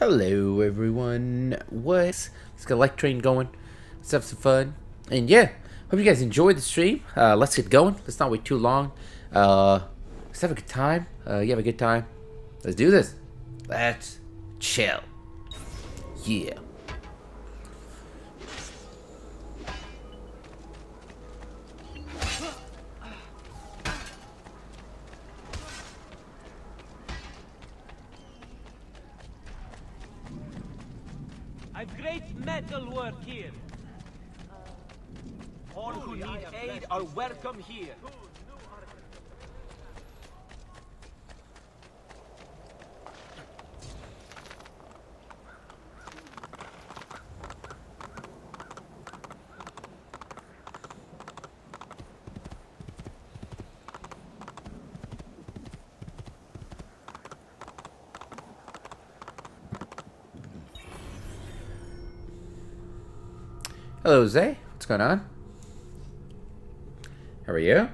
Hello everyone, let's get Elect Train going, let's have some fun, and yeah, hope you guys enjoyed the stream. Let's get going, let's not wait too long, let's have a good time. You have a good time, let's do this, let's chill, yeah. I've great metal work here. All who need aid are welcome here. Hello Zay, what's going on? How are you?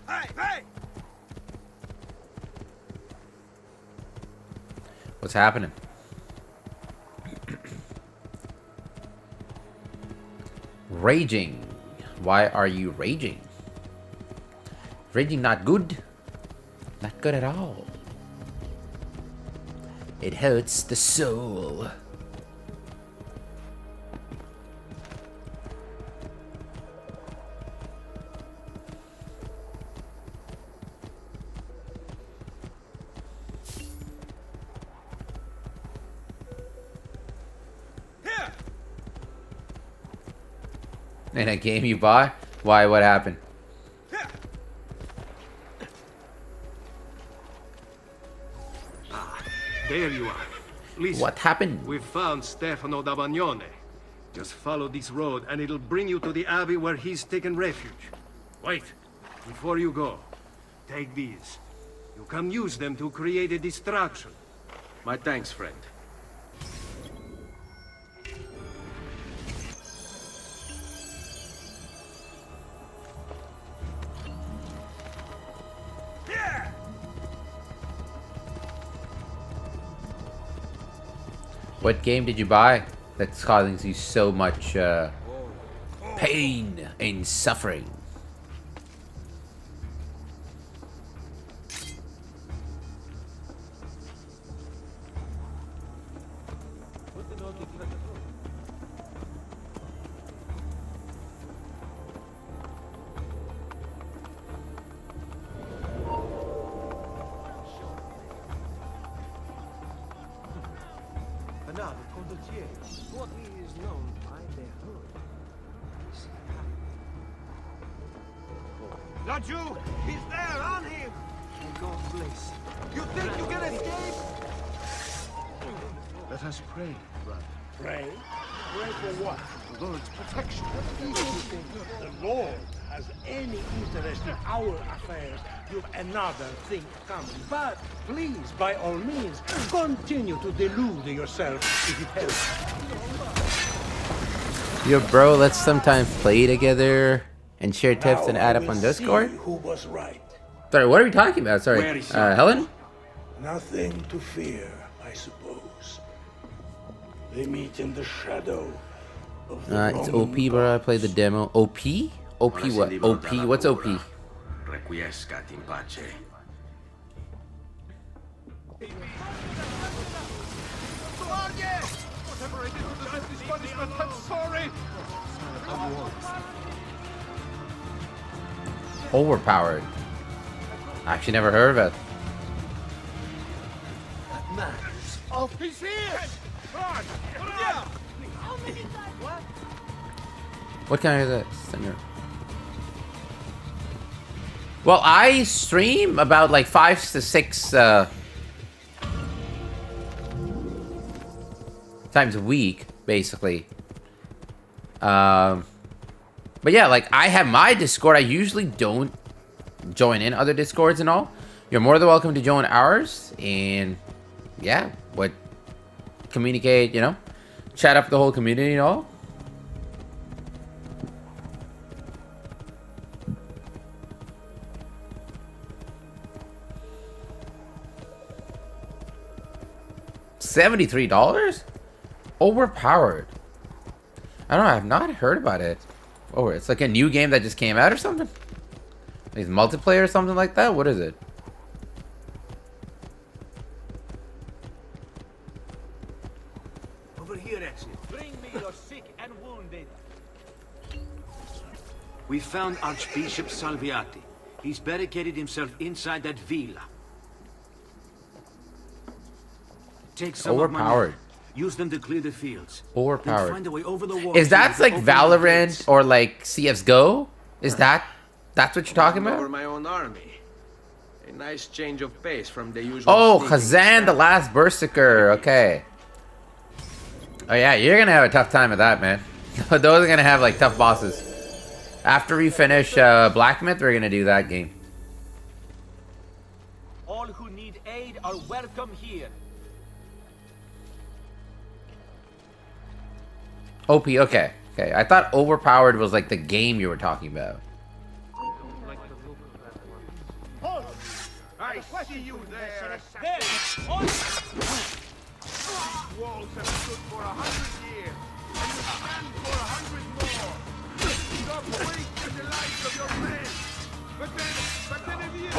Hey! What's happening? Raging. Why are you raging? Raging not good. Not good at all. It hurts the soul. Here! In a game you buy? Why? What happened? Here! There you are. Listen, What happened? we've found Stefano da Bagnone. Just follow this road and it'll bring you to the abbey where he's taken refuge. Wait, before you go, take these. You can use them to create a distraction. My thanks, friend. Here! What game did you buy that's causing you so much pain and suffering? What is known by the hood? Laju! He's there! On him! God bless. You think you can escape? Let us pray, brother. Pray? Pray for what? The Lord's protection. If you think the Lord has any interest in our affairs, you've another thing coming. But please, by all means, continue to delude yourself if it helps. Yo, bro, let's sometimes play together and share tips Now and add I up will on see Discord. who was right. Sorry, what are we talking about? Sorry, Where is he? Helen? Nothing to fear, I suppose. They meet in the shadow of the It's Roman OP, bro. I gods. played the demo. OP? OP what? OP? What's OP? Requiescat in pace. Whatever I did to deserve this punishment, I'm sorry! Overpowered. I actually never heard of it. He's here! Run! Put him down! What kind of this? Senor? Well, I stream about like 5 to 6 times a week, basically. But yeah, like I have my Discord. I usually don't join in other Discords and all. You're more than welcome to join ours, and yeah, what communicate, you know, chat up the whole community and all. $73? Overpowered. I don't know, I've not heard about it. Oh, it's like a new game that just came out or something? Like multiplayer or something like that? What is it? Over here, Acer. Bring me your sick and wounded. We found Archbishop Salviati. He's barricaded himself inside that villa. Take some of my men. Overpowered. Use them to clear the fields. Then Overpowered. find a way over the wall. Is that like Open the Valorant gates. or like CSGO? Is that's what you're talking Over about? my own army. A nice change of pace from the usual. Oh, sneaking Khazan, the style. last Berserker. Okay. Oh yeah, you're gonna have a tough time with that, man. Those are gonna have like tough bosses. After we finish Black Myth, we're gonna do that game. All who need aid are welcome here. OP, okay. Okay, I thought Overpowered was like the game you were talking about. I see you there. There! On! Walls have stood for 100 years, and will stand for 100 more. Stop wasting the lives of your men. But then if you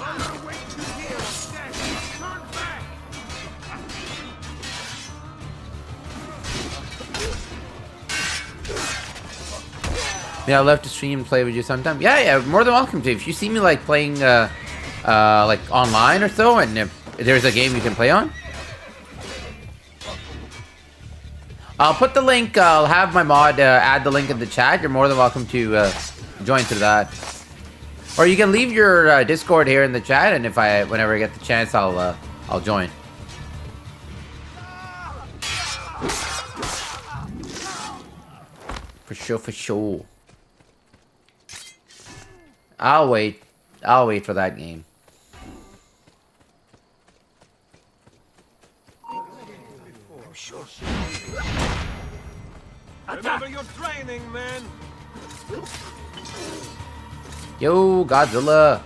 on your way to here, death, turn back. Yeah, I love to stream and play with you sometime. Yeah, yeah, more than welcome to. If you see me like playing like online or so, and if there's a game you can play on, I'll put the link. I'll have my mod add the link in the chat. You're more than welcome to join through that, or you can leave your Discord here in the chat, and if whenever I get the chance, I'll join. For sure, for sure. I'll wait. I'll wait for that game. Remember your training, man. Yo, Godzilla.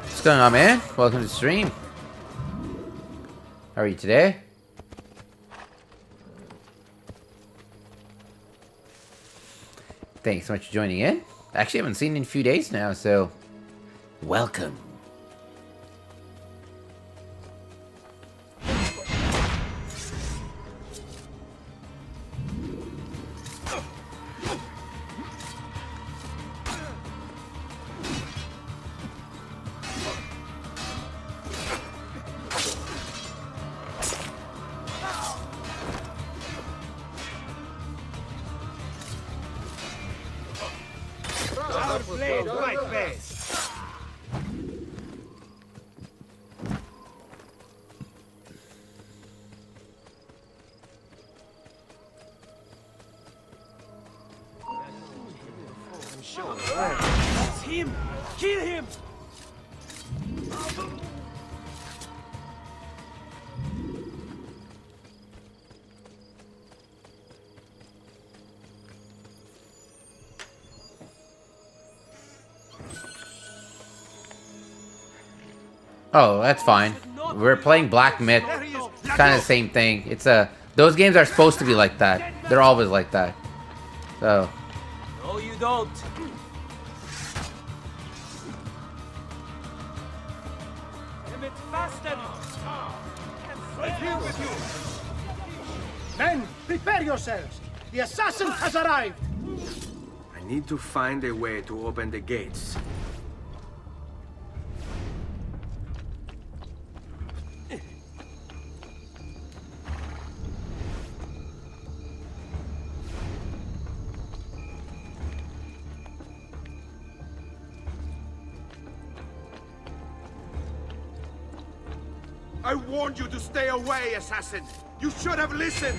What's going on, man? Welcome to the stream. How are you today? Thanks so much for joining in. Actually, I haven't seen you in a few days now, so welcome. Blade, right face. It's him! Kill him! Oh, that's fine. We're playing Black Myth. Kind of the same thing. It's those games are supposed to be like that. They're always like that. So, No, you don't. Damn it, faster! Right here with you. Men, prepare yourselves. The assassin has arrived. I need to find a way to open the gates. I warned you to stay away, assassin. You should have listened.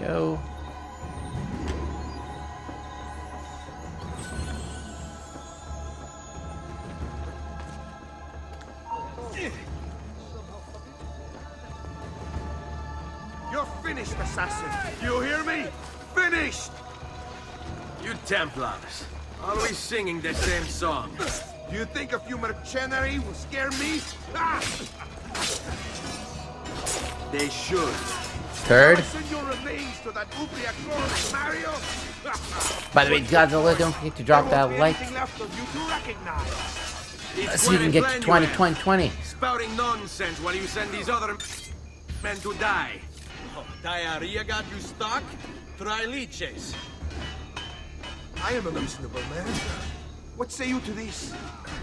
go. You're finished, assassin. You hear me? Finished! You Templars, always singing the same song. Do you think a few mercenary will scare me? Ah! They should. Third. Send your remains to that Ubria clone, Mario? By the way, Godzilla, don't forget to drop that like. Anything left of you to recognize? It's So you can get to 20, 20, 20. Spouting nonsense while you send these other men to die. Oh, diarrhea got you stuck? Try leeches. I am a reasonable man. What say you to this?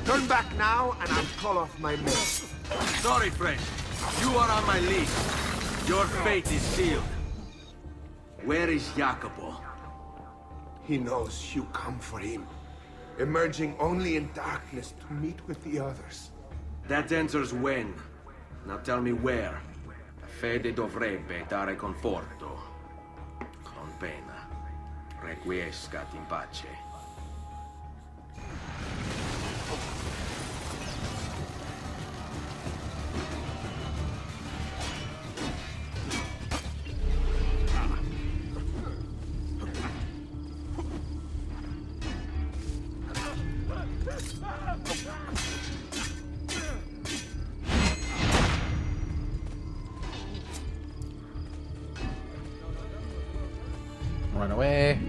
Turn back now, and I'll call off my men. Sorry, friend. You are on my list. Your fate is sealed. Where is Jacopo? He knows you come for him, emerging only in darkness to meet with the others. That answers when. Now tell me where. Fede dovrebbe dare conforto. Con pena. Requiescat in pace. Run away.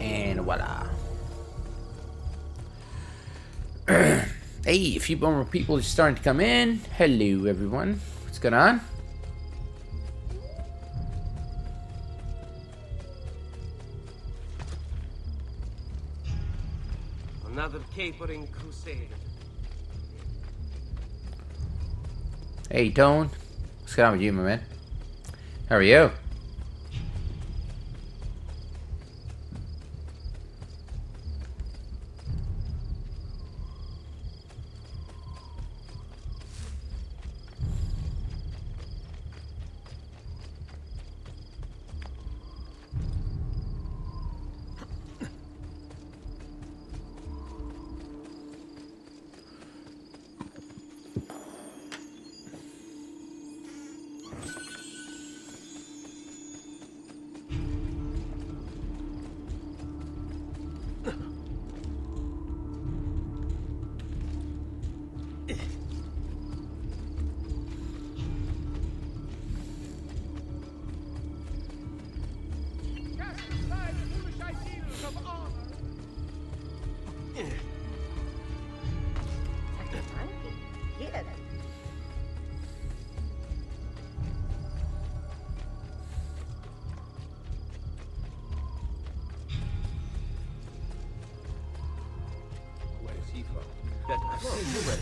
And voila. Hey, a few more people are starting to come in. Hello, everyone. What's going on? Another capering crusade. Hey, Tone. What's going on with you, my man? How are you?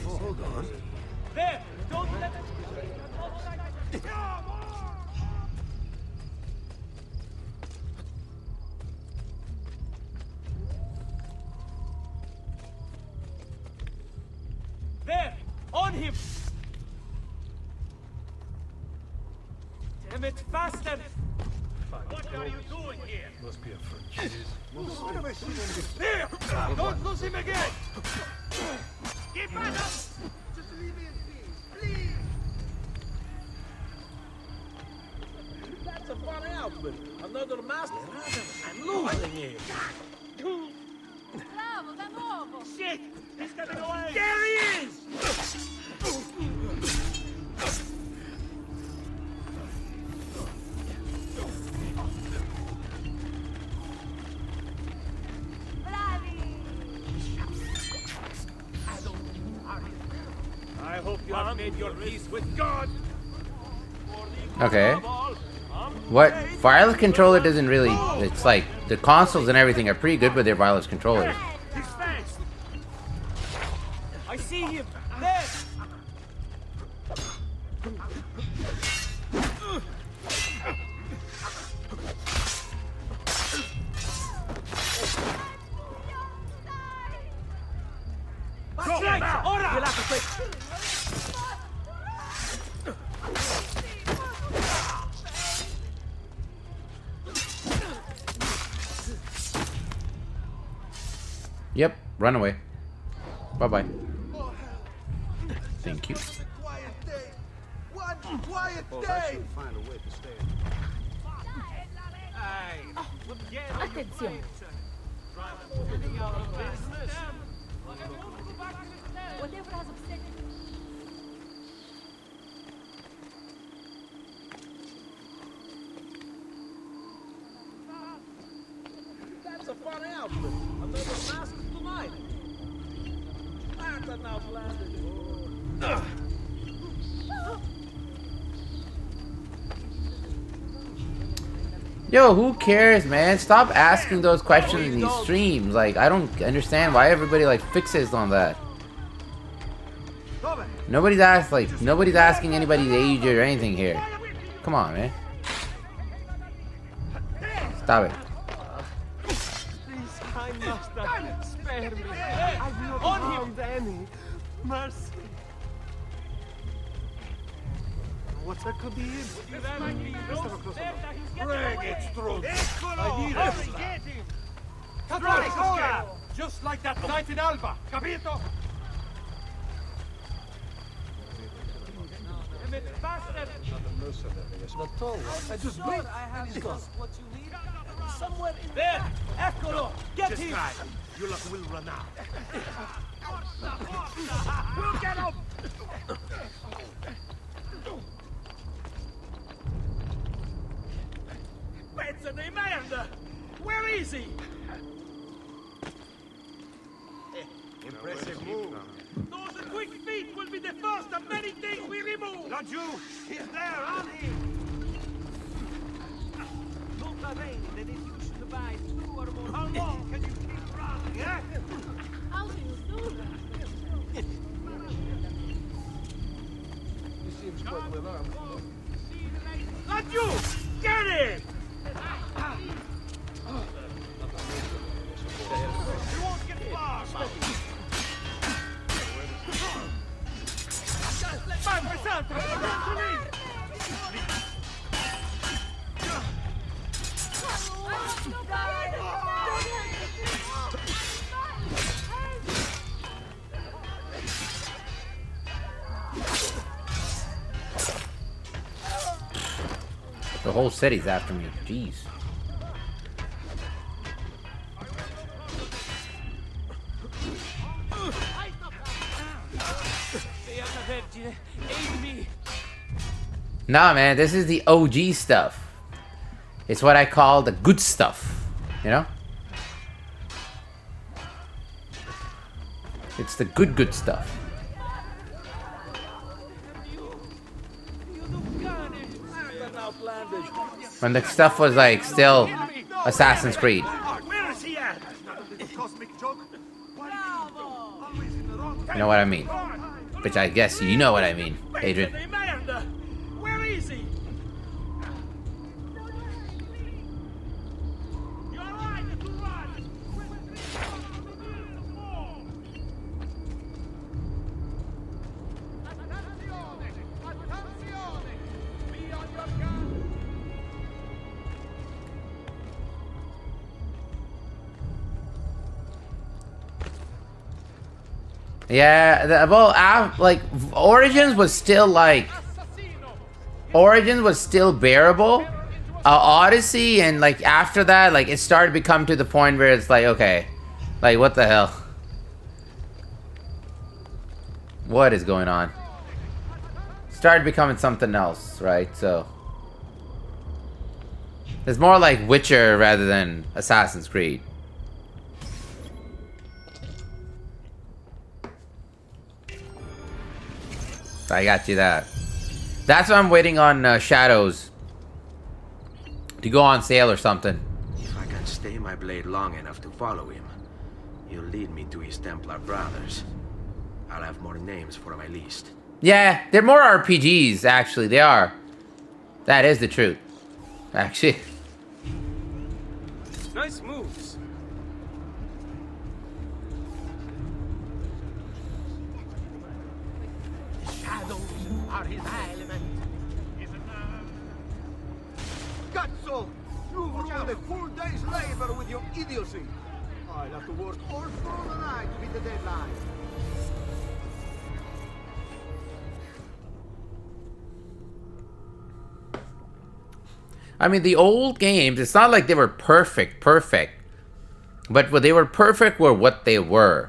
Hold on. There! Don't let There! On him! Damn it, faster! What are you doing here? Must be a French. What have I seen him do? Here! Don't lose him again! Keep back up! Just leave me in peace, please! That's a funny outfit. Another master. I'm losing here. Bravo, da nuovo! Shit! He's getting away! There he is! I hope you have made your peace with God! Okay. What? Wireless controller doesn't really... It's like, the consoles and everything are pretty good with their wireless controllers. He's fast! I see him! There! Right! Ora! Yep, run away. Bye-bye. Thank you. Quiet day. One quiet day. Find a way to stay. Attenzione. Whatever has upset you. That's a funny outfit. Another mask tonight. That's an outlandish. Yo, who cares, man? Stop asking those questions in these streams. Like, I don't understand why everybody like fixes on that. Nobody's asking anybody's age or anything here. Come on, man. Stop it. Please, kind master, spare me. I've not harmed any. Mercy. What that could be in? Bring it, Strud. I need it. Get him. Strike, ora! Just like that night in Alba. Capito? I just wait. I have just what you need. Somewhere in there. Eccolo. Get him. Your luck will run out. We'll get him. Pezzo di merda! Where is he? Impressive move. Those quick feet will be the first of many things we remove! Laggiù! He's there, on him! Look arranged, and if you should buy 2 or more, how long can you keep running, eh? How do you do that? He seems quite well armed. Laggiù! Get it! You won't get far! Madre Santa! To me! The whole city's after me. Jeez. Nah, man, this is the OG stuff. It's what I call the good stuff. You know? It's the good stuff. When the stuff was like still Assassin's Creed. Where is he at? Cosmic joke. You know what I mean? Which I guess you know what I mean, Adrian. Where is he? You're right to run. Be on your guard. Yeah, like Origins was still like bearable. Odyssey and like after that, like it started to become to the point where it's like, okay, like what the hell? What is going on? Started becoming something else, right? So it's more like Witcher rather than Assassin's Creed. I got you that. That's why I'm waiting on Shadows to go on sale or something. If I can stay my blade long enough to follow him, he'll lead me to his Templar brothers. I'll have more names for my list. Yeah, they're more RPGs, actually. They are. That is the truth. Actually. Nice moves. Shadows are his element. Cazzo! You've ruined a full day's labor with your idiocy. I'll have to work all through the night to beat the deadline. I mean, the old games, it's not like they were perfect, but what they were perfect were what they were.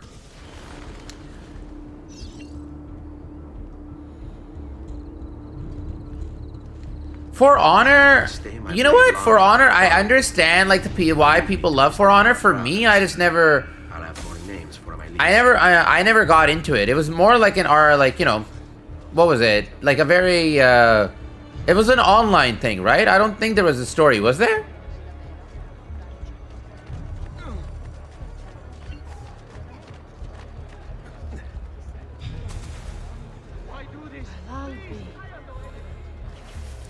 For Honor, you know what? For Honor, I understand like why people love For Honor. For me, I just never, I'll have more names for my list. I never got into it. It was more like an like, you know, what was it? Like a very, it was an online thing, right? I don't think there was a story, was there?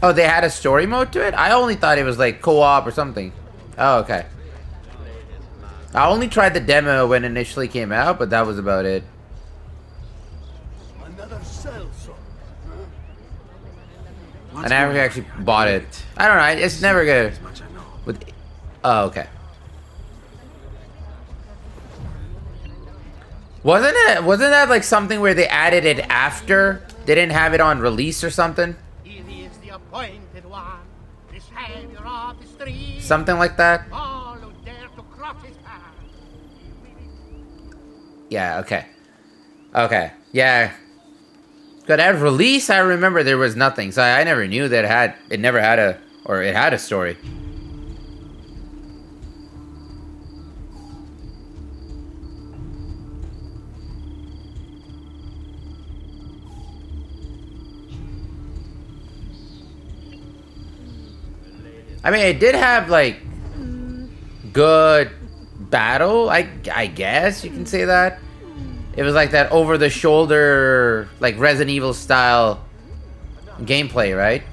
Oh, they had a story mode to it? I only thought it was like co-op or something. Oh, okay. I only tried the demo when it initially came out, but that was about it. Another cell, sir. I never actually bought it. I don't know. It's never good. As much I know. With, oh, okay. Wasn't that like something where they added it after? They didn't have it on release or something? He is the appointed one, the savior of the street. Something like that? All who dare to cross his path. Yeah, okay. Okay, yeah. But at release, I remember there was nothing. So I never knew that it never had a story. I mean, it did have, like, good battle, I guess you can say that. It was like that over-the-shoulder, like, Resident Evil style gameplay, right?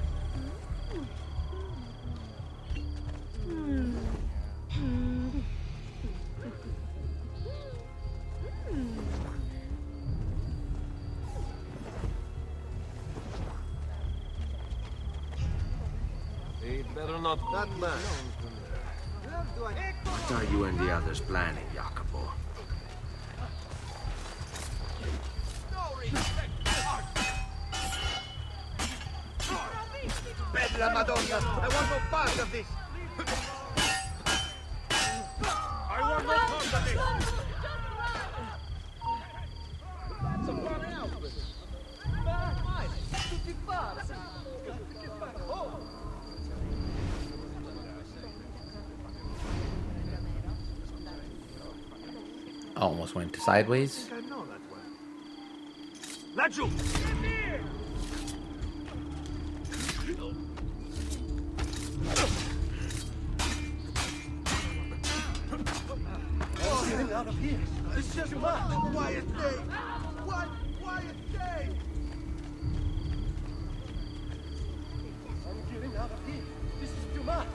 That man. What are you and the others planning, Jacopo? Bella Madonna! I want no part of this! I want no part of this! That's a fun outfit. Mine. Tutti pazzi. Oh. Almost went sideways. I know that one. Laggiù! Oh, getting out of here! It's just one quiet day! One quiet day! I'm getting out of here! This is too much!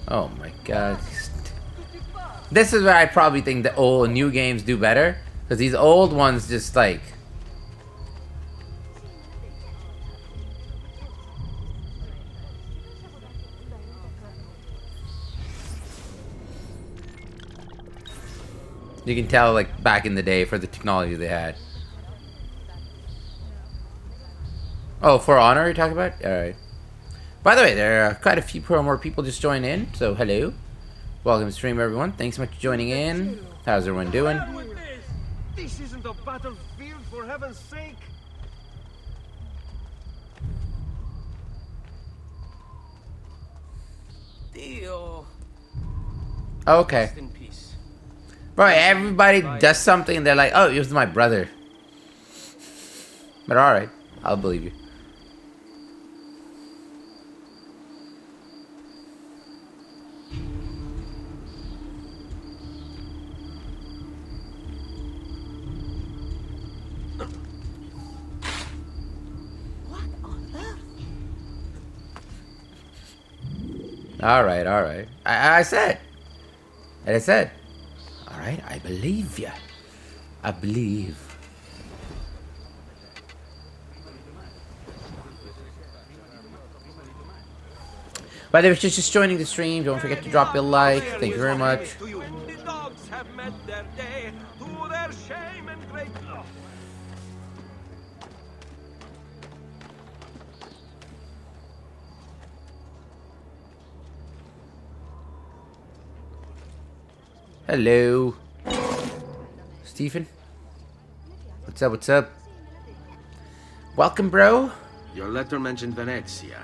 Oh my god. This is where I probably think the old new games do better. Because these old ones just like... You can tell like back in the day for the technology they had. Oh, For Honor you're talking about? Alright. By the way, there are quite a few more people just joined in, so hello. Welcome to stream, everyone. Thanks so much for joining in. How's everyone doing? This isn't a battlefield, for heaven's sake! Dio. Okay. Rest in peace. Right, everybody does something and they're like, oh, it was my brother. But alright, I'll believe you. Alright, alright. I said. And I said. Alright, I believe ya. I believe. By the way, if you're just joining the stream, don't forget to drop a like. Thank you very much. The dogs have met their day, to their shame and great loss. Hello. Stephen? What's up, what's up? Welcome, bro. Your letter mentioned Venezia.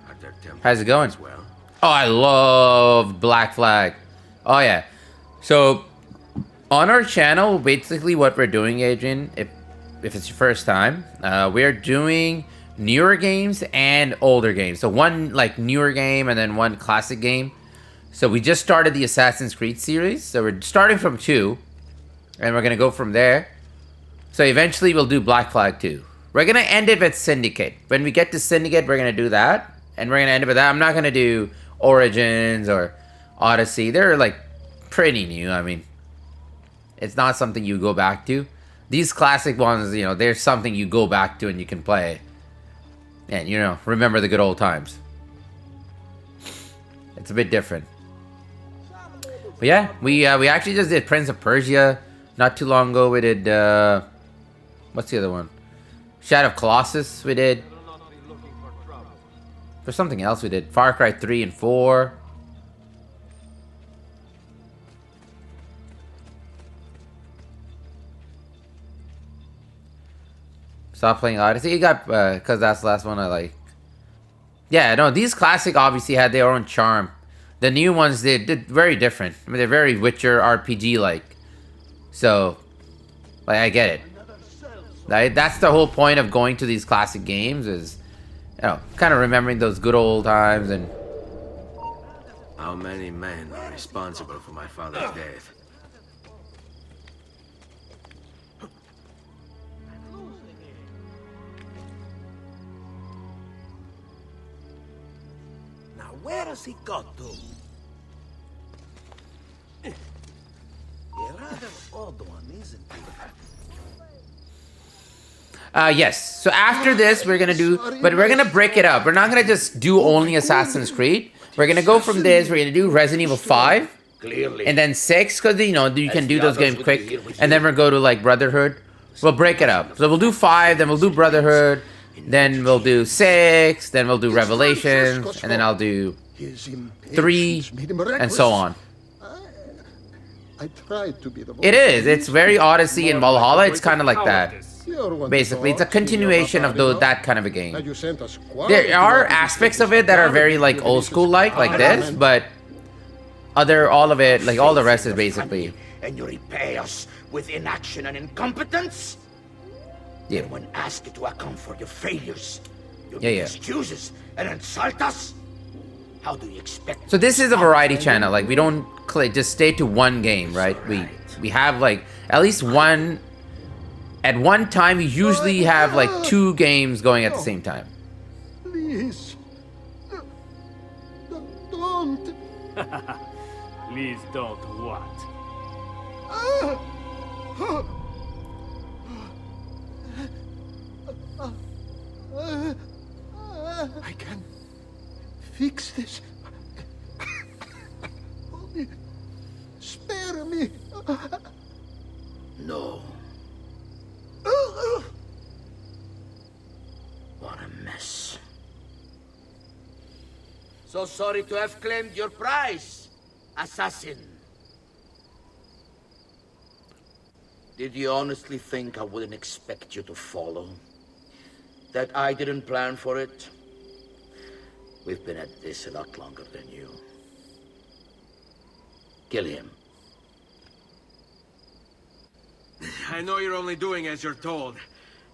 Are there temples How's it going? as well? Oh, I love Black Flag. Oh, yeah. So, on our channel, basically what we're doing, Adrian, if it's your first time, we're doing newer games and older games. So one like newer game and then one classic game. So we just started the Assassin's Creed series. So we're starting from 2. And we're going to go from there. So eventually we'll do Black Flag 2. We're going to end it with Syndicate. When we get to Syndicate, we're going to do that. And we're going to end it with that. I'm not going to do Origins or Odyssey. They're like pretty new. I mean, it's not something you go back to. These classic ones, you know, there's something you go back to and you can play. And, you know, remember the good old times. It's a bit different. But yeah, we actually just did Prince of Persia not too long ago. We did, what's the other one? Shadow of Colossus we did. For something else we did. Far Cry 3 and 4. Stop playing Odyssey. You got, because that's the last one I like. Yeah, no, these classic obviously had their own charm. The new ones, they did very different. I mean, they're very Witcher RPG-like. So, like, I get it. Like, that's the whole point of going to these classic games is, you know, kind of remembering those good old times and... How many men are responsible for my father's death? Now, where has he got to? A rather odd one, isn't he? Yes. So after this, we're gonna do, but we're gonna break it up. We're not gonna just do only Assassin's Creed. We're gonna go from this. We're gonna do Resident Evil 5, and then 6, because you know you can do those games quick, and then we'll go to like Brotherhood. We'll break it up. So we'll do 5, then we'll do Brotherhood, then we'll do 6, then we'll do Revelations, and then I'll do 3, and so on. I tried to be the It is. It's very Odyssey and Valhalla. It's kind of like that. Basically, it's a continuation of that kind of a game. There are aspects of it that are very like old school like this, but all of it, like all the rest is basically. And you repay us with inaction and incompetence? Yeah. And when asked to account for your failures, you Yeah, make yeah. excuses and insult us? How do you expect? So this is a variety channel. Like we don't just stay to one game, right? We have like at least one. At one time, we usually have like 2 games going at the same time. Please. Don't. Please don't what? I can fix this. Only spare me. No. What a mess. So sorry to have claimed your prize, assassin. Did you honestly think I wouldn't expect you to follow? That I didn't plan for it? We've been at this a lot longer than you. Kill him. I know you're only doing as you're told.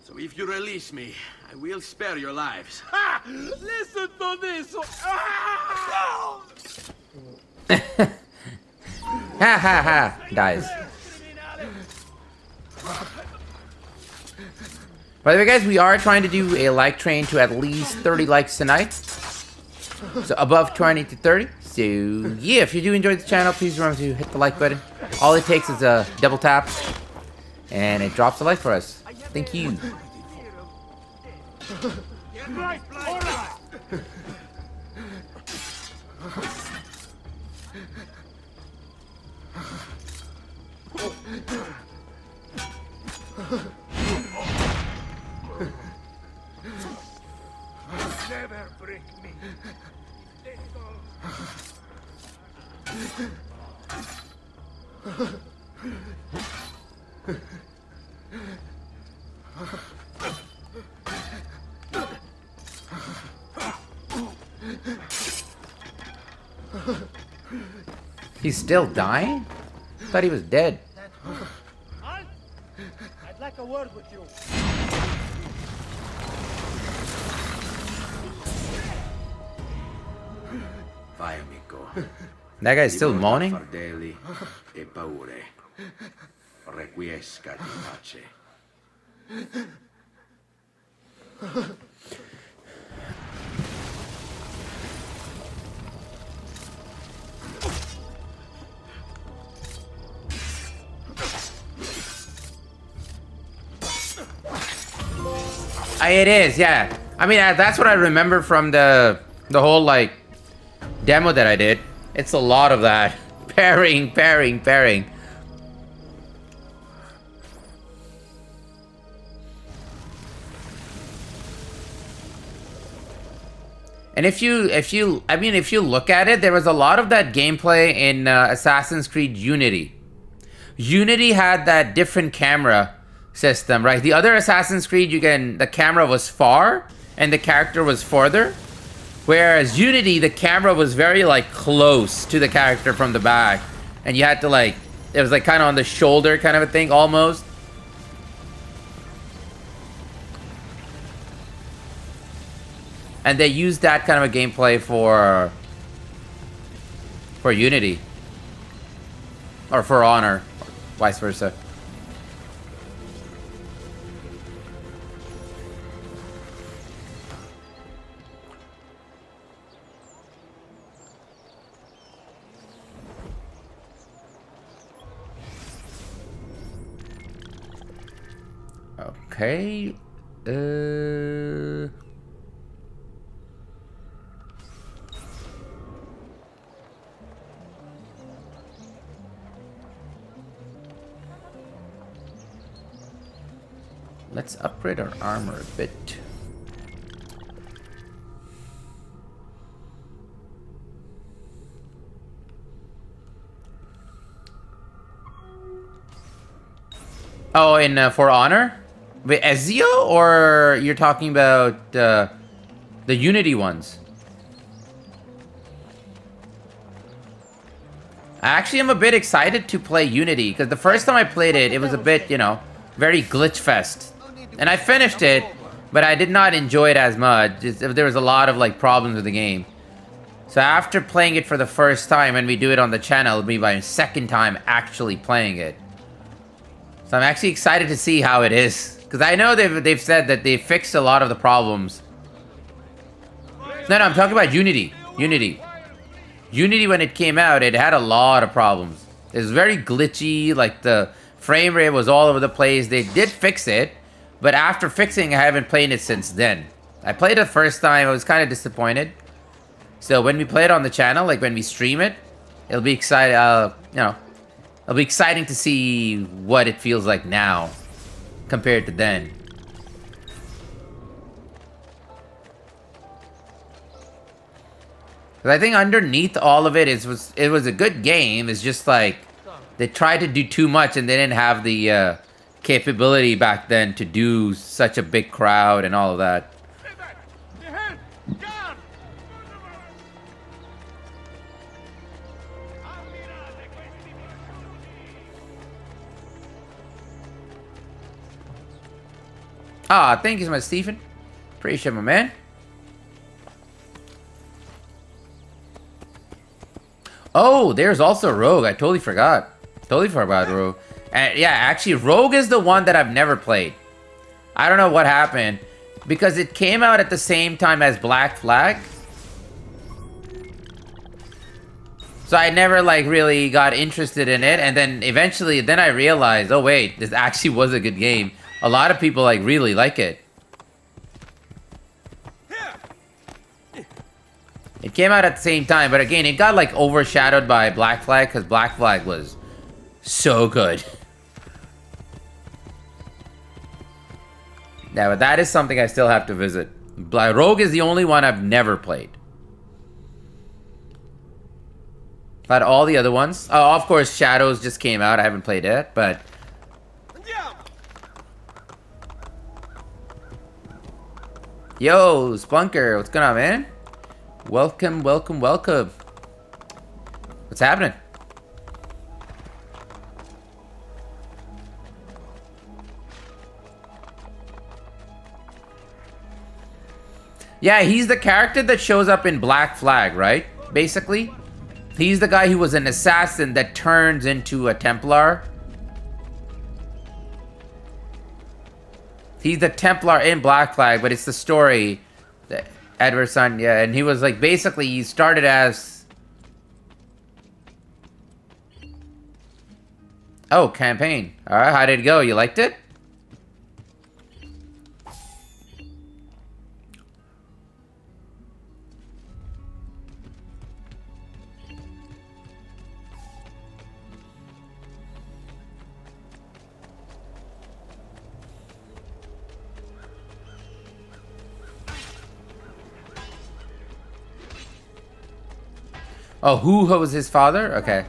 So if you release me, I will spare your lives. Ha! Listen to this! Ah! Ha ha ha! Dies. By the way, guys, we are trying to do a like train to at least 30 likes tonight. So above 20 to 30. So yeah, if you do enjoy the channel, please remember to hit the like button. All it takes is a double tap, and it drops a like for us. Thank you. Right, all right. Never break me. Let go. He's still dying? Thought he was dead. I'd like a word with you. Vai, amico. That guy's still Ricorda moaning? Fardelli e paure. Requiescat in pace. It is, yeah. I mean, that's what I remember from the whole, like, demo that I did. It's a lot of that. Pairing, pairing, pairing. And if you look at it, there was a lot of that gameplay in Assassin's Creed Unity. Unity had that different camera system, right? The other Assassin's Creed, the camera was far and the character was further. Whereas Unity, the camera was very, like, close to the character from the back. And you had to, like, it was, like, kind of on the shoulder kind of a thing, almost. And they used that kind of a gameplay for Unity. Or for Honor. Vice versa. Okay. Let's upgrade our armor a bit. Oh, in For Honor? Wait, Ezio, or you're talking about the Unity ones? Actually, I'm a bit excited to play Unity, because the first time I played it, it was a bit, you know, very glitch fest. And I finished it, but I did not enjoy it as much. There was a lot of, like, problems with the game. So after playing it for the first time, when we do it on the channel, it'll be my second time actually playing it. So I'm actually excited to see how it is. Because I know they've said that they fixed a lot of the problems. No, I'm talking about Unity. Unity. Unity, when it came out, it had a lot of problems. It was very glitchy, like the frame rate was all over the place. They did fix it, but after fixing, I haven't played it since then. I played it the first time, I was kind of disappointed. So when we play it on the channel, like when we stream it, it'll be exciting, you know, it'll be exciting to see what it feels like now compared to then. Because I think underneath all of it, it was a good game. It's just like they tried to do too much and they didn't have the capability back then to do such a big crowd and all of that. Ah, thank you so much, Stephen. Appreciate it, my man. Oh, there's also Rogue. I totally forgot. Totally forgot about Rogue. And yeah, actually, Rogue is the one that I've never played. I don't know what happened. Because it came out at the same time as Black Flag. So I never, like, really got interested in it. And then eventually, then I realized, oh wait, this actually was a good game. A lot of people, like, really like it. It came out at the same time, but again, it got, like, overshadowed by Black Flag, because Black Flag was so good. Yeah, but that is something I still have to visit. Rogue is the only one I've never played. But all the other ones. Oh, of course, Shadows just came out. I haven't played it, but... Yo, Splunker, what's going on, man? Welcome, welcome, welcome. What's happening? Yeah, he's the character that shows up in Black Flag, right? Basically. He's the guy who was an assassin that turns into a Templar. He's the Templar in Black Flag, but it's the story that Edward's son, yeah, and he was like, basically, he started as... Oh, campaign. Alright, how did it go? You liked it? Oh, who was his father? Okay.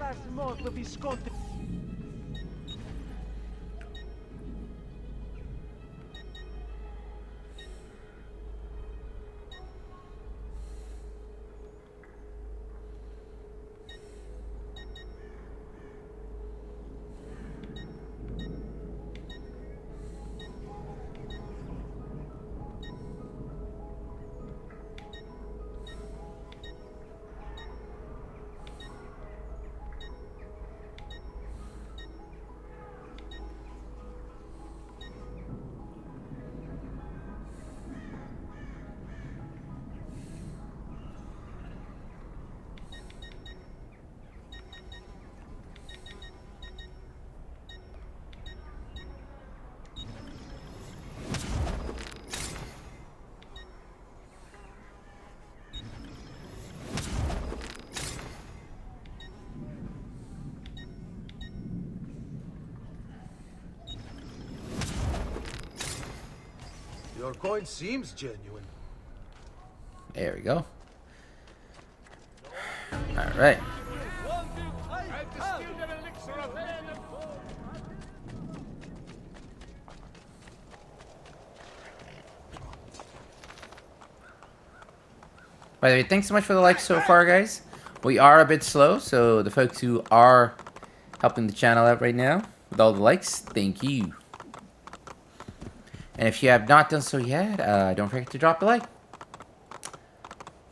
Your coin seems genuine. There we go. Alright. By the way, thanks so much for the likes so far, guys. We are a bit slow, so the folks who are helping the channel out right now with all the likes, thank you. And if you have not done so yet, don't forget to drop a like. It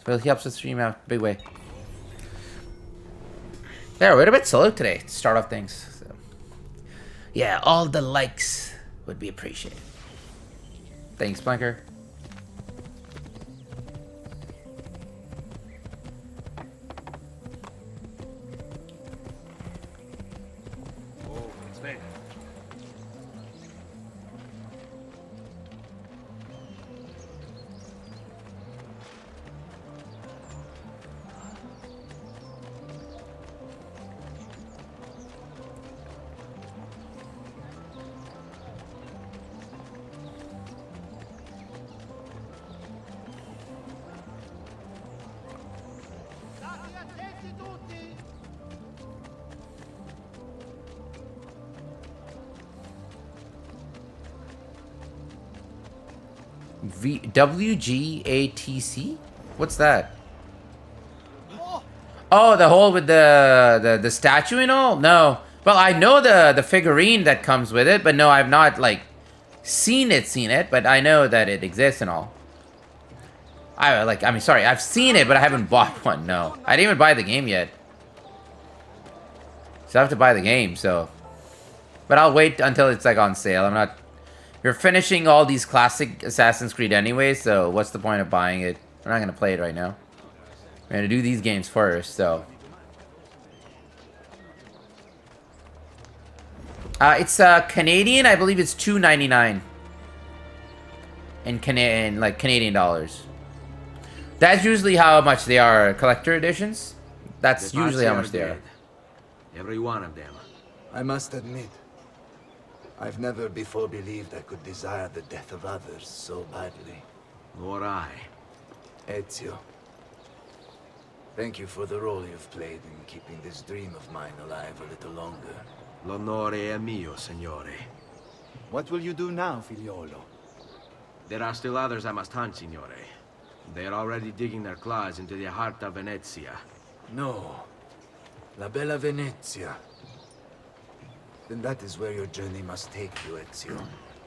really helps the stream out a big way. Yeah, we're a bit slow today to start off things. So. Yeah, all the likes would be appreciated. Thanks, Blanker. Oh, it's me. WGATC? What's that? Oh, the hole with the statue and all? No. Well, I know the figurine that comes with it, but no, I've not, like, seen it, but I know that it exists and all. Sorry, I've seen it, but I haven't bought one, no. I didn't even buy the game yet. So I have to buy the game, so. But I'll wait until it's, like, on sale. I'm not... We're finishing all these classic Assassin's Creed anyway, so what's the point of buying it? We're not going to play it right now. We're going to do these games first, so. It's Canadian. I believe it's $2.99 in Canadian dollars. That's usually how much they are, collector editions. That's usually how much they are. Every one of them. I must admit, I've never before believed I could desire the death of others so badly. Nor I. Ezio. Thank you for the role you've played in keeping this dream of mine alive a little longer. L'onore è mio, signore. What will you do now, figliolo? There are still others I must hunt, signore. They are already digging their claws into the heart of Venezia. No. La bella Venezia. Then that is where your journey must take you, Ezio.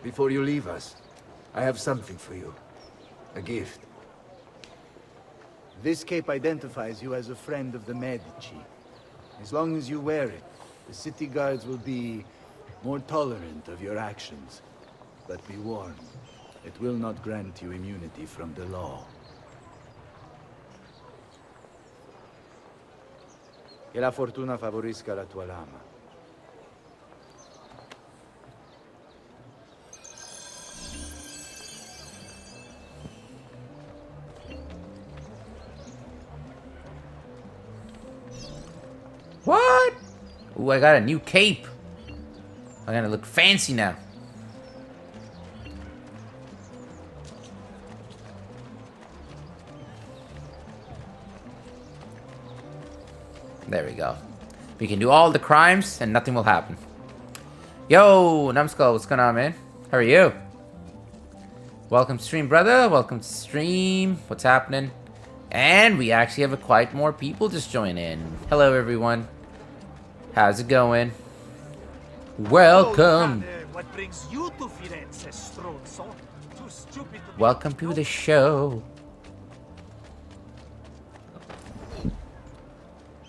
Before you leave us, I have something for you. A gift. This cape identifies you as a friend of the Medici. As long as you wear it, the city guards will be more tolerant of your actions. But be warned, it will not grant you immunity from the law. Che la fortuna favorisca la tua lama. What? Ooh, I got a new cape. I'm gonna look fancy now. There we go. We can do all the crimes and nothing will happen. Yo, Numbskull, what's going on, man? How are you? Welcome to stream, brother. Welcome to stream. What's happening? And we actually have quite more people just join in. Hello, everyone. How's it going? Welcome. What brings you to Firenze, stronzo? Too stupid to Welcome to the show.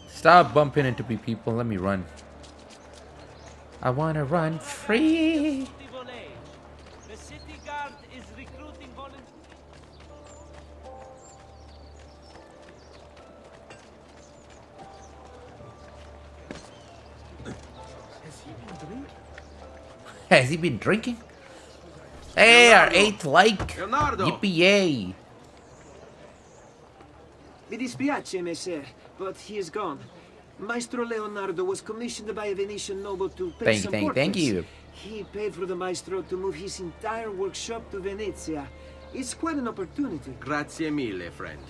Stop bumping into me, people. Let me run. I wanna run free. The city guard is recruiting volunteers. Has he been drinking? Hey, our 8th like. Leonardo! Yippee-yay. Mi dispiace, messer, but he is gone. Maestro Leonardo was commissioned by a Venetian noble to pay some Thank you. He paid for the maestro to move his entire workshop to Venezia. It's quite an opportunity. Grazie mille, friend.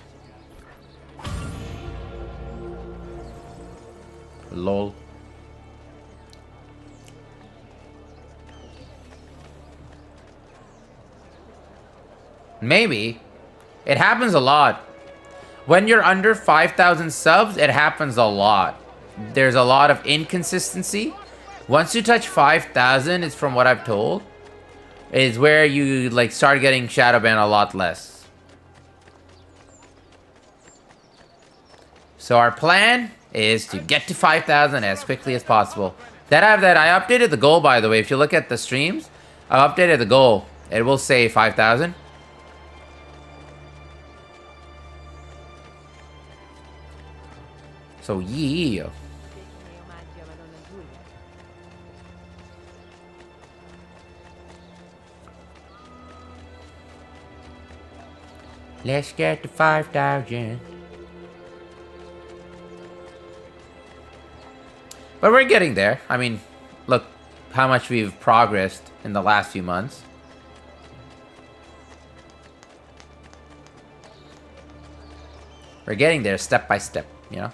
Lol. Maybe. It happens a lot. When you're under 5,000 subs, it happens a lot. There's a lot of inconsistency. Once you touch 5,000, it's from what I've told, is where you like start getting shadow banned a lot less. So our plan is to get to 5,000 as quickly as possible. I updated the goal, by the way. If you look at the streams, I updated the goal. It will say 5,000. So yeah. Let's get to 5,000. But we're getting there. I mean, look how much we've progressed in the last few months. We're getting there step by step, you know?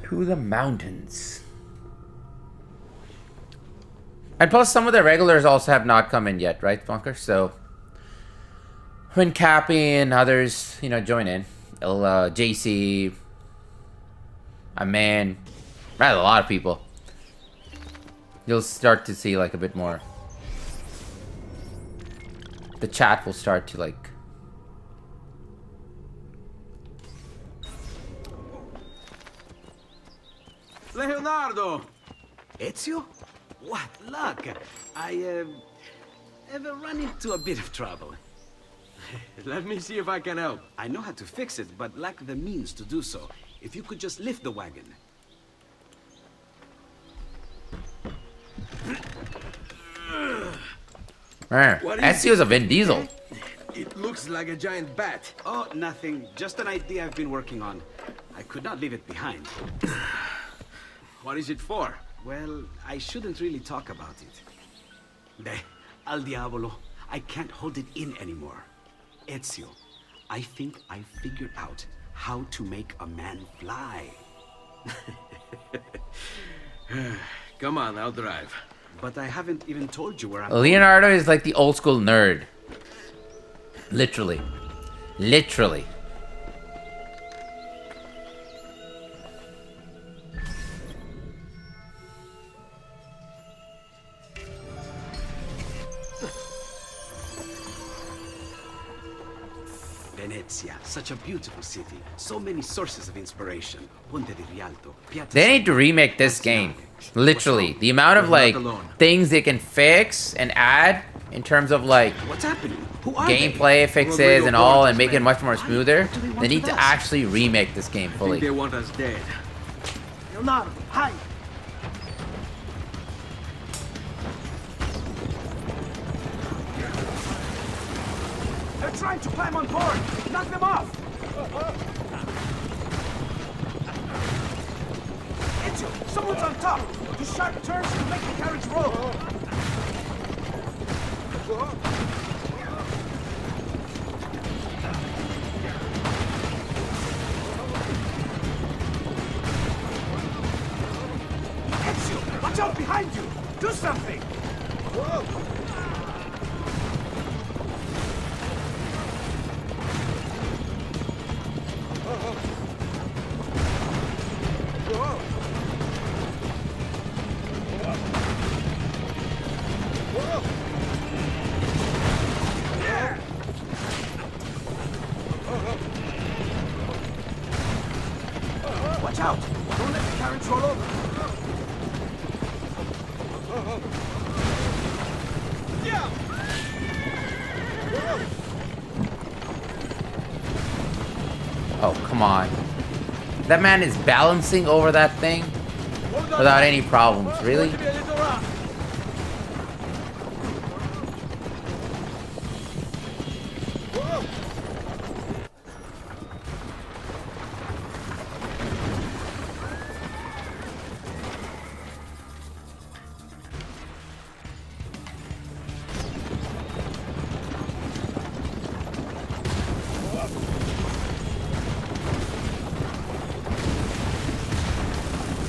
To the mountains. And plus, some of the regulars also have not come in yet, right, Bunker? So, when Cappy and others, you know, join in, JC, a man, right, a lot of people, you'll start to see, like, a bit more. The chat will start to, like, Leonardo! Ezio? What luck! I have run into a bit of trouble. Let me see if I can help. I know how to fix it, but lack the means to do so. If you could just lift the wagon. Ezio's a Vin Diesel. It looks like a giant bat. Oh, nothing. Just an idea I've been working on. I could not leave it behind. What is it for? Well, I shouldn't really talk about it. Al diavolo. I can't hold it in anymore. Ezio, I think I figured out how to make a man fly. Come on, I'll drive. But I haven't even told you where I'm Leonardo is like the old school nerd. Literally. Literally. Venezia, such a beautiful city. So many sources of inspiration. Ponte di Rialto, Piazza They need to remake this game. Literally. The amount of like things they can fix and add in terms of like what's happening? Who are gameplay fixes and all and make it much more smoother. They need to actually remake this game fully. They want us dead. Leonardo, hide! They're trying to climb on board! Knock them off! Ezio, someone's on top! Do sharp turns to make the carriage roll! Ezio, watch out behind you! Do something! Watch out! Don't let the carriage roll over! Oh, come on. That man is balancing over that thing without any problems, really?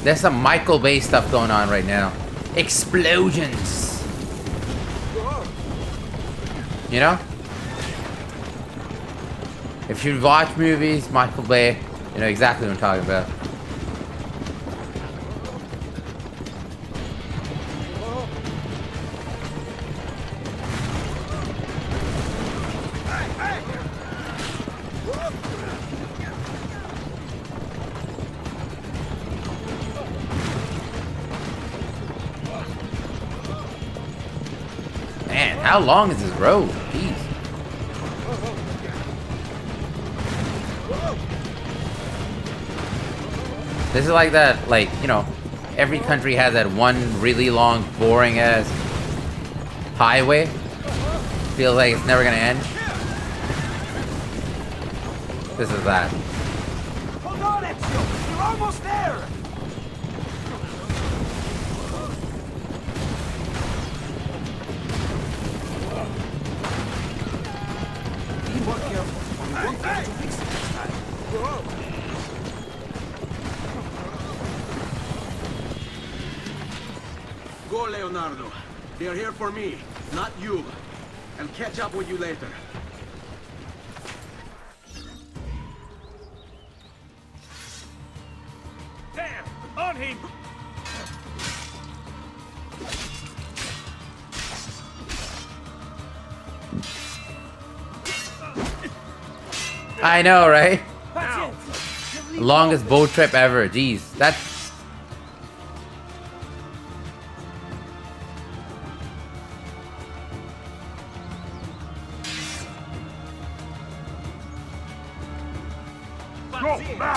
There's some Michael Bay stuff going on right now. Explosions. You know? If you watch movies, Michael Bay, you know exactly what I'm talking about. Man, how long is this road? Jeez. This is like that, like, you know, every country has that one really long, boring ass highway. Feels like it's never gonna end. This is that. Hold on, Ezio! You're almost there! Be more careful. We won't get to fix it this time. Go, Leonardo. They are here for me, not you. I'll catch up with you later. Damn! On him! I know, right? That's it! Longest boat trip ever. Jeez, that's... Go, now!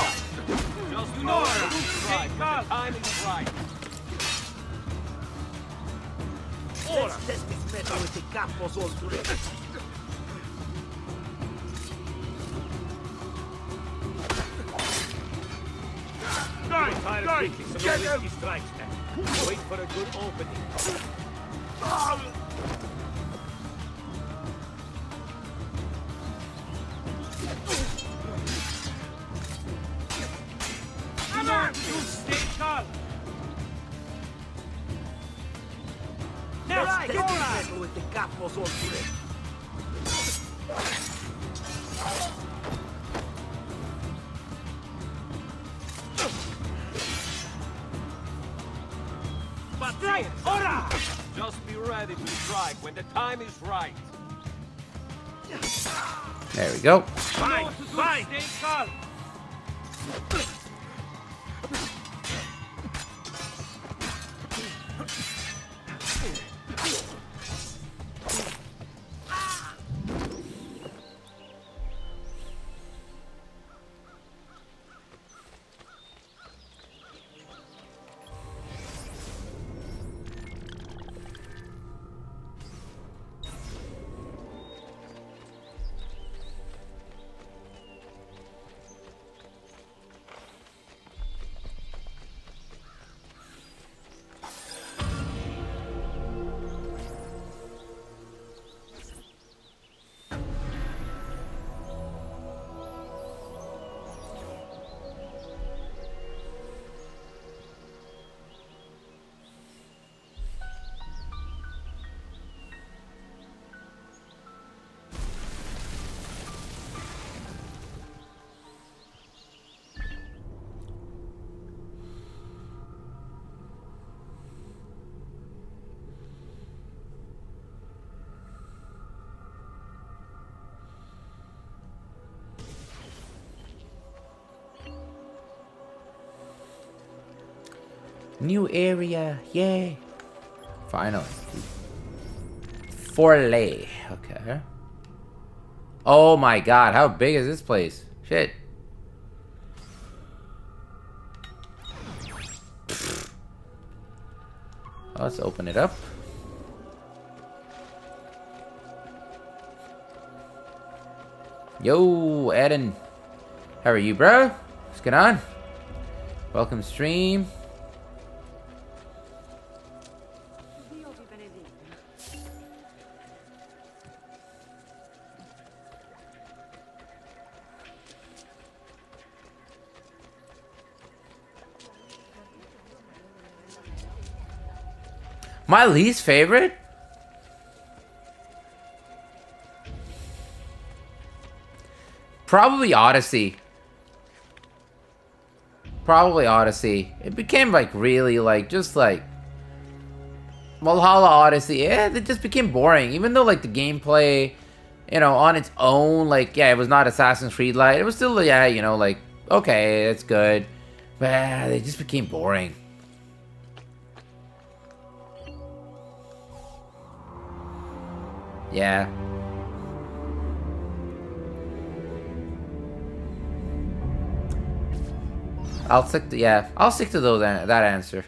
Just know right. The time is right. Let's test this metal with the cappos oltre. Guys, Get him! Strikes, man. Wait for a good opening. Come on! You stay calm! Let's take it with the cappos oltre. Strike! Ora! Just be ready to strike when the time is right. There we go. Fine, fine! Stay calm! New area, yay! Finally. Forlay. Okay. Oh my god, how big is this place? Shit. Let's open it up. Yo, Eden. How are you, bro? What's going on? Welcome stream. My least favorite? Probably Odyssey. Probably Odyssey. It became like really like just like Valhalla Odyssey. Yeah, it just became boring. Even though like the gameplay, you know, on its own, like yeah, it was not Assassin's Creed like. It was still yeah, you know, like okay, it's good. But they just became boring. Yeah. I'll stick to I'll stick to those that answer.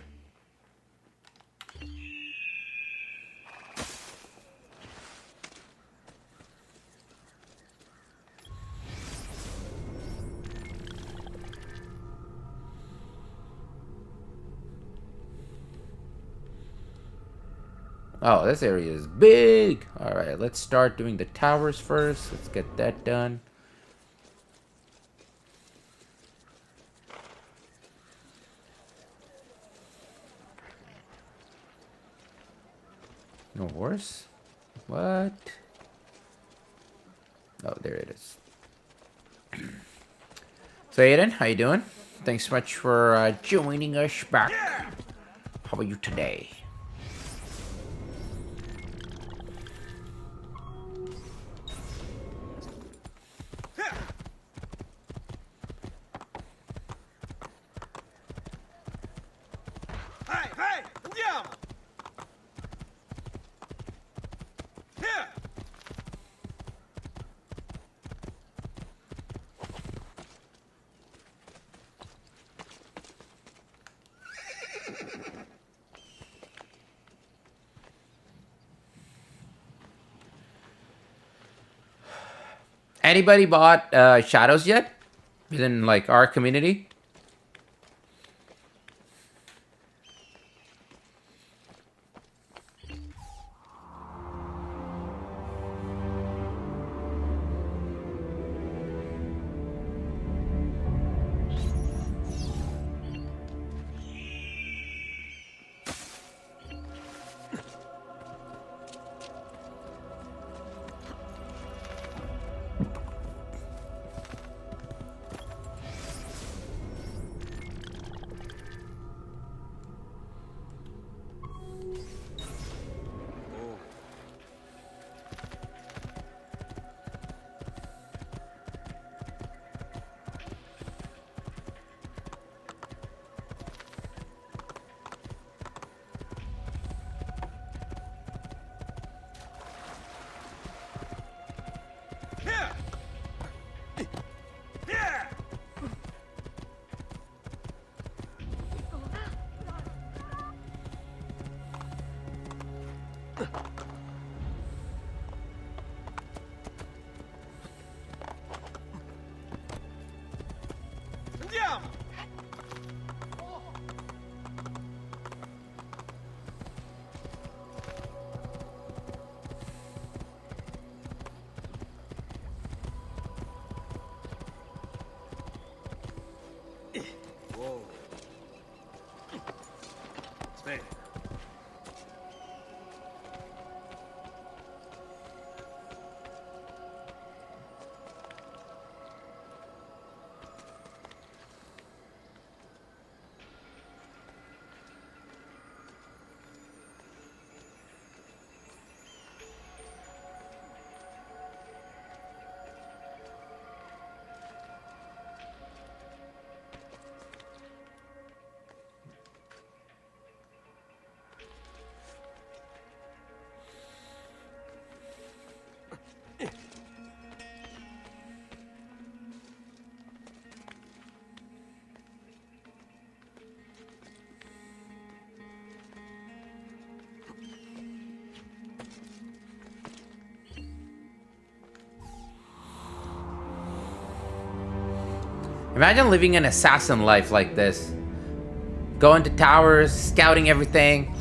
Oh, this area is big. All right, let's start doing the towers first. Let's get that done. No horse? What? Oh, there it is. So, Aiden, how you doing? Thanks so much for joining us back. How are you today? Anybody bought Shadows yet? Within like our community? Imagine living an assassin life like this. Going to towers, scouting everything,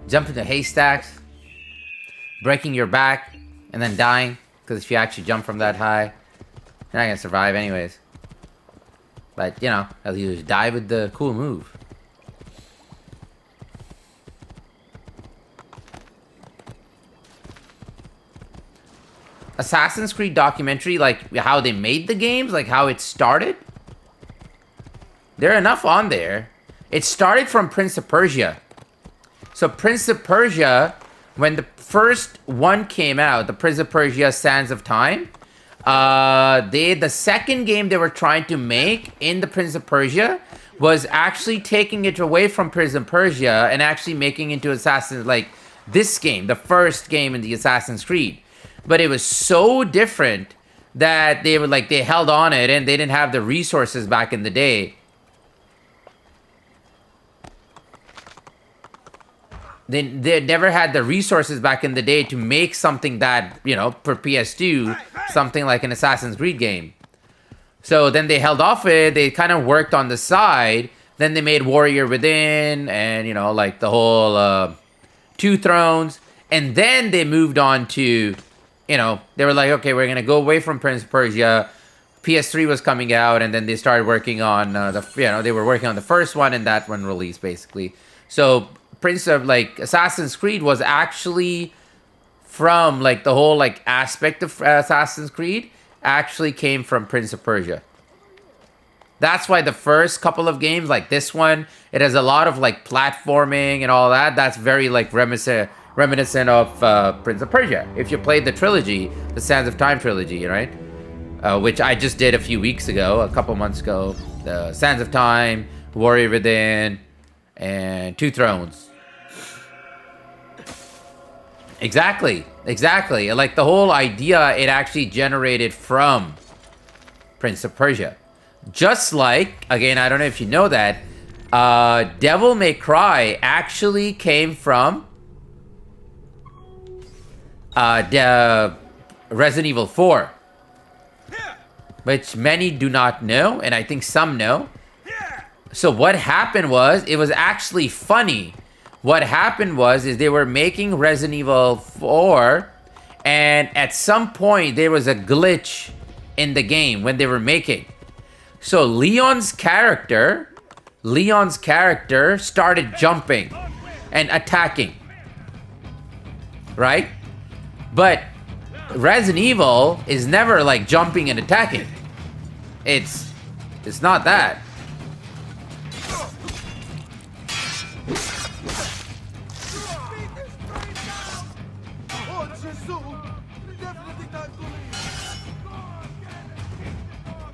jumping to haystacks, breaking your back, and then dying. Because if you actually jump from that high, you're not going to survive anyways. But, you know, at least you just die with the cool move. Assassin's Creed documentary, like how they made the games, like how it started. There are enough on there. It started from Prince of Persia. So Prince of Persia, when the first one came out, the Prince of Persia Sands of Time, the second game they were trying to make in the Prince of Persia was actually taking it away from Prince of Persia and actually making it into Assassin's, like this game, the first game in the Assassin's Creed. But it was so different that they were like, they held on it and they didn't have the resources back in the day. They never had the resources back in the day to make something that, you know, for PS2, something like an Assassin's Creed game. So then they held off it. They kind of worked on the side. Then they made Warrior Within and, you know, like the whole Two Thrones. And then they moved on to... You know, they were like, okay, we're going to go away from Prince of Persia. PS3 was coming out, and then they started working on they were working on the first one, and that one released, basically. So, Assassin's Creed was actually from, like, the whole, like, aspect of Assassin's Creed actually came from Prince of Persia. That's why the first couple of games, like this one, it has a lot of, like, platforming and all that. That's very, like, reminiscent of Prince of Persia. If you played the trilogy, the Sands of Time trilogy, right? Which I just did a few weeks ago, a couple months ago. The Sands of Time, Warrior Within, and Two Thrones. Exactly. Like the whole idea, it actually generated from Prince of Persia. Just like, again, I don't know if you know that, Devil May Cry actually came from the Resident Evil 4. which many do not know, and I think some know. So what happened was, it was actually funny. What happened was, is they were making Resident Evil 4, and at some point there was a glitch in the game when they were making. So Leon's character started jumping and attacking, right? But Resident Evil is never like jumping and attacking. It's not that.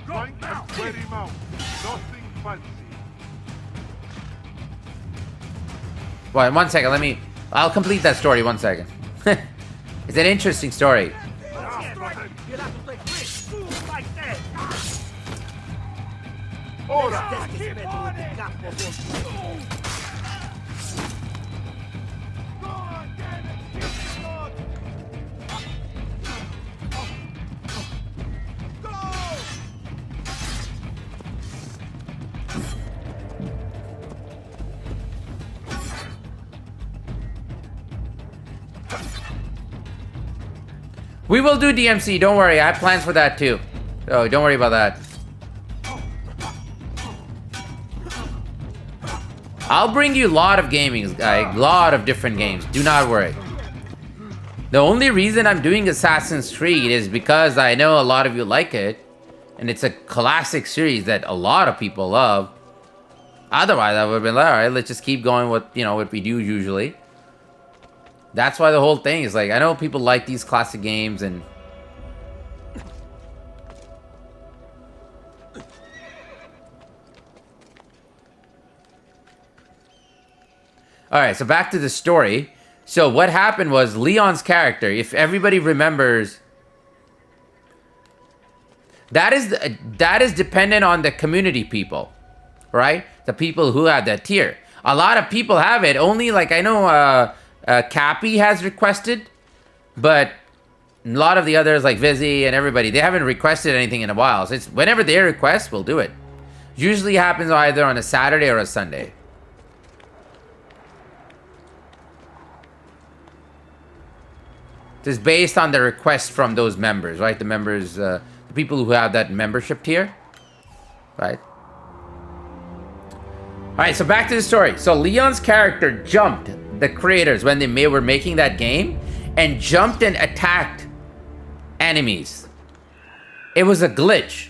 Find and wear him out. Nothing fancy. Well, 1 second, I'll complete that story, 1 second. It's an interesting story. You'll have to take risks like that. Ora! Keep on it! We will do DMC, don't worry. I have plans for that too. Oh, don't worry about that. I'll bring you a lot of gaming, guy. A lot of different games. Do not worry. The only reason I'm doing Assassin's Creed is because I know a lot of you like it. And it's a classic series that a lot of people love. Otherwise, I would have been like, alright, let's just keep going with, what we do usually. That's why the whole thing is like, I know people like these classic games and... Alright, so back to the story. So what happened was Leon's character, if everybody remembers... That is dependent on the community people, right? The people who have that tier. A lot of people have it. Only like, I know... Cappy has requested, but a lot of the others like Vizzy and everybody, they haven't requested anything in a while. So it's whenever they request, we'll do it. Usually happens either on a Saturday or a Sunday. It's based on the request from those members, right? The members, the people who have that membership tier, right? All right, so back to the story. So Leon's character jumped the creators when they were making that game and jumped and attacked enemies. It was a glitch.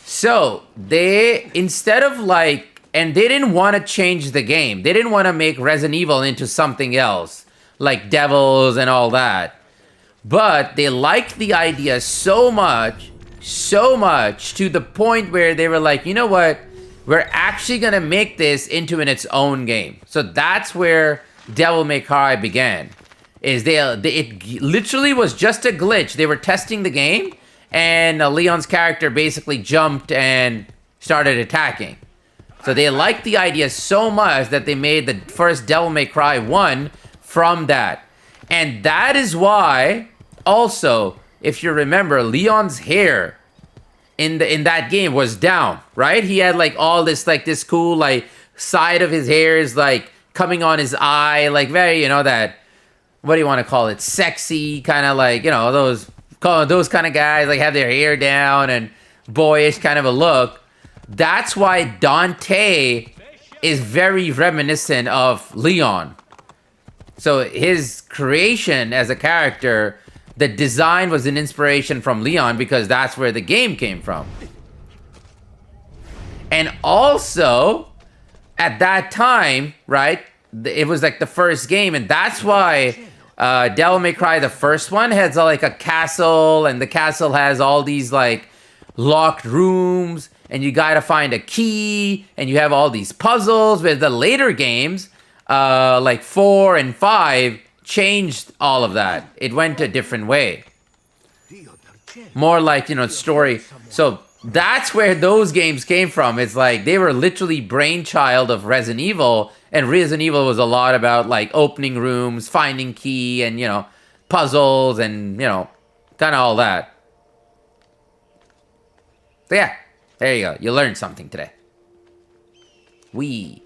So they, instead of like, and they didn't want to change the game. They didn't want to make Resident Evil into something else, like devils and all that. But they liked the idea so much to the point where they were like, you know what? We're actually going to make this into its own game. So that's where Devil May Cry began. It literally was just a glitch. They were testing the game, and Leon's character basically jumped and started attacking. So they liked the idea so much that they made the first Devil May Cry 1 from that. And that is why, also, if you remember, Leon's hair in that game was down, right? He had like all this like this cool like side of his hair is like coming on his eye, like very, that, what do you want to call it, sexy kind of like, those kind of guys like have their hair down and boyish kind of a look. That's why Dante is very reminiscent of Leon. So his creation as a character, the design was an inspiration from Leon because that's where the game came from. And also, at that time, right, it was like the first game, and that's why Devil May Cry, the first one, has like a castle, and the castle has all these like locked rooms, and you gotta find a key, and you have all these puzzles. With the later games, like 4 and 5, changed all of that. It went a different way. More like, story. So that's where those games came from. It's like they were literally brainchild of Resident Evil, and Resident Evil was a lot about like opening rooms, finding key, and puzzles, and kind of all that. So yeah, there you go. You learned something today. Wee.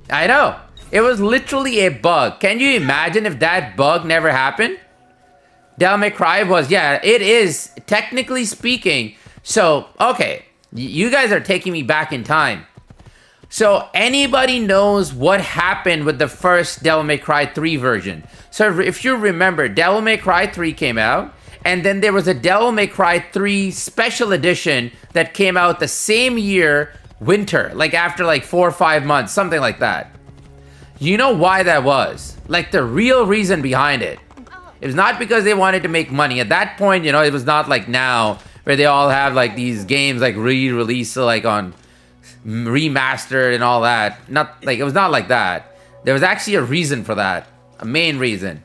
I know. It was literally a bug. Can you imagine if that bug never happened? Devil May Cry was, yeah, it is, technically speaking. So, okay, you guys are taking me back in time. So, anybody knows what happened with the first Devil May Cry 3 version? So, if you remember, Devil May Cry 3 came out, and then there was a Devil May Cry 3 special edition that came out the same year, winter, like after like 4 or 5 months, something like that. You know why that was? Like the real reason behind it. It was not because they wanted to make money. At that point, you know, it was not like now where they all have like these games like re-released like on remastered and all that. Not like, it was not like that. There was actually a reason for that. A main reason.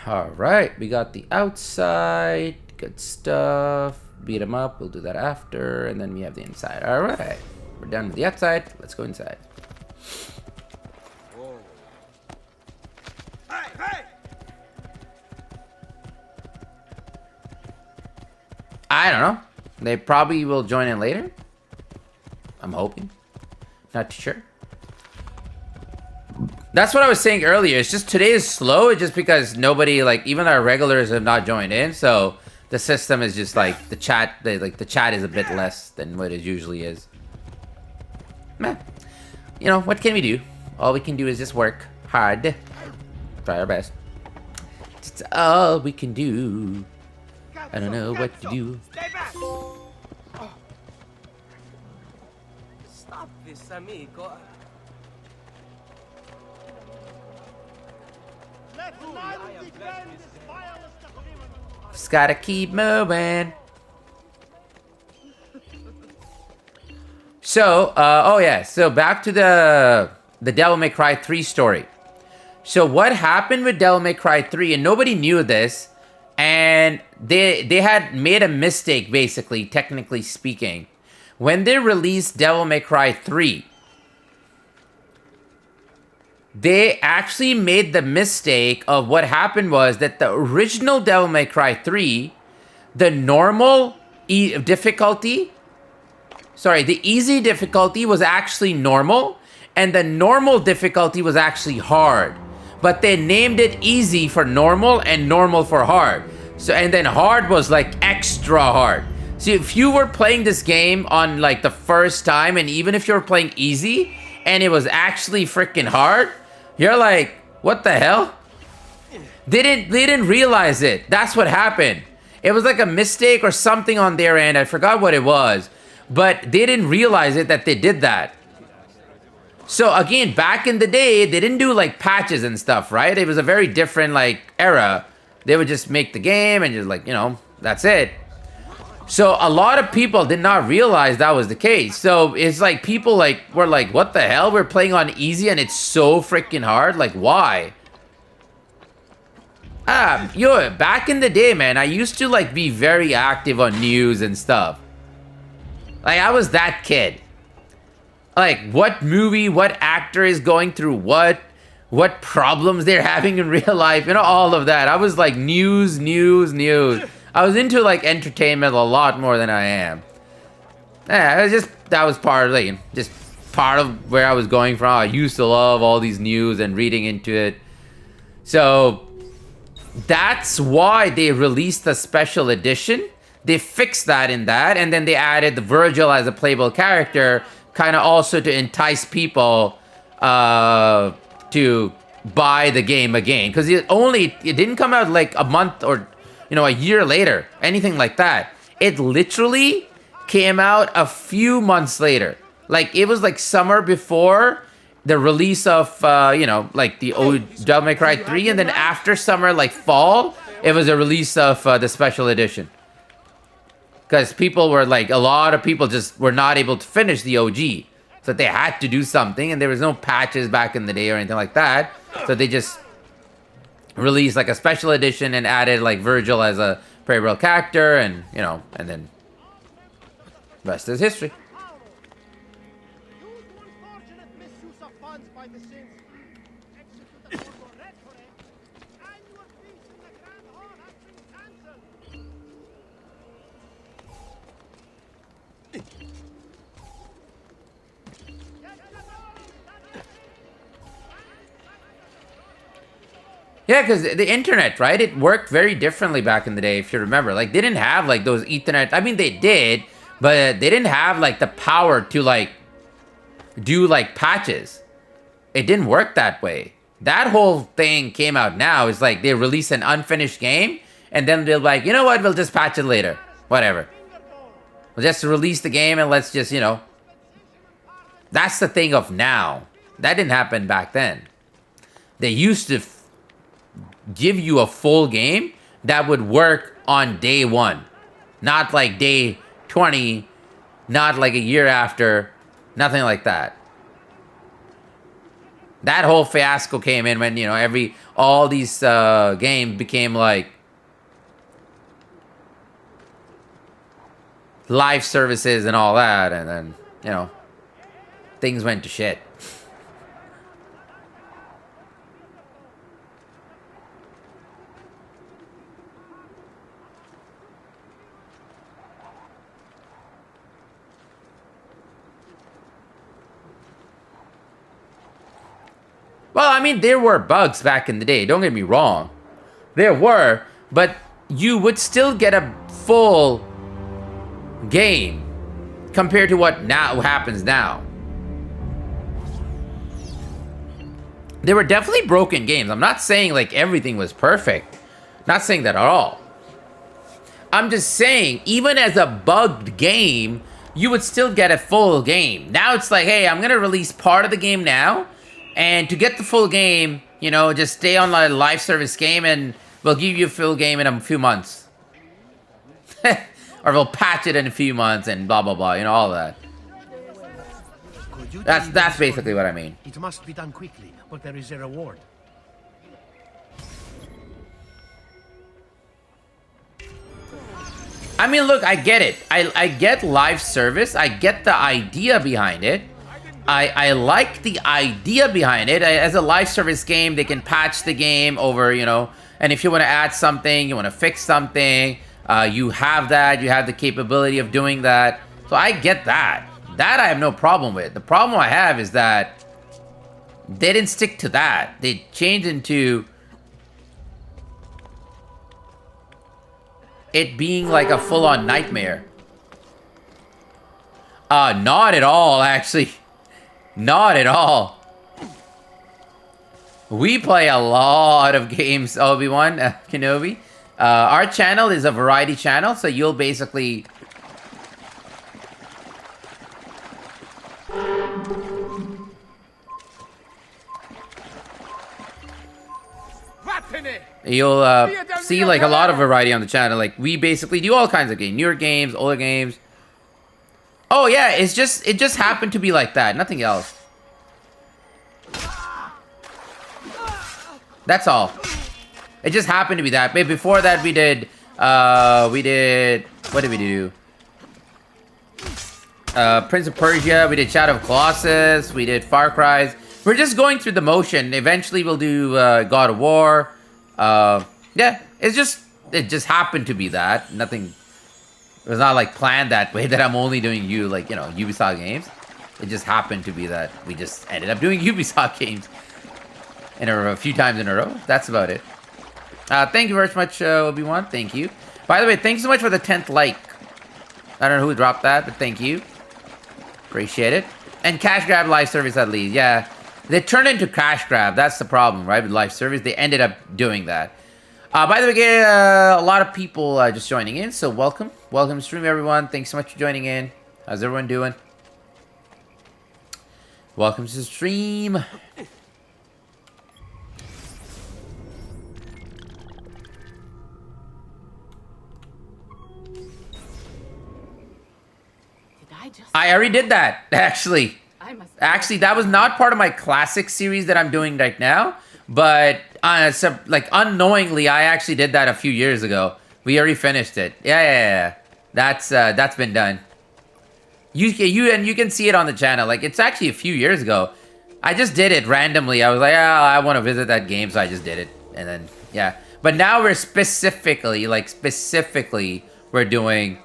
Alright, we got the outside. Good stuff. Beat him up. We'll do that after. And then we have the inside. Alright. We're done with the outside. Let's go inside. Whoa. Hey, hey! I don't know. They probably will join in later. I'm hoping. Not too sure. That's what I was saying earlier. It's just today is slow. It's just because nobody, like, even our regulars have not joined in. So the system is just like the chat. The chat is a bit less than what it usually is. Meh. You know, what can we do? All we can do is just work hard. Try our best. It's all we can do. I don't know what to do. Stay back! Stop this, amigo. Let's not defend this vilest of criminals. Just gotta keep moving. So, oh yeah, so back to the Devil May Cry 3 story. So what happened with Devil May Cry 3, and nobody knew this, and they had made a mistake, basically, technically speaking. When they released Devil May Cry 3, they actually made the mistake of what happened was that the original Devil May Cry 3, the normal difficulty, sorry, the easy difficulty was actually normal, and the normal difficulty was actually hard. But they named it easy for normal and normal for hard. So, and then hard was like extra hard. So if you were playing this game on like the first time, and even if you were playing easy, and it was actually freaking hard, you're like, what the hell? They didn't realize it. That's what happened. It was like a mistake or something on their end. I forgot what it was. But they didn't realize it that they did that. So again, back in the day, they didn't do like patches and stuff, right? It was a very different like era. They would just make the game and just like, you know, that's it. So a lot of people did not realize that was the case. So it's like people like were like, what the hell? We're playing on easy and it's so freaking hard. Like, why? Yo, back in the day, man, I used to like be very active on news and stuff. Like, I was that kid. Like, what movie, what actor is going through what problems they're having in real life, you know, all of that. I was like, news. I was into like entertainment a lot more than I am. Yeah, it was just, that was part of, like, just part of where I was going from. I used to love all these news and reading into it. So that's why they released a special edition. They fixed that in that, and then they added the Virgil as a playable character, kind of also to entice people to buy the game again. Because it didn't come out like a month or, you know, a year later, anything like that. It literally came out a few months later. Like, it was like summer before the release of, you know, like the old Devil May Cry 3, and then after summer, like fall, it was a release of the special edition. Because people were like, a lot of people just were not able to finish the OG. So they had to do something, and there was no patches back in the day or anything like that. So they just released like a special edition and added like Virgil as a playable character, and, you know, and then rest is history. Yeah, because the internet, right? It worked very differently back in the day, if you remember. Like, they didn't have, like, those Ethernet... I mean, they did, but they didn't have, like, the power to, like, do, like, patches. It didn't work that way. That whole thing came out now. It's like they release an unfinished game, and then they're like, you know what? We'll just patch it later. Whatever. We'll just release the game, and let's just, you know... That's the thing of now. That didn't happen back then. They used to give you a full game that would work on day one. Not like day 20, not like a year after, nothing like that. That whole fiasco came in when, you know, all these games became like live services and all that, and then, you know, things went to shit. Well, I mean, there were bugs back in the day. Don't get me wrong. There were, but you would still get a full game compared to what now happens now. There were definitely broken games. I'm not saying like everything was perfect. Not saying that at all. I'm just saying, even as a bugged game, you would still get a full game. Now it's like, hey, I'm gonna release part of the game now, and to get the full game, you know, just stay on a live service game and we'll give you a full game in a few months. Or we'll patch it in a few months and blah, blah, blah, you know, all that. That's basically what I mean. It must be done quickly, but there is a reward. I mean, look, I get it. I get live service. I get the idea behind it. I like the idea behind it. As a live service game, they can patch the game over, you know, and if you want to add something, you want to fix something, you have that. You have the capability of doing that. So I get that. That I have no problem with. The problem I have is that they didn't stick to that. They changed into it being like a full-on nightmare. Not at all, actually. Not at all. We play a lot of games, Obi-Wan Kenobi. Our channel is a variety channel, so you'll basically... You'll see like a lot of variety on the channel. Like, we basically do all kinds of games. Newer games, older games. Oh yeah, it just happened to be like that. Nothing else. That's all. It just happened to be that. But before that we did what did we do? Prince of Persia, we did Shadow of Colossus, we did Far Cry. We're just going through the motion. Eventually we'll do God of War. Yeah, it just happened to be that. Nothing, it was not like planned that way that I'm only doing Ubisoft games. It just happened to be that we just ended up doing Ubisoft games a few times in a row. That's about it. Thank you very much, Obi-Wan. Thank you. By the way, thanks so much for the 10th like. I don't know who dropped that, but thank you. Appreciate it. And cash grab live service at least. Yeah. They turned into cash grab. That's the problem, right? With live service, they ended up doing that. By the way, a lot of people just joining in, so welcome. Welcome to stream, everyone. Thanks so much for joining in. How's everyone doing? Welcome to the stream. I already did that, actually. Actually, that was not part of my classic series that I'm doing right now. But, unknowingly, I actually did that a few years ago. We already finished it. Yeah. That's been done. You can see it on the channel. Like, it's actually a few years ago. I just did it randomly. I was like, I want to visit that game, so I just did it. And then, yeah. But now we're specifically, we're doing...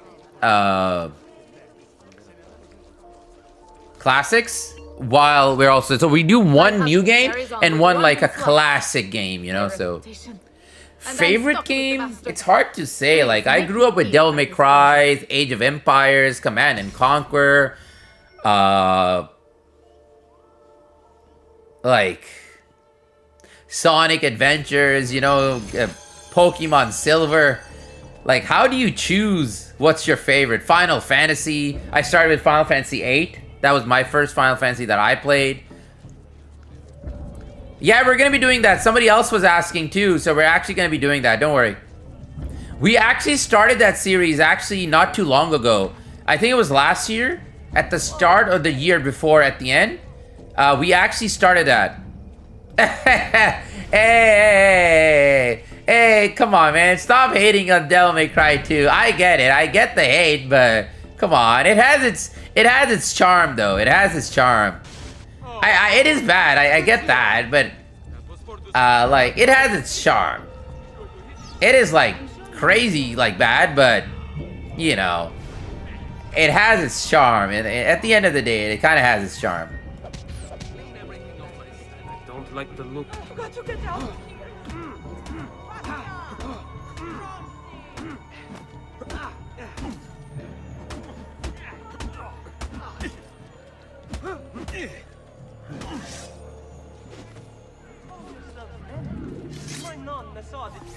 classics, while we're also, so we do one new game and one like a classic game, you know. So favorite game, it's hard to say. Like, I grew up with Devil May Cry, Age of Empires, Command and Conquer, like Sonic Adventures, you know, Pokemon Silver. Like, how do you choose what's your favorite? Final Fantasy, I started with Final Fantasy VIII. That was my first Final Fantasy that I played. Yeah, we're going to be doing that. Somebody else was asking too, so we're actually going to be doing that. Don't worry. We actually started that series actually not too long ago. I think it was last year, at the start of the year before, at the end. We actually started that. Hey, come on, man. Stop hating on Devil May Cry 2. I get it. I get the hate, but come on. It has its charm, though. It has its charm. It is bad. I get that, but like, it has its charm. It is like crazy, like bad, but you know, it has its charm. And at the end of the day, it kind of has its charm. I don't like the look. My nonna saw this.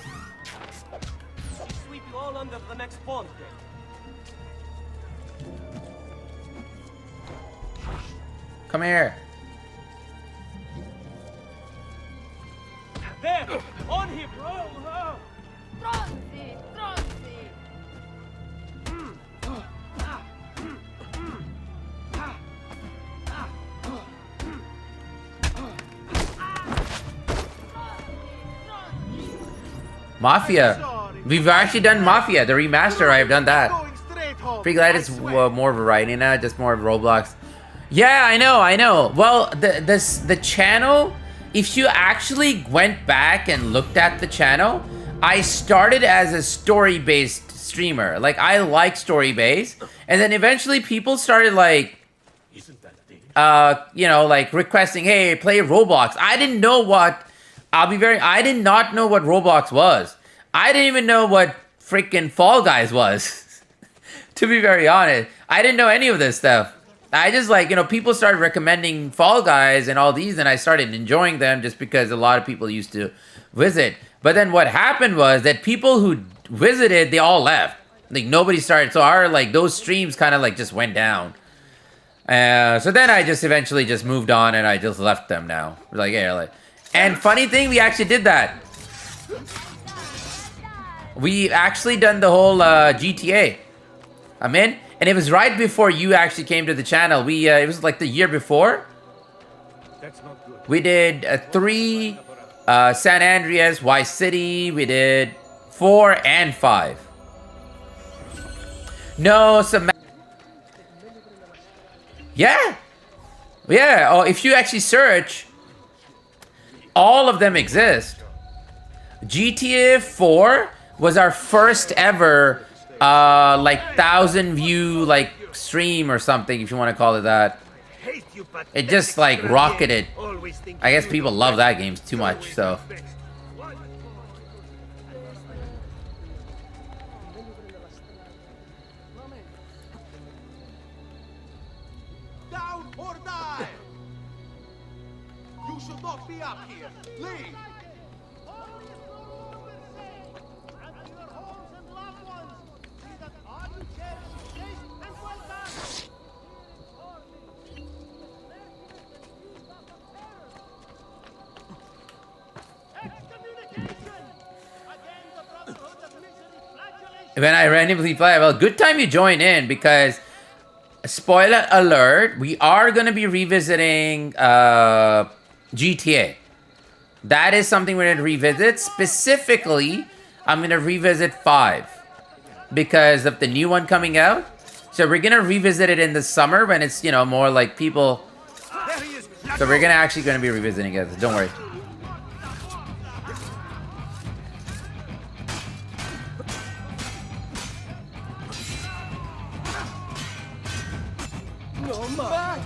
Sweep you all under the next ponte. Come here. There! On him! Stronzi! Stronzi! Mafia. We've actually done Mafia, the remaster. I've done that. Pretty glad it's more variety now, just more Roblox. Yeah, I know. Well, the channel, if you actually went back and looked at the channel, I started as a story-based streamer. Like, I like story-based, and then eventually people started like, you know, like requesting, hey, play Roblox. I didn't know what. I did not know what Roblox was. I didn't even know what freaking Fall Guys was. To be very honest, I didn't know any of this stuff. I just, like, you know, people started recommending Fall Guys and all these, and I started enjoying them just because a lot of people used to visit. But then what happened was that people who visited, they all left. Like, nobody started. So our, like, those streams kind of, like, just went down. So then I just eventually just moved on, and I just left them now. Like, yeah, like. And funny thing, we actually did that. We actually done the whole GTA. I'm in. And it was right before you actually came to the channel. It was like the year before. That's not good. We did 3, San Andreas, Vice City. We did 4 and 5. No, some. Yeah. Yeah. Oh, if you actually search, all of them exist. GTA 4 was our first ever, like 1,000 view like stream or something, if you want to call it that. It just like rocketed. I guess people love that game too much, so. Down or die! You should not be up here. Leave! When I randomly play, well, good time you join in because, spoiler alert, we are going to be revisiting GTA. That is something we're going to revisit. Specifically, I'm going to revisit 5 because of the new one coming out. So we're going to revisit it in the summer when it's, you know, more like people. So we're actually going to be revisiting it. Don't worry. No, ma!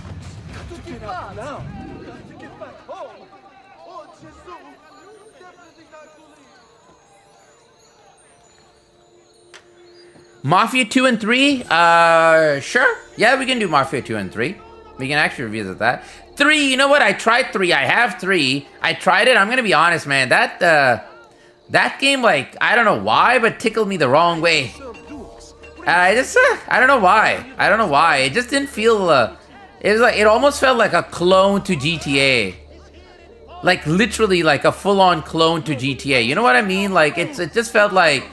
Tutti pazzi! Now! To get back home! Oh, Gesù! Definitely not to leave! Mafia 2 and 3? Sure. Yeah, we can do Mafia 2 and 3. We can actually revisit that. 3, you know what? I tried 3. I have 3. I tried it. I'm going to be honest, man. That game, like, I don't know why, but tickled me the wrong way. I don't know why. I don't know why. It just didn't feel, it was like, it almost felt like a clone to GTA. Like, literally, like a full-on clone to GTA. You know what I mean? Like, it just felt like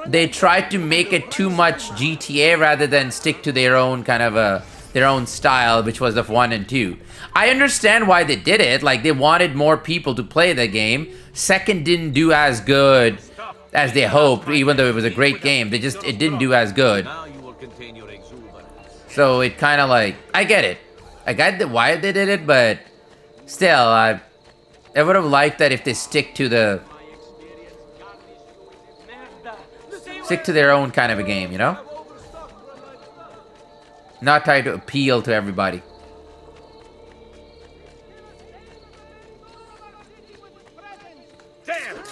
they tried to make it too much GTA rather than stick to their own kind of, their own style, which was of 1 and 2. I understand why they did it. Like, they wanted more people to play the game. Second didn't do as good as they hoped, even though it was a great game. It didn't do as good. So it kind of like, I get it. I get why they did it, but still, I would have liked that if they stick to their own kind of a game, you know? Not try to appeal to everybody. Damn!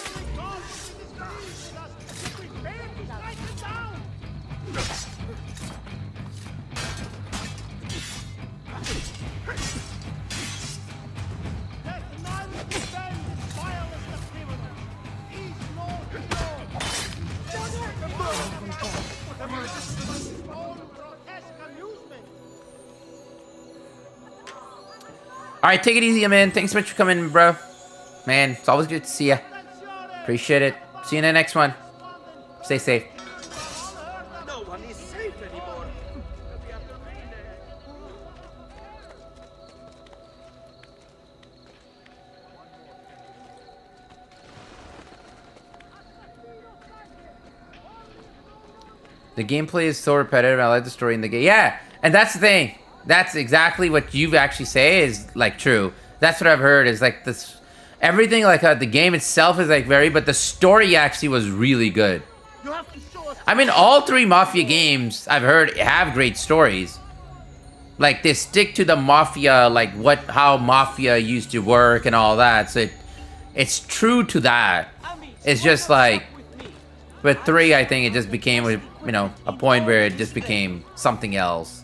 Alright, take it easy, man. Thanks so much for coming, bro. Man, it's always good to see ya. Appreciate it. See you in the next one. Stay safe. No one is safe anymore. The gameplay is so repetitive. I like the story in the game. Yeah, and that's the thing. That's exactly what you actually say is like true. That's what I've heard is like this. Everything like the game itself is like but the story actually was really good. I mean, all 3 Mafia games I've heard have great stories. Like they stick to the Mafia, like how Mafia used to work and all that. So it's true to that. It's just like with 3, I think it just became a point where it just became something else.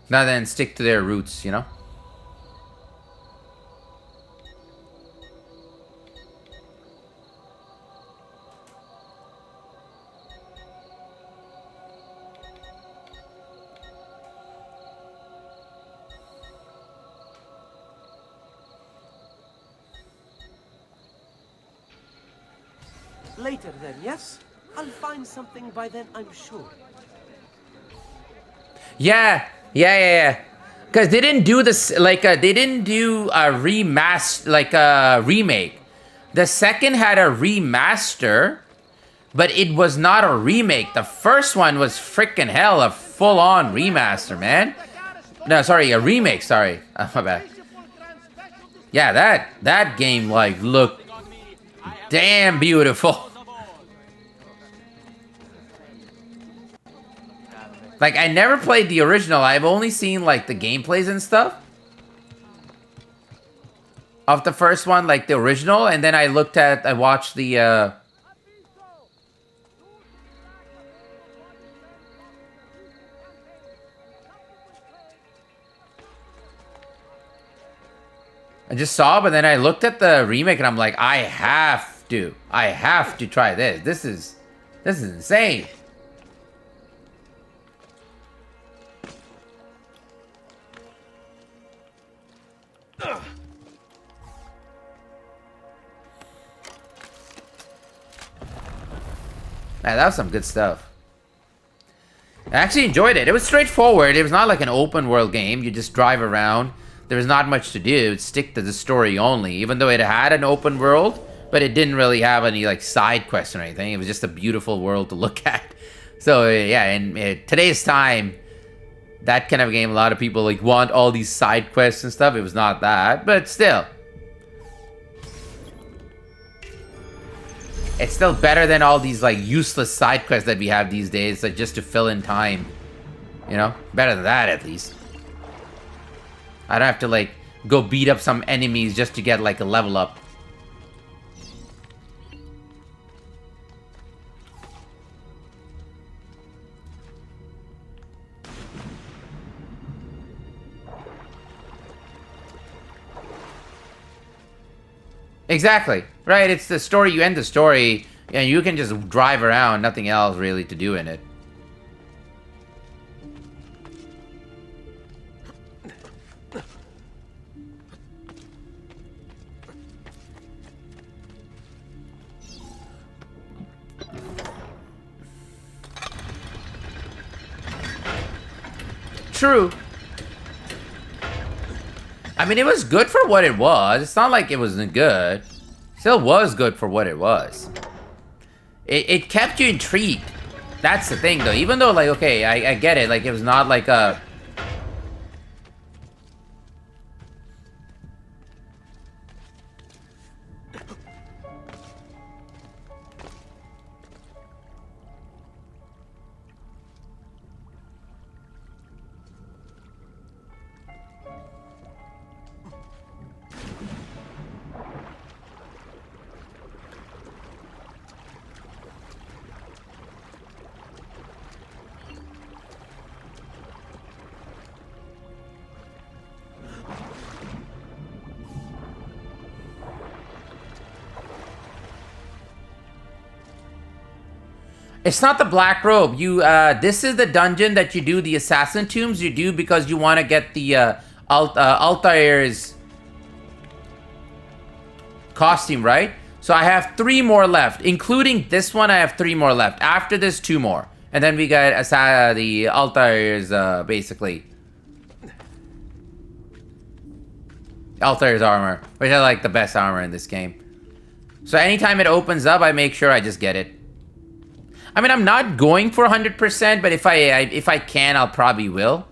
Rather than stick to their roots, you know? Later then, yes? I'll find something by then, I'm sure. Yeah. Because they didn't do this, like, they didn't do a remaster, like a remake. The second had a remaster, but it was not a remake. The first one was freaking hell, a full-on remaster, man. No, sorry, a remake, sorry. My bad. Yeah, that game, like, looked damn beautiful. Like, I never played the original. I've only seen, like, the gameplays and stuff of the first one, like, the original. And then I watched the, I just saw, but then I looked at the remake and I'm like, I have to try this. This is insane. Man, that was some good stuff. I actually enjoyed it. It was straightforward. It was not like an open world game. You just drive around. There was not much to do. It would stick to the story only, even though it had an open world, but it didn't really have any like side quests or anything. It was just a beautiful world to look at. So yeah, in today's time, that kind of game, a lot of people like want all these side quests and stuff. It was not that, but still. It's still better than all these like useless side quests that we have these days, like just to fill in time. You know, better than that at least. I don't have to like go beat up some enemies just to get like a level up. Exactly. Right, it's the story, you end the story, and you can just drive around, nothing else really to do in it. True. I mean, it was good for what it was. It's not like it wasn't good. Still was good for what it was. It kept you intrigued. That's the thing, though. Even though, like, okay, I get it. Like, it was not like a... It's not the black robe. You, this is the dungeon that you do the assassin tombs. You do because you want to get the Altair's costume, right? So I have 3 more left, including this one. I have 3 more left. After this, 2 more, and then we got the Altair's basically Altair's armor, which I like the best armor in this game. So anytime it opens up, I make sure I just get it. I mean, I'm not going for 100%, but if I can, I'll probably will.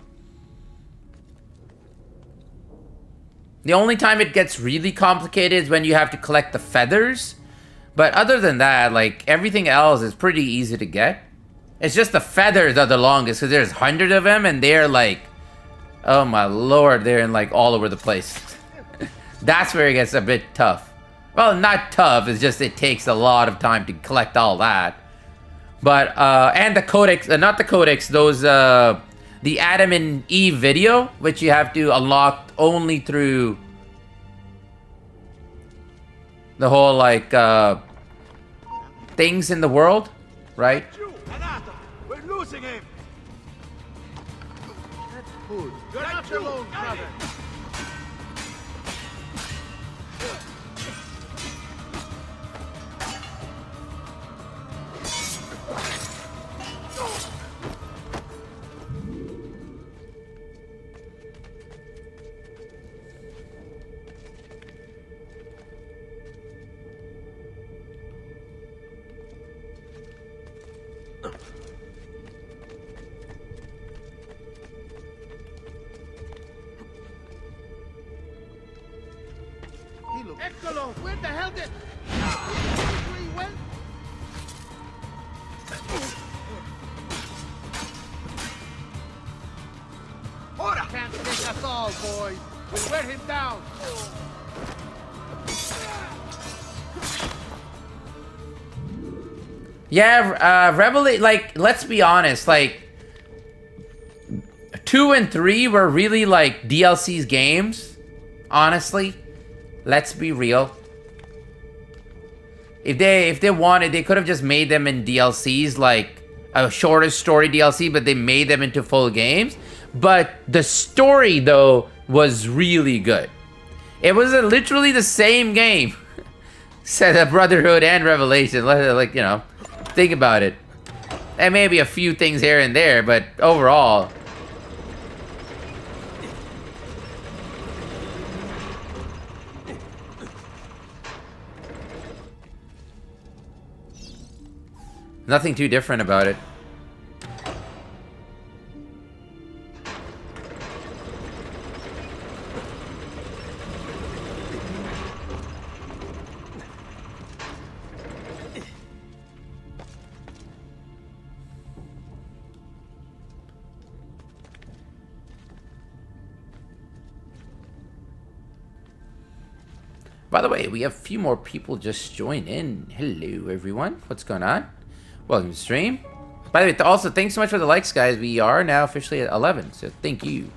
The only time it gets really complicated is when you have to collect the feathers. But other than that, like, everything else is pretty easy to get. It's just the feathers are the longest, because there's 100 of them, and they're like... Oh my lord, they're in, like, all over the place. That's where it gets a bit tough. Well, not tough, it's just it takes a lot of time to collect all that. But, and the codex, not the codex, those, the Adam and Eve video, which you have to unlock only through the whole, like, things in the world, right? We're losing him. That's good. You're not alone, brother. Eccolo! Where the hell did... Where he went? Ora! Can't take us all, boys. We'll wear him down. Yeah, like, let's be honest, like, 2 and 3 were really, like, DLC's games, honestly. Let's be real. If they wanted, they could have just made them in DLCs, like, a shorter story DLC, but they made them into full games. But the story, though, was really good. It was literally the same game. Said Brotherhood and Revelation, like, you know. Think about it. And maybe a few things here and there, but overall. Nothing too different about it. By the way, we have a few more people just join in. Hello, everyone. What's going on? Welcome to the stream. By the way, also, thanks so much for the likes, guys. We are now officially at 11, so thank you.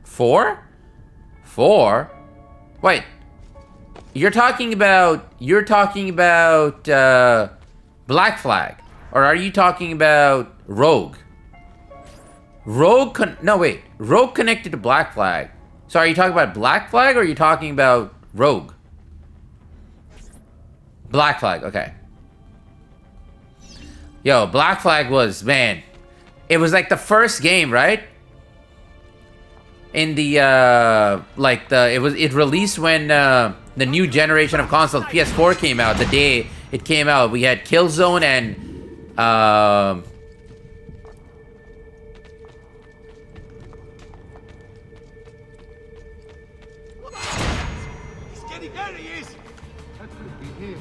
4? 4? Wait. You're talking about Black Flag, or are you talking about Rogue? Rogue connected to Black Flag. So are you talking about Black Flag, or are you talking about Rogue? Black Flag, okay. Yo, Black Flag was, man, it was like the first game, right? In the, it released when, the new generation of consoles, PS4 came out. The day it came out, we had Killzone and, There he is! That could be him.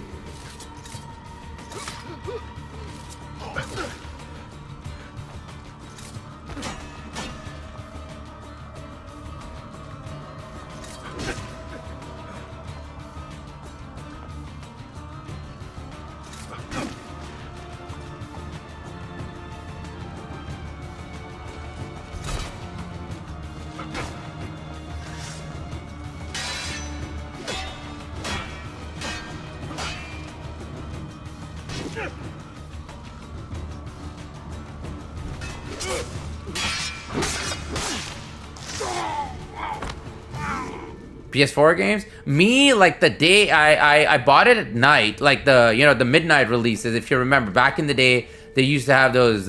PS4 games? Me, like the day I bought it at night, like the midnight releases. If you remember, back in the day, they used to have those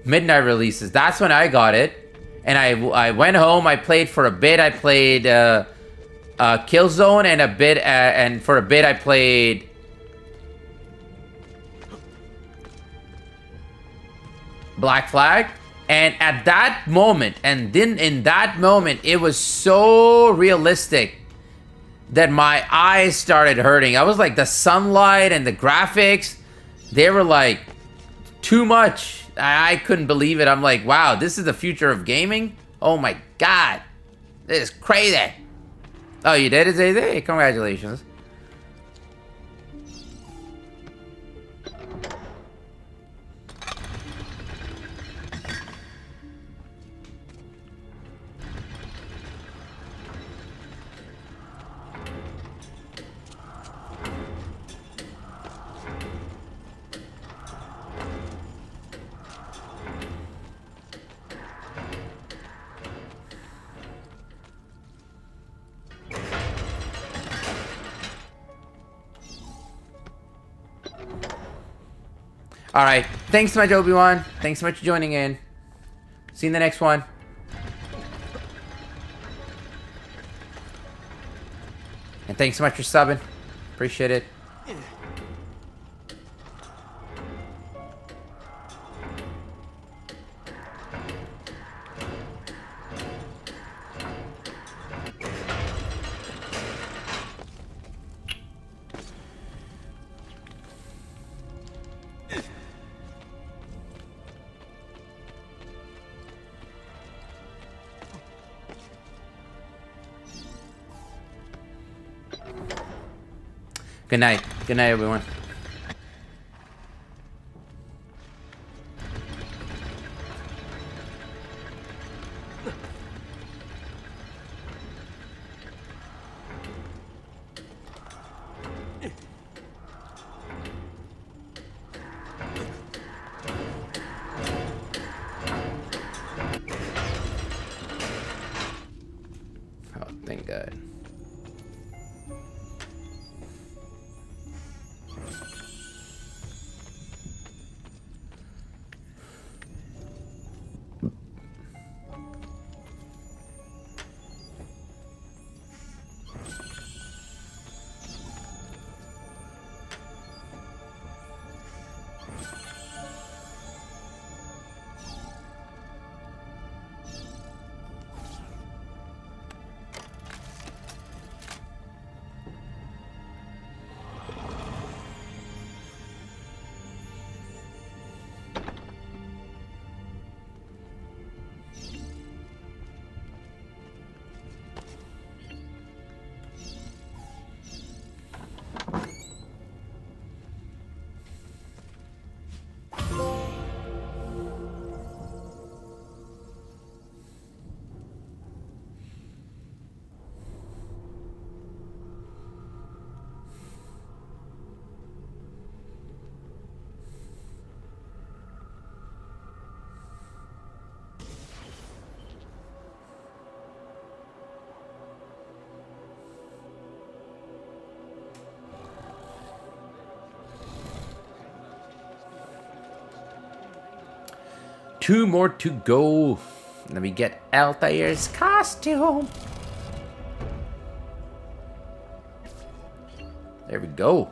midnight releases. That's when I got it, and I went home. I played for a bit. I played Killzone, and for a bit I played Black Flag. And at that moment, and then in that moment, it was so realistic that my eyes started hurting. I was like, the sunlight and the graphics, they were like too much. I couldn't believe it. I'm like, wow, this is the future of gaming? Oh my God, this is crazy. Oh, you did it, Zay? Hey, congratulations. All right. Thanks so much, Obi-Wan. Thanks so much for joining in. See you in the next one. And thanks so much for subbing. Appreciate it. Good night. Good night, everyone. Oh, thank God. Two more to go. Let me get Altair's costume. There we go.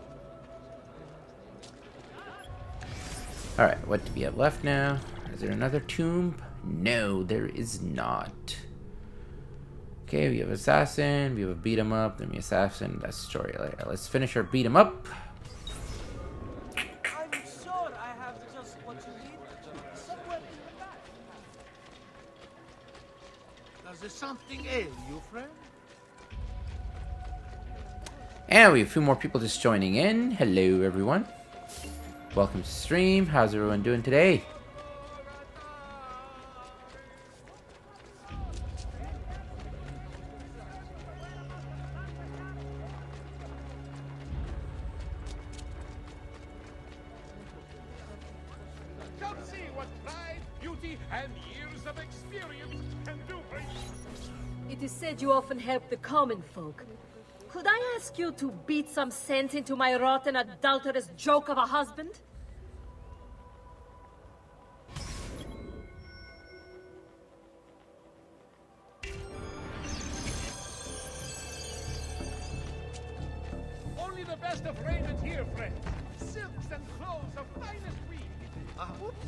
Alright, what do we have left now? Is there another tomb? No, there is not. Okay, we have assassin, we have a beat 'em up, then we assassin, that's story later. Let's finish our beat 'em up. I'm sure I have just what you need. Somewhere in the back. Does there something ail you, friend? And we have a few more people just joining in. Hello, everyone. Welcome to stream. How's everyone doing today? Come see what pride, beauty, and years of experience can do for you. It is said you often help the common folk. Could I ask you to beat some sense into my rotten, adulterous joke of a husband? Only the best of raiment here, friend. Silks and clothes of finest weave. Oops.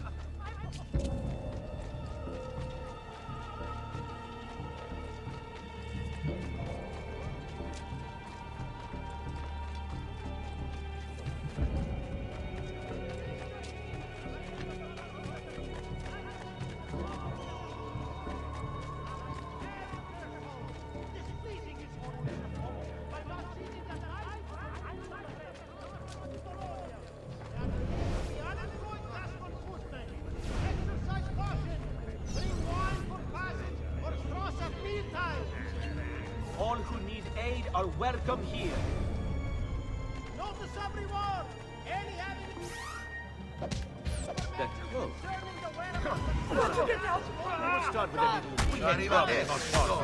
All who need aid are welcome here. Notice everyone! Any having... That close. We'll start with a little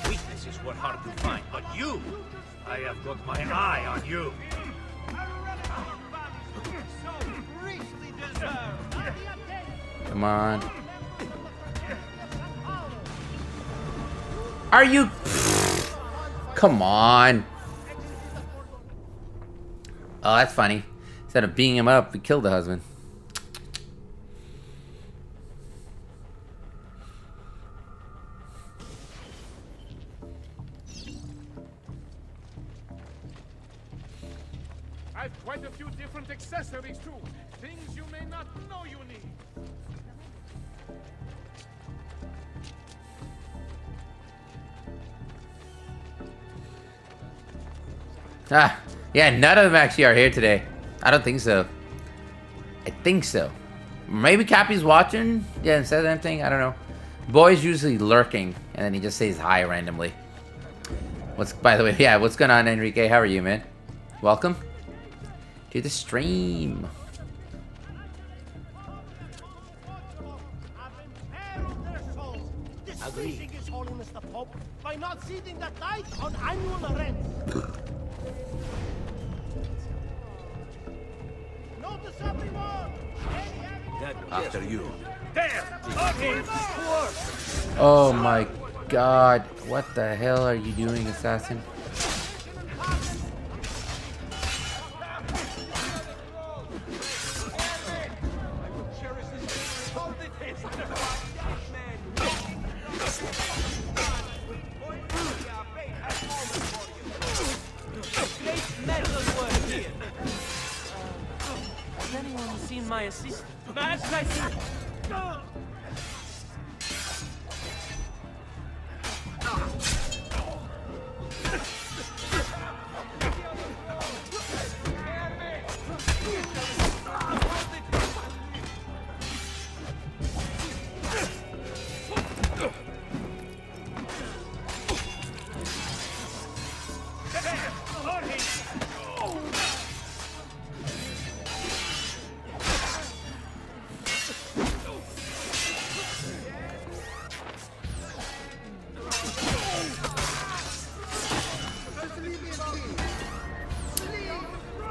weaknesses were hard to find, but you, I have got my eye on you. Come on. Are you? Come on. Oh, that's funny. Instead of beating him up, we killed the husband. I've quite a few different accessories too. Things you may not know you need. Ah, Yeah, none of them actually are here today. I don't think so. I think so. Maybe Cappy's watching. Yeah, and says anything. I don't know. Boy's usually lurking, and then he just says hi randomly. By the way, yeah, what's going on, Enrique? How are you, man? Welcome to the stream. Displeasing His Holiness the Pope by not ceding the tithe on annual rents. Notice everyone! After you. There! Okay! Oh my god. What the hell are you doing, assassin? Has anyone seen my assistant? Max, I see.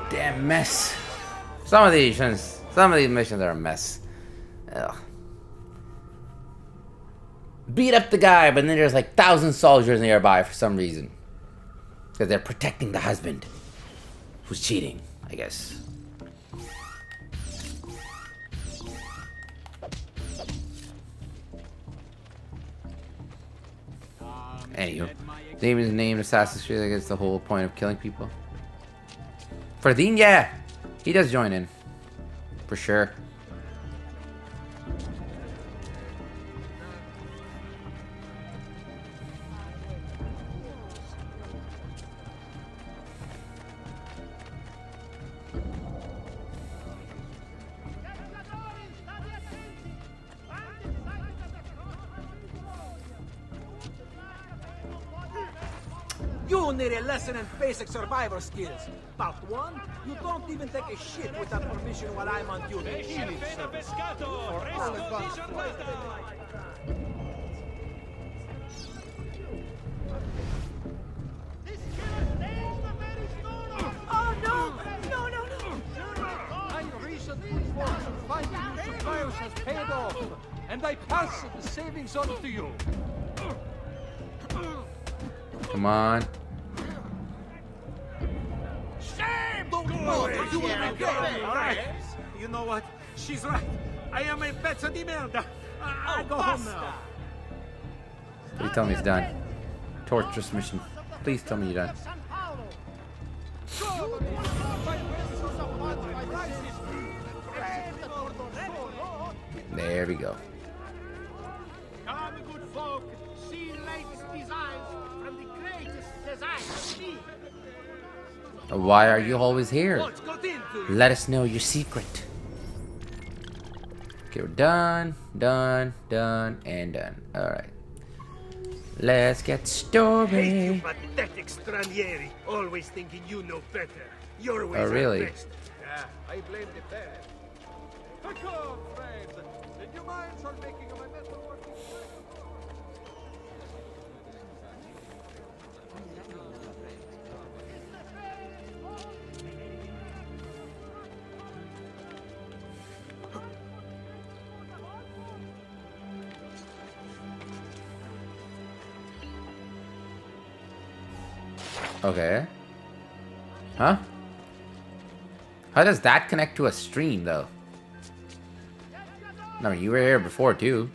Damn mess. Some of these missions are a mess. Ugh. Beat up the guy, but then there's like 1,000 soldiers nearby for some reason. Because they're protecting the husband. Who's cheating, I guess. Anywho. Name is named Assassin's Creed. I guess the whole point of killing people. Fardeen, yeah. He does join in. For sure. You need a lesson in basic survival skills. Part 1, you don't even take a shit without permission while I'm on duty. Oh no! No, no, no! And recently, fortune finding you suppliers has paid off, and I pass the savings on to you. Come on. Shame! Don't bother! You will regret it! Alright. You know what? She's right. I am a pezzo di merda. I go home now. Please tell me it's done. Torturous mission. Please tell me you're done. There we go. Come, good folk, see latest designs from the greatest designer. Why are you always here? Let us know your secret. Okay, we're done, and done. Alright. Let's get started. Hate you, pathetic stranieri. Always thinking you know better. Your ways Oh, really? are best. Yeah, I blame the parents. Come, friends. Did you mind on making my metalworking? Okay. Huh? How does that connect to a stream, though? I mean, you were here before, too.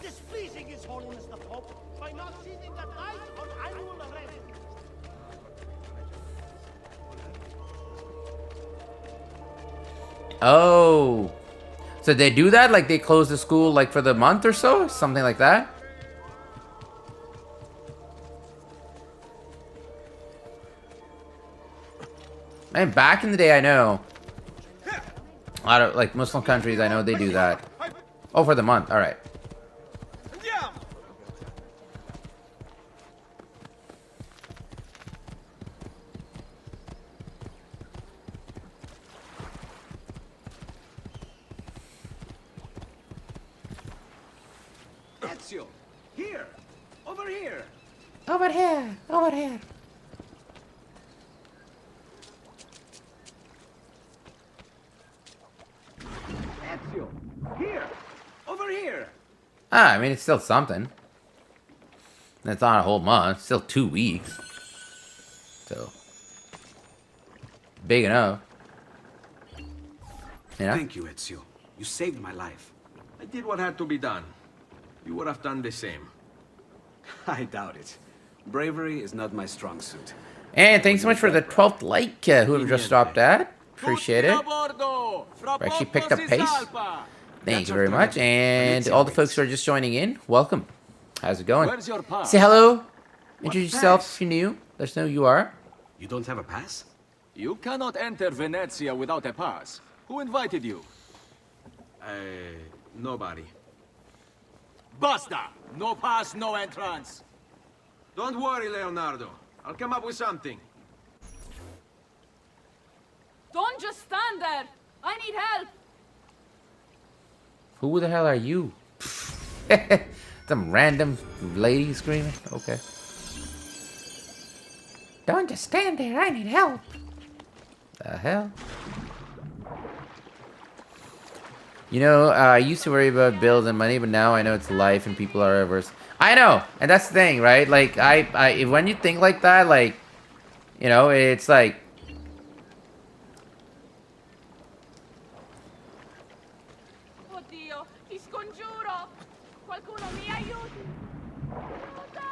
Displeasing His Holiness the Pope by not ceding the tithe on annual rent. Oh. So they do that? Like they close the school like for the month or so? Something like that? Man, back in the day, I know. A lot of, like, Muslim countries, I know they do that. Oh, for the month. Alright. Ezio! Here! Over here! Over here! Over here! Ezio! Here! Over here! Ah, I mean, it's still something. It's not a whole month. It's still 2 weeks. So. Big enough. You know? Thank you, Ezio. You saved my life. I did what had to be done. You would have done the same. I doubt it. Bravery is not my strong suit. And thanks so much for the 12th like, whoever just stopped that. Appreciate it. Actually picked up pace. Thank you very much. And all the folks who are just joining in, welcome. How's it going? Where's your pass? Say hello. What Introduce yourself pass? if you're new. Let us know who you are. You don't have a pass? You cannot enter Venezia without a pass. Who invited you? Nobody. Basta! No pass, no entrance. Don't worry, Leonardo. I'll come up with something. Don't just stand there. I need help. Who the hell are you? Some random lady screaming? Okay. Don't just stand there. I need help. The hell? You know, I used to worry about bills and money, but now I know it's life and people are averse. I know, and that's the thing, right? Like, when you think like that, like, you know, it's like... Oddio, ti scongiuro. Qualcuno mi aiuti. Aiuto!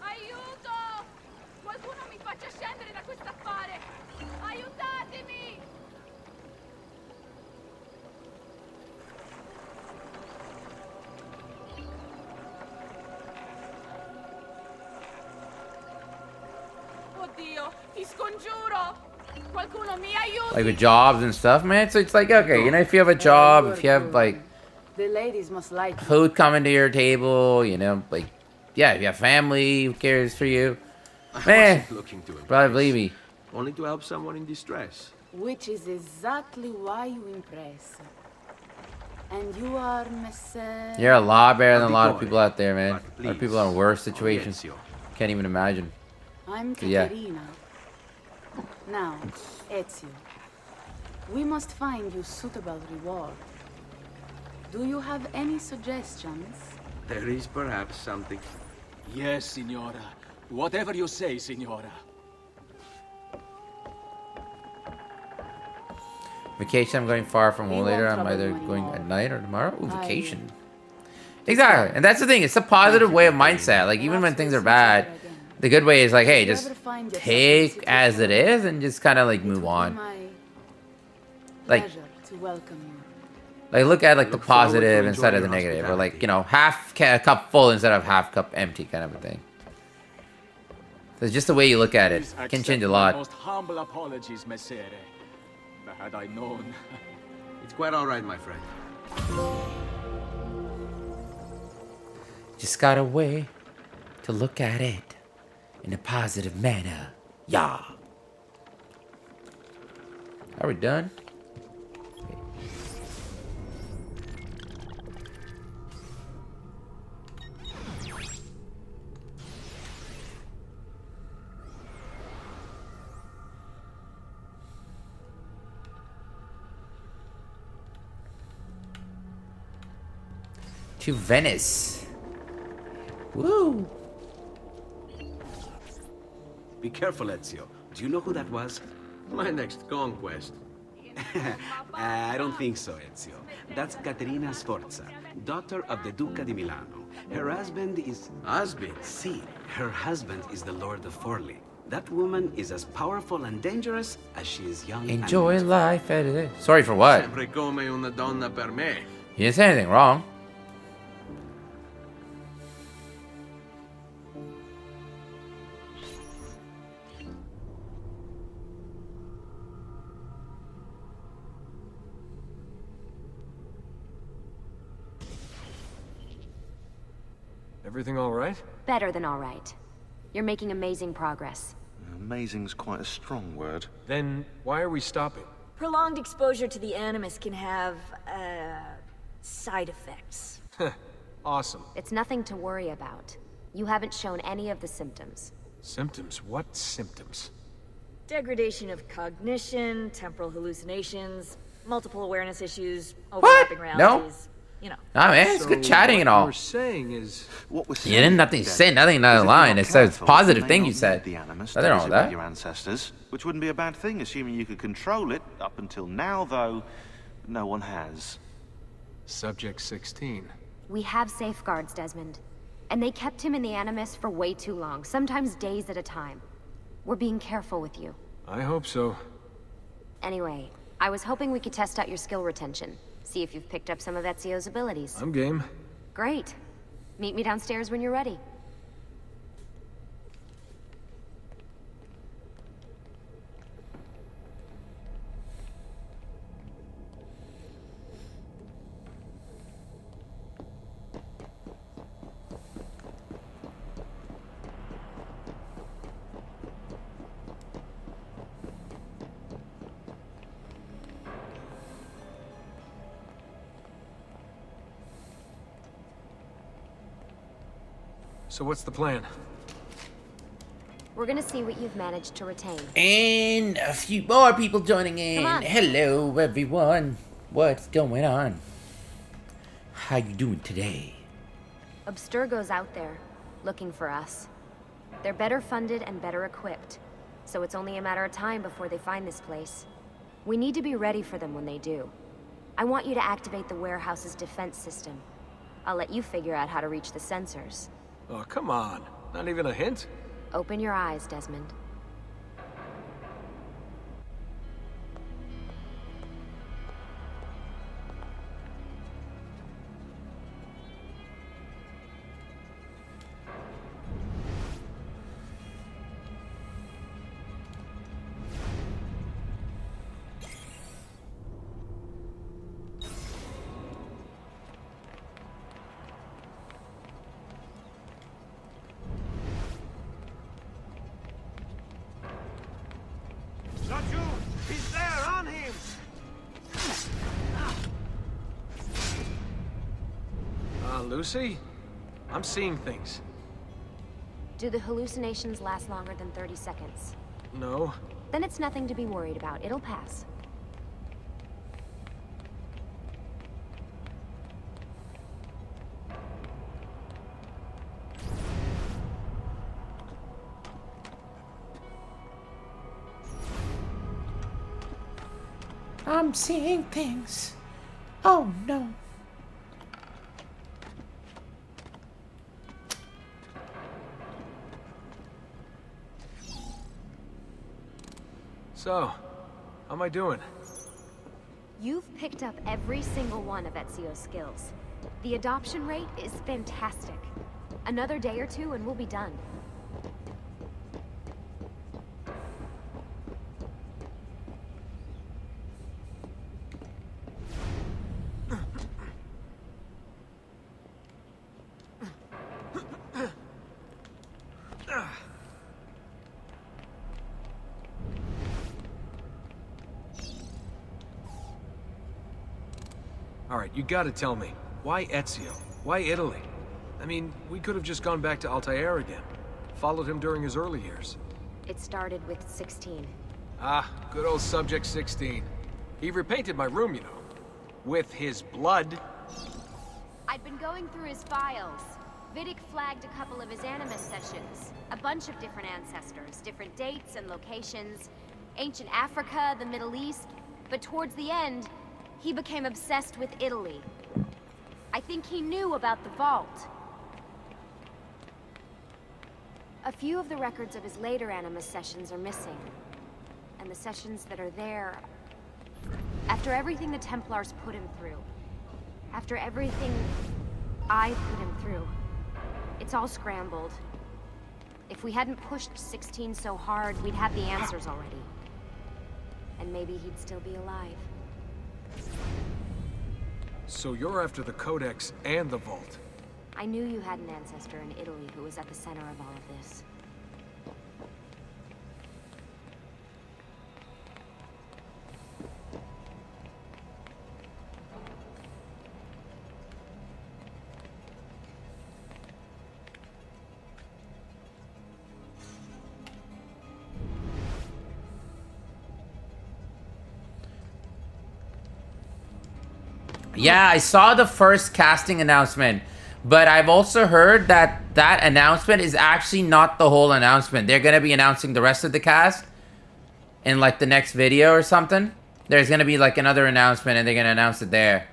Aiuto! Qualcuno mi faccia scendere da questo affare! Aiutatemi! Oddio, ti scongiuro! Qualcuno mi aiuti! Like with jobs and stuff, man. So it's like, okay, you know, if you have a job, if you have, like, The ladies must like food coming to your table, you know, like, yeah, if you have family, who cares for you? Man, Looking to probably believe me. Only to help someone in distress. which is exactly why you impress. And you are Messer... You're a lot better than a lot of Boy. people out there, man. But A lot of people are in worse situations. Ezio. Can't even imagine. I'm So, yeah. Caterina. Now, Ezio, we must find you suitable reward. Do you have any suggestions? There is perhaps something. Yes, signora. Whatever you say, signora. Vacation, I'm going far from home We later. won't I'm either trouble you going anymore. at night or tomorrow. Ooh, I- vacation. Exactly. And that's the thing. It's a positive way of mindset. Like, even when things are bad, the good way is like, hey, If you just ever find yourself in a take as it situation, is and just kind of like it move would be on. my Like, pleasure to welcome you. like look at like the Look forward to positive instead of the enjoying your negative, or like, hospitality. you know, half cup full instead of half cup empty kind of a thing. So it's just the way you look at it. Please It can accept change a my lot. most humble apologies, Messere. Had I known. It's quite all right, my friend. Just got a way to look at it in a positive manner. Yeah. Are we done? To Venice. Woo! Be careful, Ezio. Do you know who that was? My next conquest. I don't think so, Ezio. That's Caterina Sforza, daughter of the Duca di Milano. Her husband is... Husband? See, her husband is the Lord of Forli. That woman is as powerful and dangerous as she is young Enjoy and life at it. Sorry for what? Sempre come una donna per me. You didn't say anything wrong. Everything all right? Better than all right. You're making amazing progress. Amazing's quite a strong word. Then why are we stopping? Prolonged exposure to the Animus can have, side effects. Awesome. It's nothing to worry about. You haven't shown any of the symptoms. Symptoms? What symptoms? Degradation of cognition, temporal hallucinations, multiple awareness issues, overlapping realities. You know. Nah, man, it's good chatting and all. What we're saying is... What we're You didn't nothing say nothing in that line. It says positive thing you said. Nothing wrong with that. Your ancestors, which wouldn't be a bad thing, assuming you could control it. Up until now, though, no one has. Subject 16. We have safeguards, Desmond. And they kept him in the Animus for way too long, sometimes days at a time. We're being careful with you. I hope so. Anyway, I was hoping we could test out your skill retention. See if you've picked up some of Ezio's abilities. I'm game. Great. Meet me downstairs when you're ready. So what's the plan? We're gonna see what you've managed to retain. And a few more people joining in. Come on. Hello, everyone. What's going on? How you doing today? Abstergo's out there, looking for us. They're better funded and better equipped, so it's only a matter of time before they find this place. We need to be ready for them when they do. I want you to activate the warehouse's defense system. I'll let you figure out how to reach the sensors. Oh, come on. Not even a hint? Open your eyes, Desmond. Not you! He's there, on him! Lucy? I'm seeing things. Do the hallucinations last longer than 30 seconds? No. Then it's nothing to be worried about. It'll pass. I'm seeing things. Oh no. So, how am I doing? You've picked up every single one of Ezio's skills. The adoption rate is fantastic. Another day or two and we'll be done. Alright, you gotta tell me. Why Ezio? Why Italy? I mean, we could have just gone back to Altair again. Followed him during his early years. It started with 16. Ah, good old Subject 16. He repainted my room, you know. With his blood. I'd been going through his files. Vidic flagged a couple of his Animus sessions. A bunch of different ancestors, different dates and locations. Ancient Africa, the Middle East. But towards the end, he became obsessed with Italy. I I think he knew about the vault. A few of the records of his later Animus sessions are missing. And the sessions that are there... After everything the Templars put him through, after everything I put him through, it's all scrambled. If we hadn't pushed 16 so hard, we'd have the answers already. And maybe he'd still be alive. So you're after the Codex and the Vault? I knew you had an ancestor in Italy who was at the center of all of this. Yeah, I saw the first casting announcement, but I've also heard that that announcement is actually not the whole announcement. They're going to be announcing the rest of the cast in like the next video or something. There's going to be like another announcement and they're going to announce it there.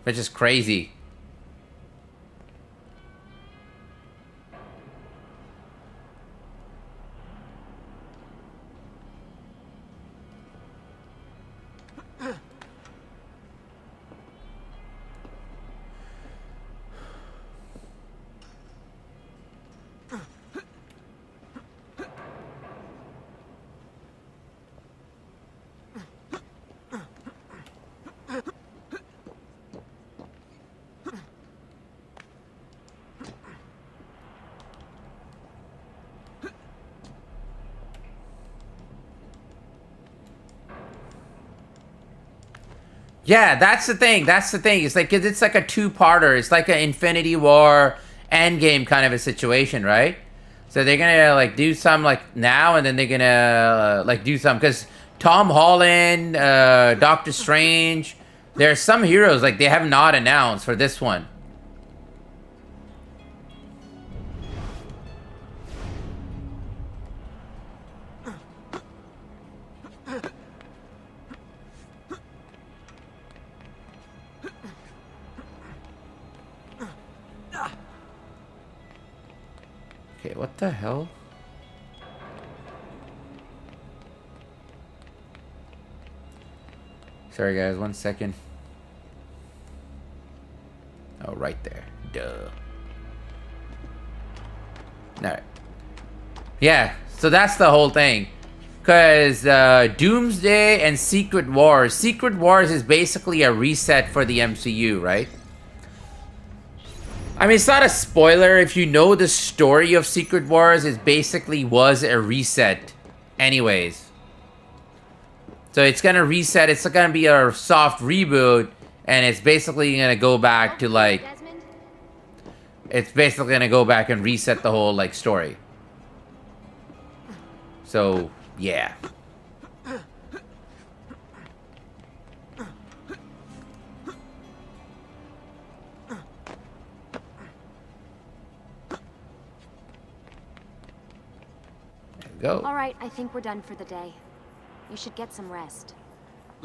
Which is crazy. Yeah, that's the thing. That's the thing. It's like it's like a two-parter. It's like an Infinity War Endgame kind of a situation, right? So they're gonna like do some like now, and then they're gonna like do some because Tom Holland, Doctor Strange. There are some heroes like they have not announced for this one. Okay, what the hell? Sorry guys, 1 second. Oh, right there. Duh. Alright. Yeah, so that's the whole thing. Because Doomsday and Secret Wars. Secret Wars is basically a reset for the MCU, right? I mean, it's not a spoiler if you know the story of Secret Wars. It basically was a reset anyways. So it's going to reset. It's going to be a soft reboot. And it's basically going to go back to like... It's basically going to go back and reset the whole like story. So, yeah. Go. All right, I think we're done for the day. You should get some rest.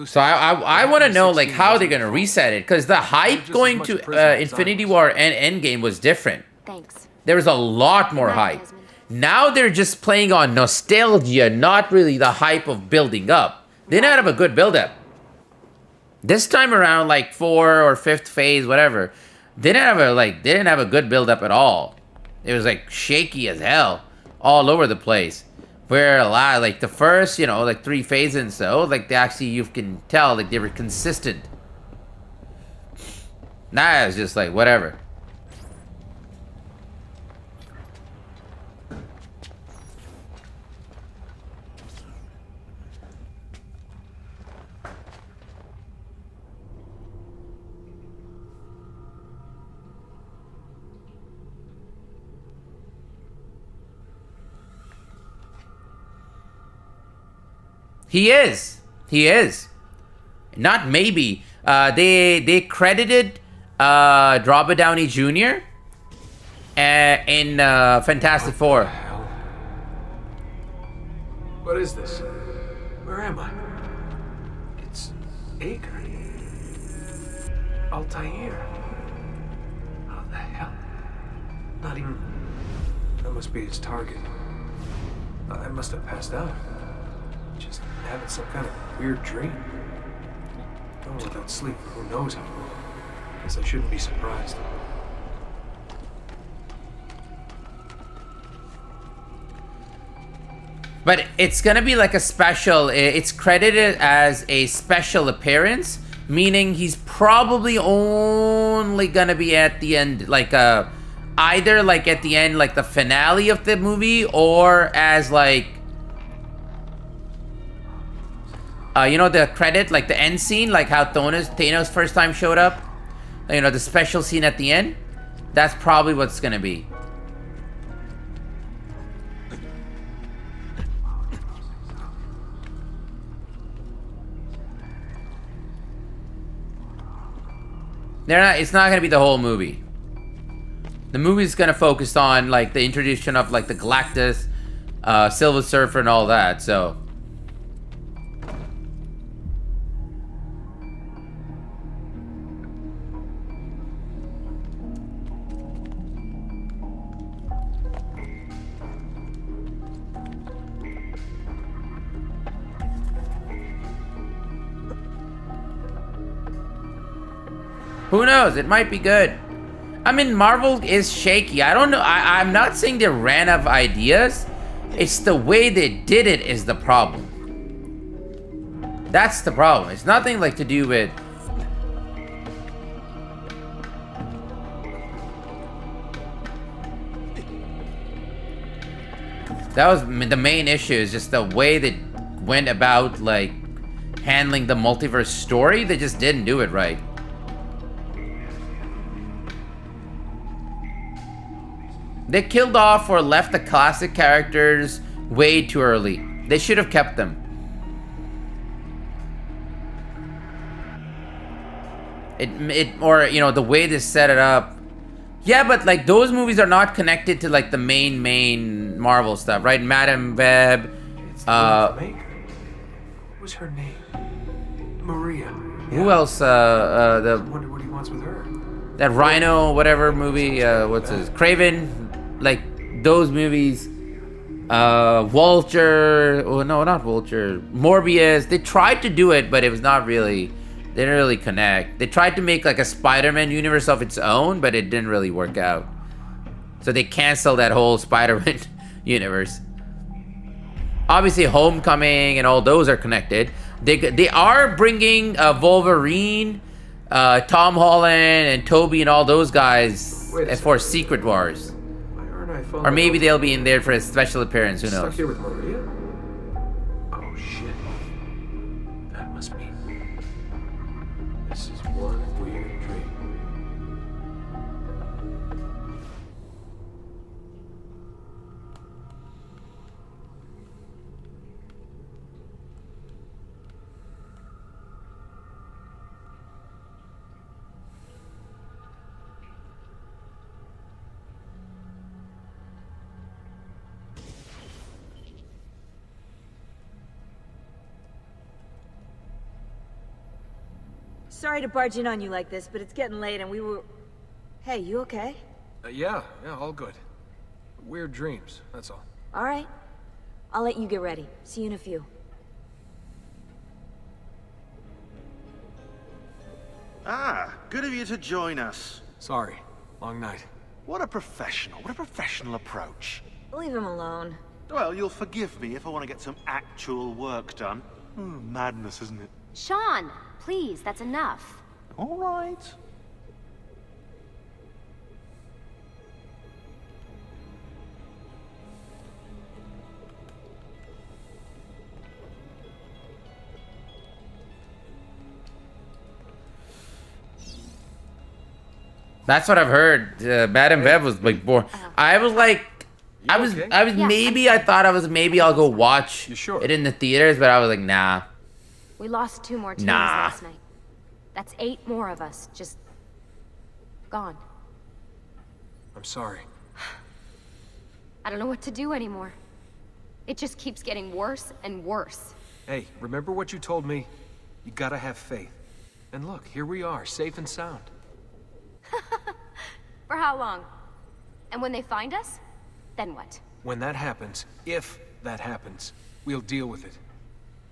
So I want to know like how they're gonna reset it because the hype going to Infinity War and Endgame was different. Thanks. There was a lot more hype. Now they're just playing on nostalgia, not really the hype of building up. They didn't have a good build up. This time around, like 4th or 5th phase, whatever, they didn't have a good build up at all. It was like shaky as hell, all over the place. Where a lot, like the first, you know, like 3 phases and so, like they actually, you can tell, like they were consistent. Now it's just like, whatever. He is. He is. Not maybe. They credited Robert Downey Jr. in Fantastic Four. What is this? Where am I? It's Acer. Altair. How the hell? Not even... That must be his target. I must have passed out. Just having some kind of weird dream. Oh, without sleep, who knows how long. Guess I shouldn't be surprised. But it's gonna be like a special, it's credited as a special appearance, meaning he's probably only gonna be at the end, like either like at the end, like the finale of the movie, or as like, you know, the credit, like the end scene, like how Thanos first time showed up, you know, the special scene at the end. That's probably what's gonna be. It's not gonna be the whole movie. The movie's gonna focus on like the introduction of like the Galactus, Silver Surfer, and all that. So. Who knows? It might be good. I mean, Marvel is shaky. I don't know. I'm not saying they ran out of ideas. It's the way they did it is the problem. That's the problem. It's nothing like to do with... That was the main issue, is just the way they went about, like, handling the multiverse story. They just didn't do it right. They killed off or left the classic characters way too early. They should have kept them. Or, you know, the way they set it up. Yeah, but like those movies are not connected to like the main Marvel stuff, right? Madam Web. What was her name? Maria. Who else? I wonder what he wants with her. That Rhino, whatever movie. What's his? Craven. Like those movies. Vulture. Oh no, not Vulture. Morbius. They tried to do it, but it was not really. They didn't really connect. They tried to make like a Spider-Man universe of its own, but it didn't really work out. So they canceled that whole Spider-Man universe. Obviously, Homecoming and all those are connected. They are bringing Wolverine, Tom Holland, and Toby and all those guys for Secret Wars. Or maybe they'll be in there for a special appearance. Who knows? Stuck here with Maria? Oh shit! That must be. This is one weird dream. Sorry to barge in on you like this, but it's getting late and we were... Hey, you okay? Yeah, all good. Weird dreams, that's all. All right. I'll let you get ready. See you in a few. Ah, good of you to join us. Sorry, long night. What a professional approach. Leave him alone. Well, you'll forgive me if I want to get some actual work done. Madness, isn't it? Sean, please, that's enough. All right. That's what I've heard. Madam Web was like bored. I was like, I was Yeah, maybe I thought I was maybe I'll go watch it in the theaters, but I was like, nah. We lost 2 more teams Nah. last night. That's 8 more of us, just gone. I'm sorry. I don't know what to do anymore. It just keeps getting worse and worse. Hey, remember what you told me? You gotta have faith. And look, here we are, safe and sound. For how long? And when they find us, then what? When that happens, if that happens, we'll deal with it.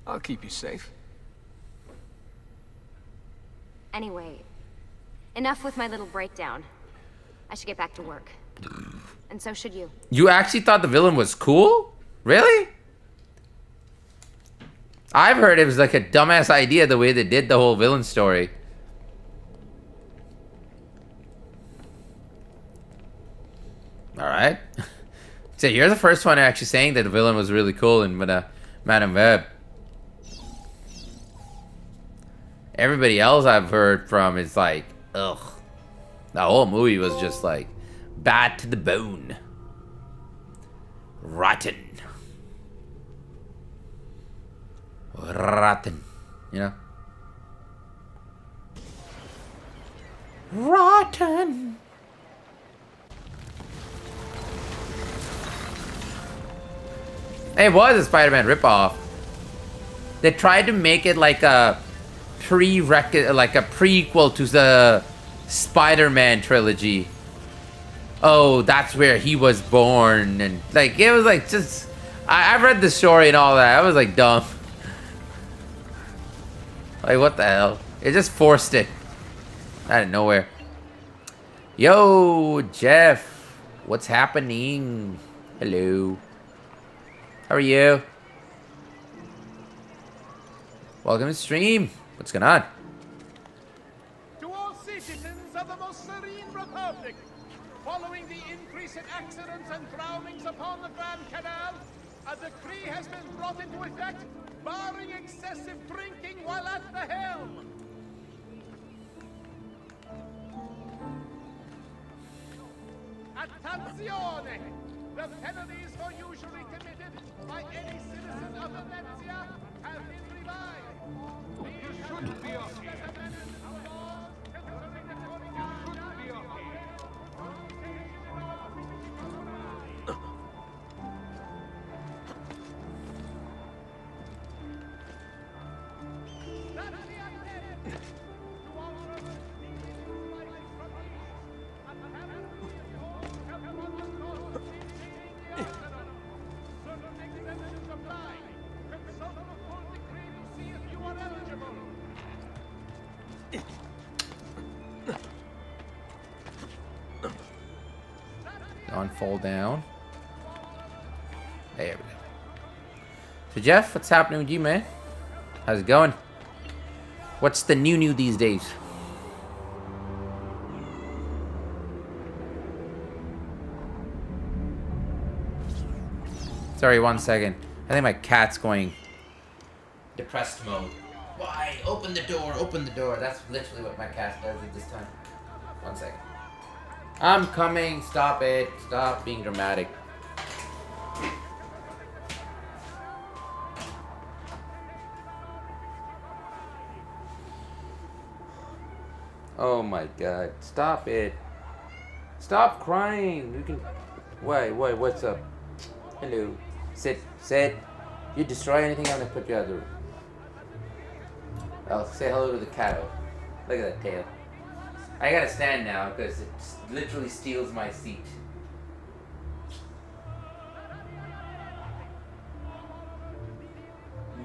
I'll keep you safe. Anyway, enough with my little breakdown. I should get back to work. And so should you. You actually thought the villain was cool? Really? I've heard it was like a dumbass idea the way they did the whole villain story. Alright. So you're the first one actually saying that the villain was really cool in Madame Web. Everybody else I've heard from is like, ugh. The whole movie was just like, bad to the bone. Rotten. Rotten. You know? Rotten. It was a Spider-Man ripoff. They tried to make it like a prequel to the Spider-Man trilogy. Oh, that's where he was born, and like it was like just I've read the story and all that. I was like dumb. Like what the hell? It just forced it out of nowhere. Yo, Jeff, what's happening? Hello. How are you? Welcome to the stream. What's going on? To all citizens of the most serene republic, following the increase in accidents and drownings upon the Grand Canal, a decree has been brought into effect barring excessive drinking while at the helm. Attenzione! The penalties for usually committed by any citizen of Venezia have been revised. You shouldn't be up here. On fall down. There we go. So Jeff, what's happening with you, man? How's it going? What's the new these days? Sorry, 1 second. I think my cat's going depressed mode. Why? Open the door, open the door. That's literally what my cat does at this time. 1 second. I'm coming. Stop it. Stop being dramatic. Oh my god. Stop it. Stop crying. You can... Wait, what's up? Hello. Sit. You destroy anything, I'm gonna put you out of the room. I'll say hello to the cat. Look at that tail. I gotta stand now because it literally steals my seat.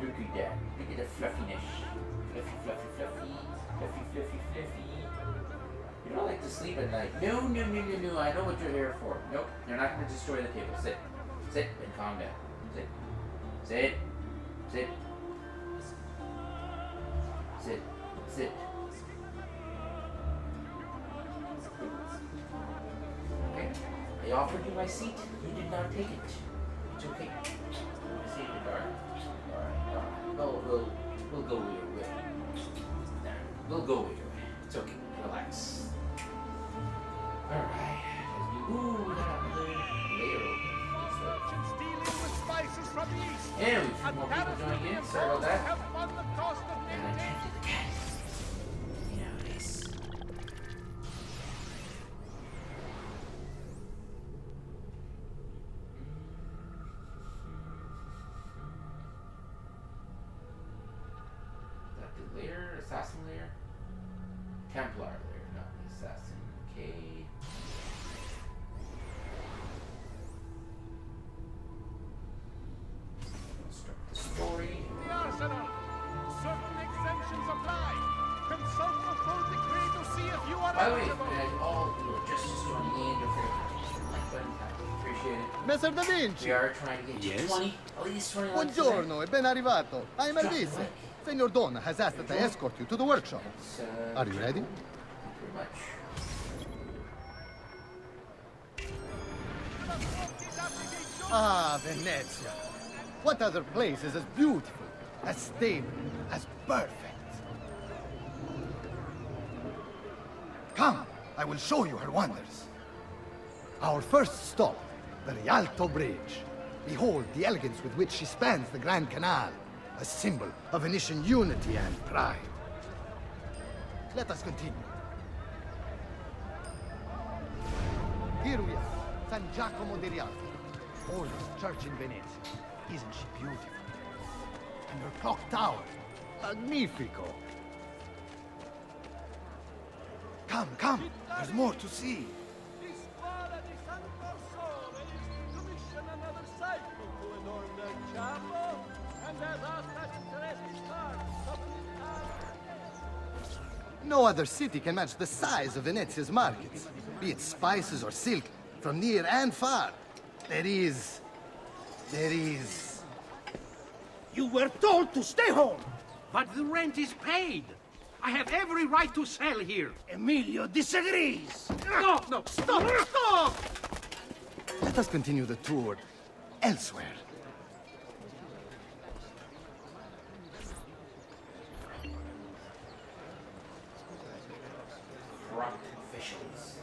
Look at that. Look at the fluffiness. Fluffy. You don't like to sleep at night. No. I know what you're here for. Nope. You're not gonna destroy the table. Sit and calm down. Sit. Okay. I offered you my seat. You did not take it. It's okay. We'll see in the dark. Alright. We'll go with your way. We'll go with your way. It's okay. Relax. Alright. Ooh, we got a layer open. Stealing with spices from the east. And we've got more people joining in. Sorry about that. Have won the cost of And I can't do the cat. You know this. assassin lair? Templar lair, not the assassin. Okay. Start the story. The arsenal. Certain exemptions apply. Consult the full decree to see if you are By the way, eligible. and all who are just joining in, don't forget to like button, appreciate it. Messer Da Vinci! We are trying to get to 20, at least 20 likes today. Buongiorno e ben arrivato. I am Elvis. Senor Don has asked that I escort you to the workshop. Are you ready? Pretty much. Ah, Venezia. What other place is as beautiful, as stable, as perfect? Come, I will show you her wonders. Our first stop, the Rialto Bridge. Behold the elegance with which she spans the Grand Canal, a symbol of Venetian unity and pride. Let us continue. Here we are, San Giacomo di Rialto, oldest church in Venice. Isn't she beautiful? And her clock tower, magnifico. Come, come, there's more to see. No other city can match the size of Venezia's markets, be it spices or silk, from near and far. There is... You were told to stay home! But the rent is paid! I have every right to sell here! Emilio disagrees! No, no, stop! Stop! Let us continue the tour elsewhere. Corrupt officials.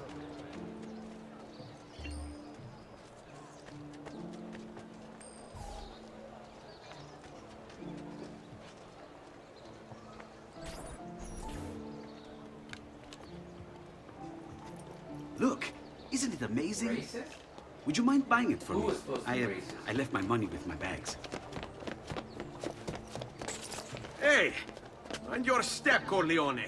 Look, isn't it amazing? Racist? Would you mind buying it for Who me? was supposed to be racist? I left my money with my bags. Hey! On your step, Corleone!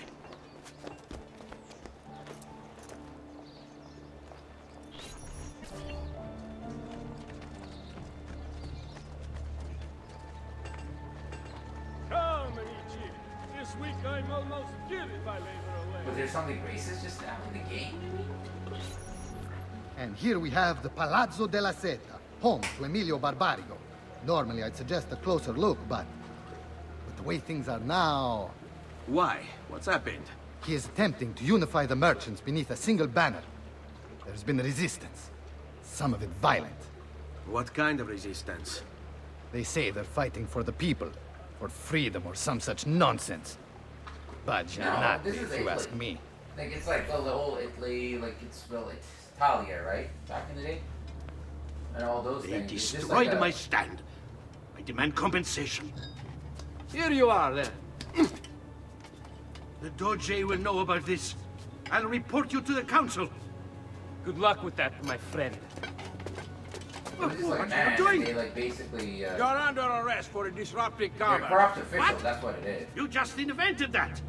Come, Amici. This week I'm almost giddy by labor away. Was there something racist just now in the game? And here we have the Palazzo della Seta, home to Emilio Barbarigo. Normally I'd suggest a closer look, but with the way things are now... Why? What's happened? He is attempting to unify the merchants beneath a single banner. There's been resistance, some of it violent. What kind of resistance? They say they're fighting for the people, for freedom or some such nonsense. But you're not, this is if you Italy. ask me. Like it's like the whole Italy, like it's Italia, right? Back in the day, and all those They things. It's just destroyed like my stand. I demand compensation. Here you are, then. The Doge will know about this. I'll report you to the council. Good luck with that, my friend. It was just like What man, are you doing? They like basically. You're under arrest for disrupting You're a commerce. corrupt official. What? That's what it is. You just invented that.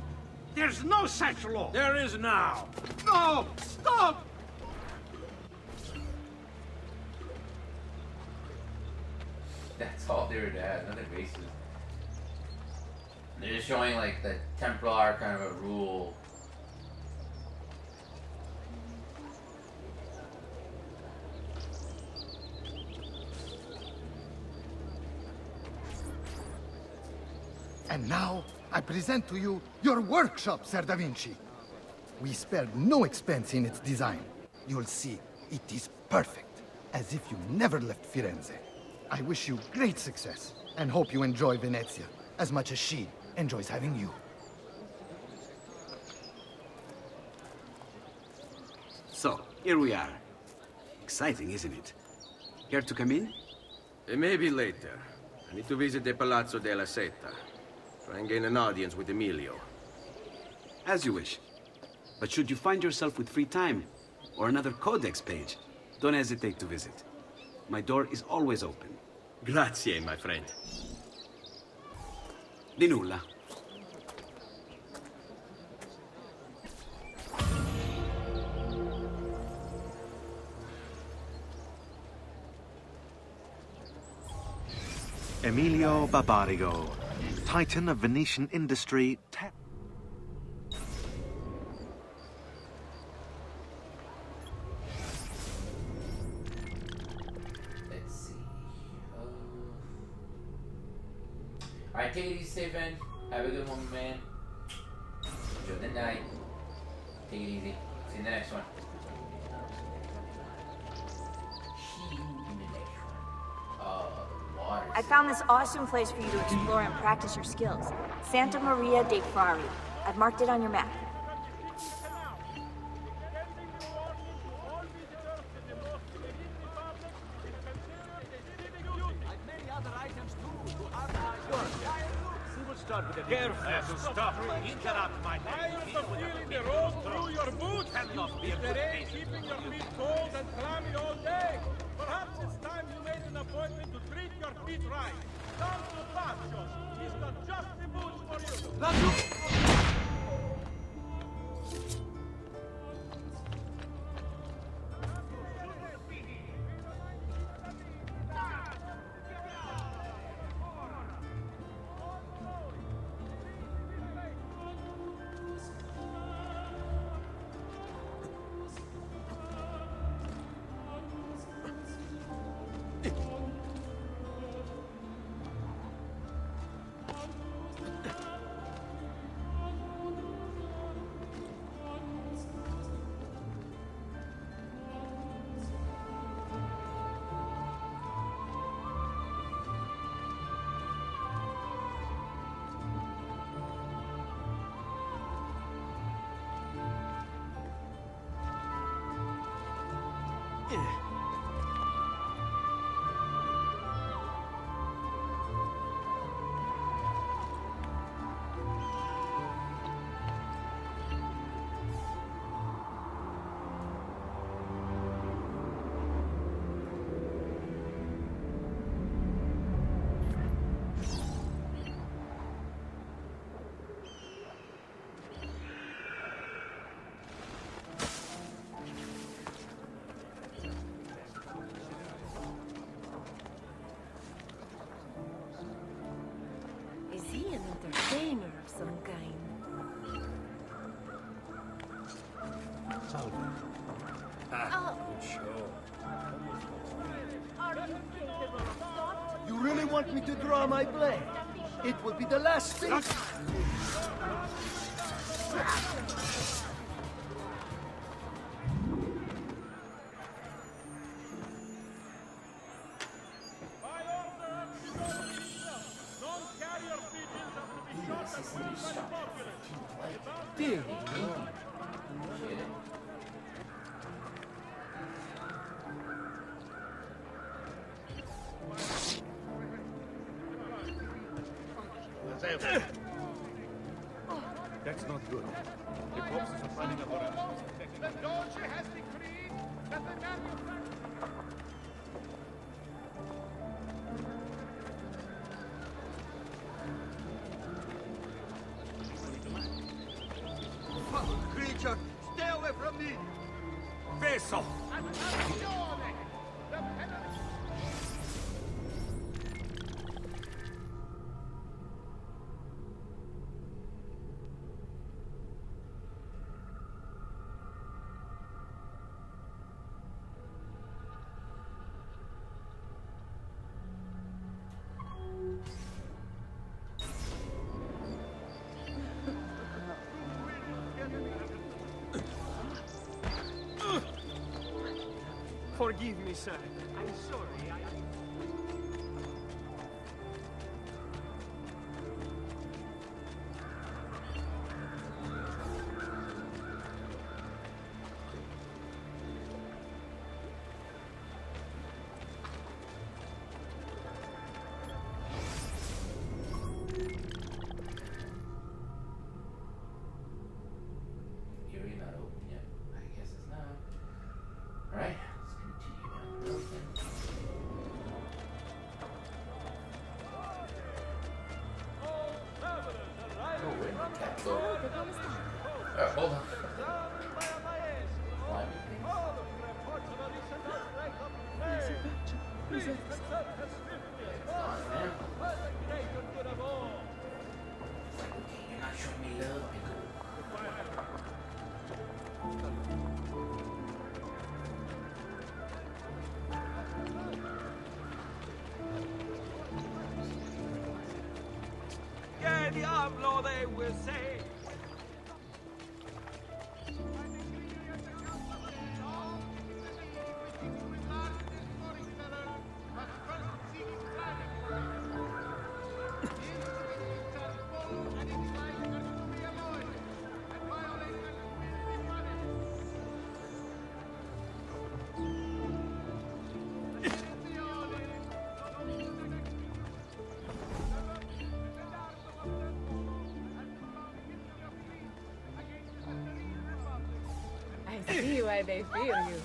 There's no such law. There is now. No! Stop! That's all they were to have. Nothing racist. They're just showing like the Templar kind of a rule. And now, I present to you your workshop, Ser Da Vinci. We spared no expense in its design. You'll see, it is perfect, as if you never left Firenze. I wish you great success, and hope you enjoy Venezia, as much as she enjoys having you. So, here we are. Exciting, isn't it? Care to come in? Maybe later. I need to visit the Palazzo della Seta. Try and gain an audience with Emilio. As you wish. But should you find yourself with free time, or another codex page, don't hesitate to visit. My door is always open. Grazie, my friend. Di nulla. Emilio Barbarigo, titan of Venetian industry. Let's see. Alright, take it easy, Stephen. Have a good one, man. Enjoy the night. Take it easy. See you in the next one. I found this awesome place for you to explore and practice your skills. Santa Maria dei Frari. I've marked it on your map. Careful, stop. Interrupt my feeling the road through your boots. If the rain keeping your feet cold and clammy all day, perhaps it's time you made an appointment to treat your feet right. Come to Pacios. He's got just the boots for you. Is he an entertainer of some kind? Salve. Good show. You really want me to draw my blade? It will be the last thing. Dear. That's not good. The corpses are finding up around. The Dolce has decreed that the manufacturer... Foul creature! Stay away from me! Vessel! Forgive me, sir. I'm sorry. Area not open yet. I guess it's not. Alright, let's continue down the road then. Oh, wait, cat go. Hold on. Climbing things. You're not showing me love, nigga. Que diablo they will say. I see why they fear you.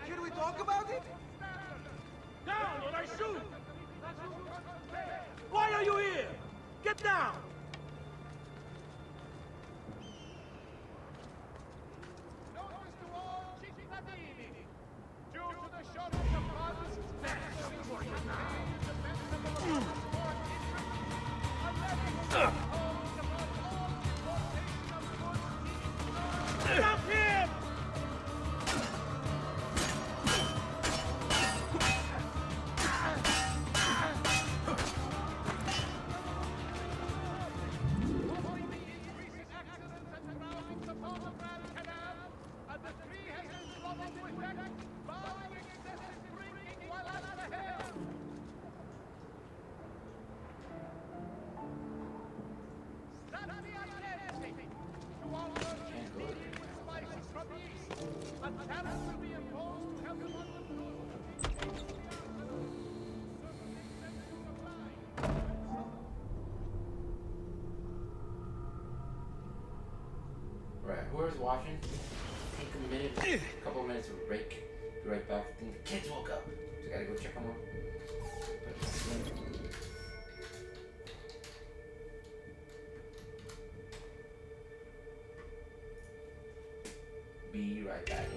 Can we talk about it? Down or I shoot! Why are you here? Get down! Notice to all cittadini. Due to the shortage of funds, necessary for campaign in defense of the Republic's foreign interests, a levy will be imposed upon all importation of goods deemed Stop him! Right, whoever's watching, take a minute, a couple of minutes of a break. Be right back. I think the kids woke up, so I gotta go check them out. Be right back.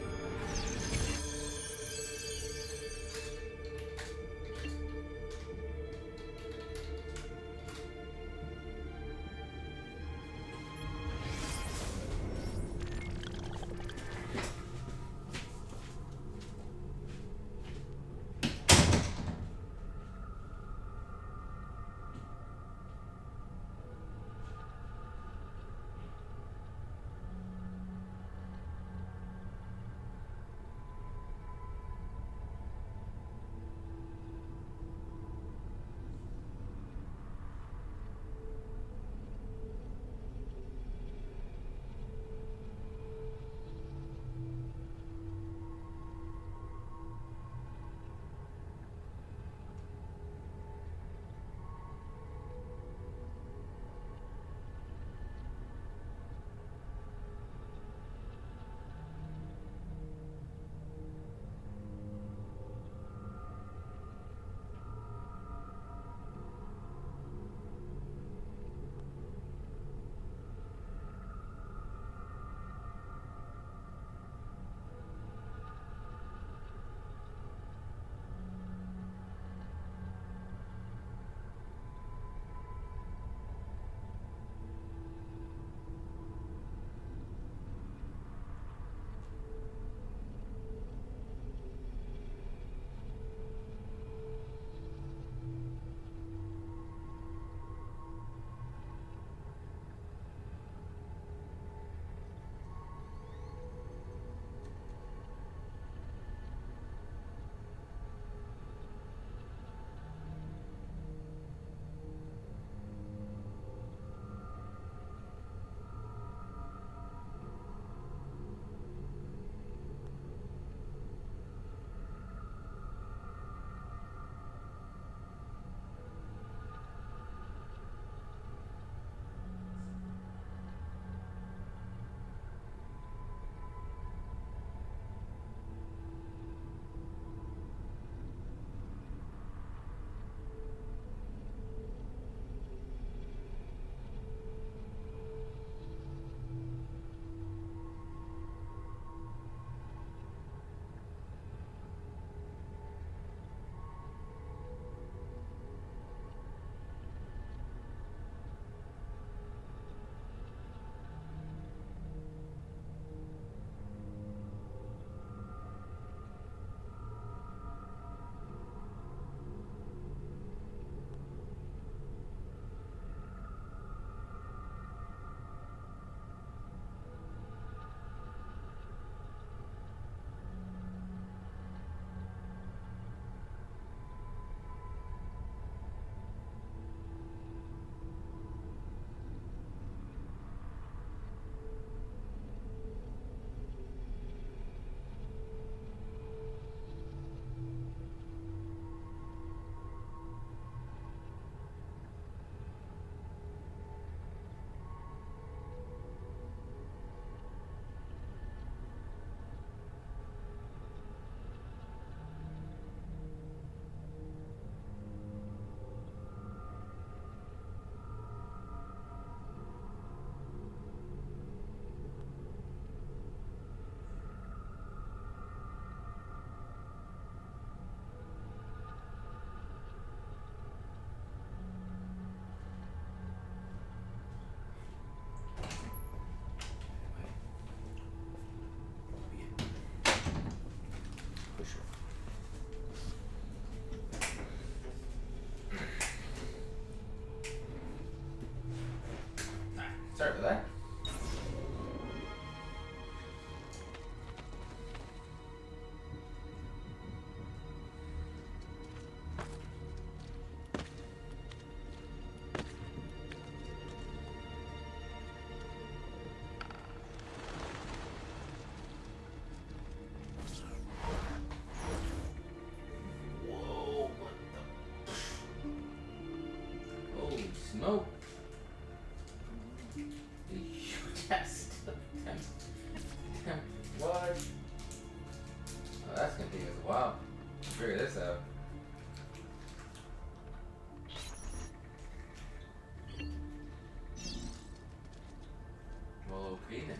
smoke. Yes. What? Oh, that's gonna take us a while to figure this out. Well, okay then.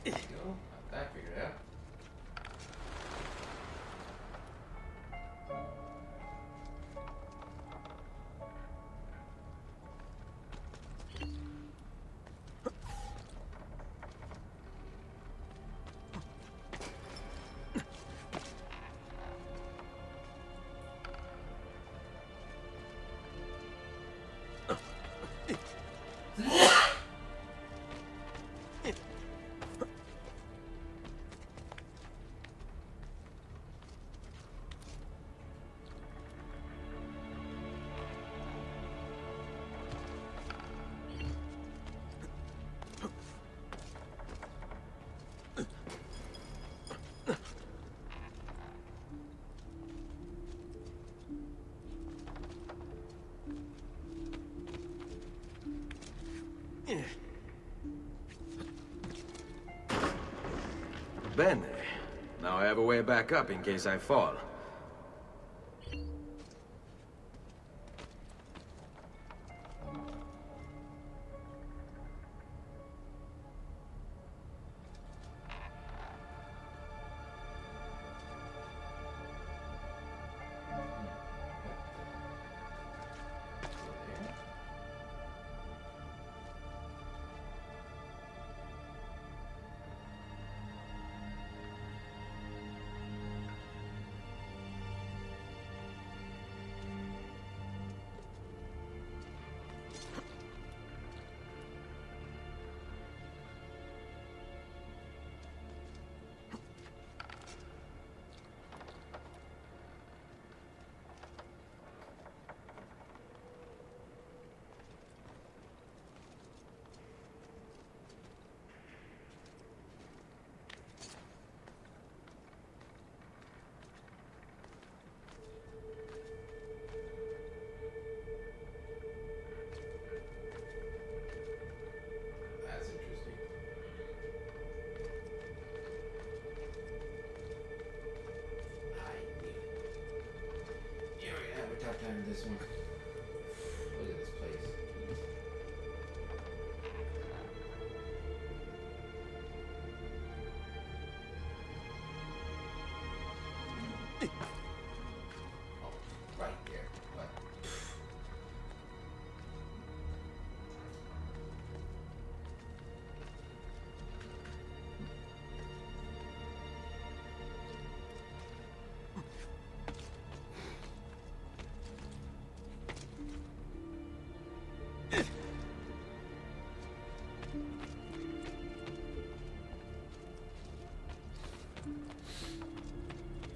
There you go. Got that figured out. Bene. Now I have a way back up in case I fall. That's interesting. Yeah, we're gonna have a tough time with this one. Look at this place. Oh, right there. But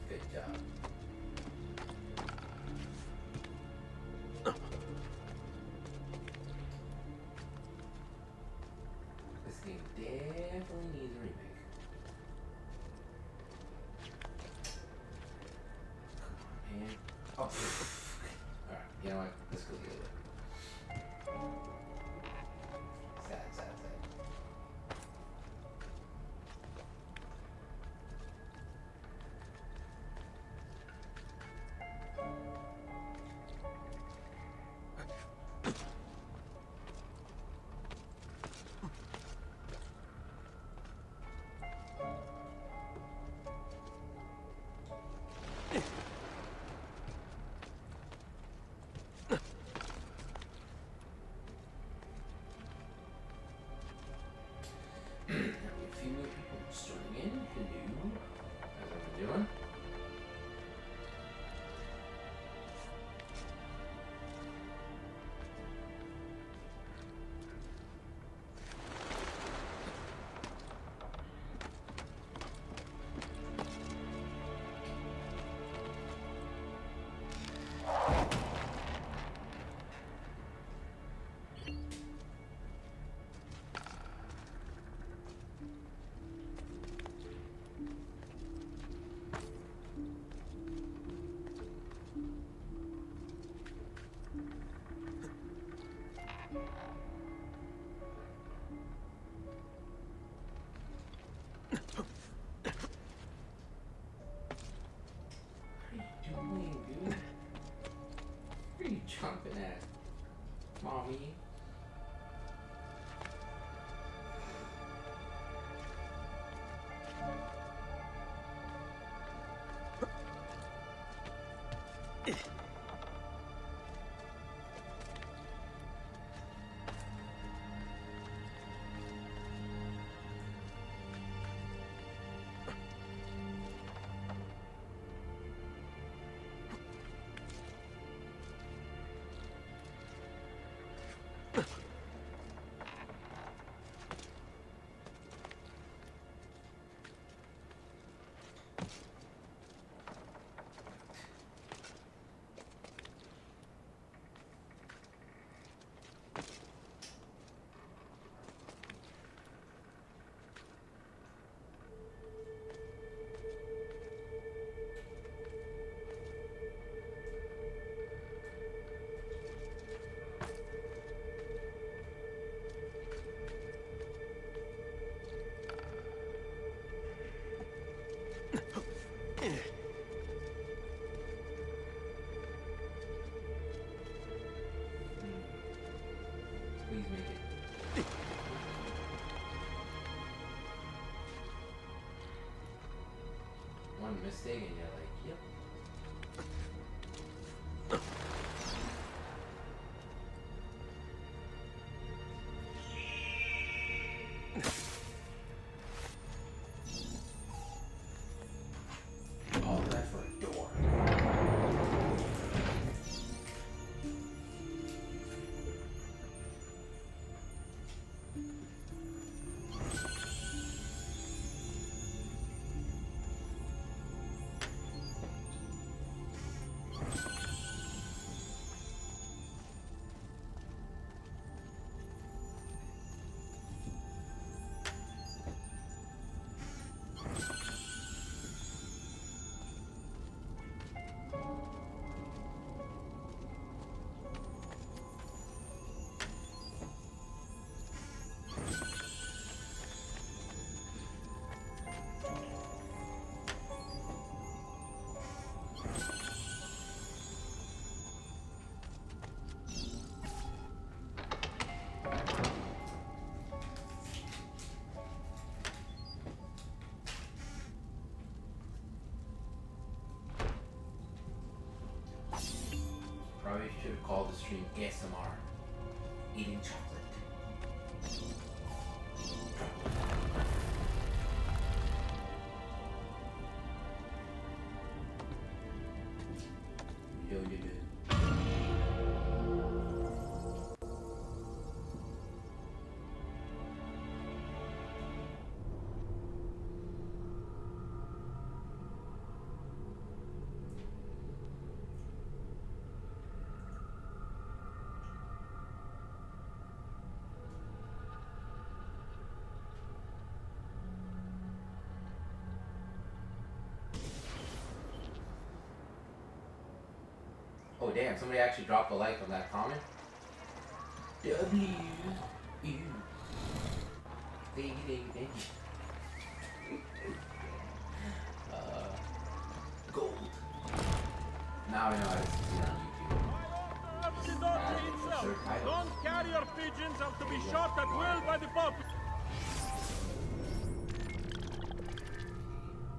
good job. This game definitely needs a remake. Come on, man. Oh, alright, you know what? Let's go the other way. Sad, sad, sad. A few more people just joining in. Hello. How's everyone doing? mean? Please make it. One mistake and you're like, yep. All that for a door. Probably should have called the stream ASMR. Eating chocolate. Yo, you did. Oh damn, somebody actually dropped a like on that comment. W. U. Thank you. Gold. Now I know how to see it on YouTube. Non-carrier pigeons are to be shot at will by the populace.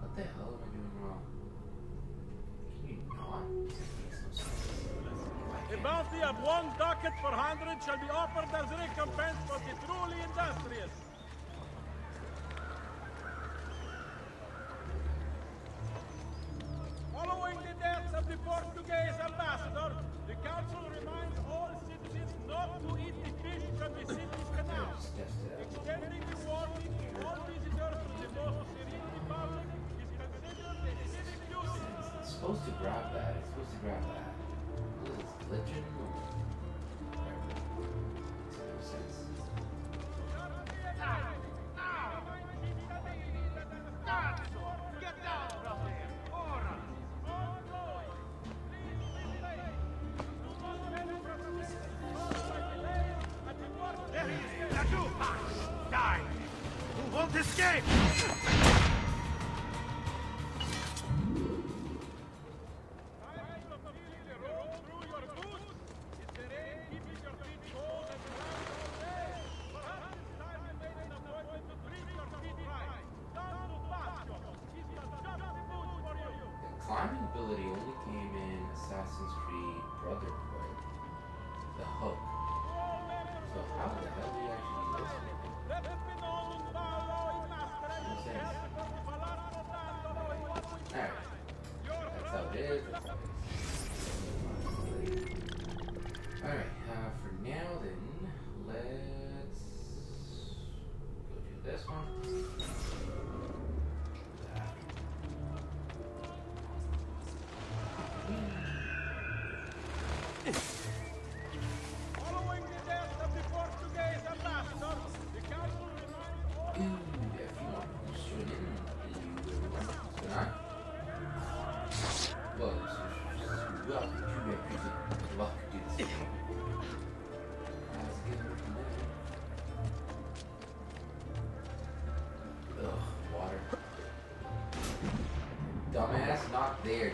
What the hell am I doing wrong? Can you not? A bounty of 1 ducat per 100 shall be offered as recompense for the truly industrious. Following the death of the Portuguese ambassador, the council reminds all citizens not to eat the fish from the city's canal, extending the warning to all visitors to the most serene republic is considered a civic duty. It's supposed to grab that. It's supposed to grab that. What is this, glitching? Makes no sense. Get down from there! Ora! There he is! Lagoo! Die! Who won't escape? climbing ability only came in Assassin's Creed Brotherhood. The hook. So how the hell do you actually use this? No sense. Alright. That's how it is. That's how it is. Alright, for now then, let's go do this one. Following the death of the Portuguese ambassador, the castle remained open. Water. Dumbass, not there.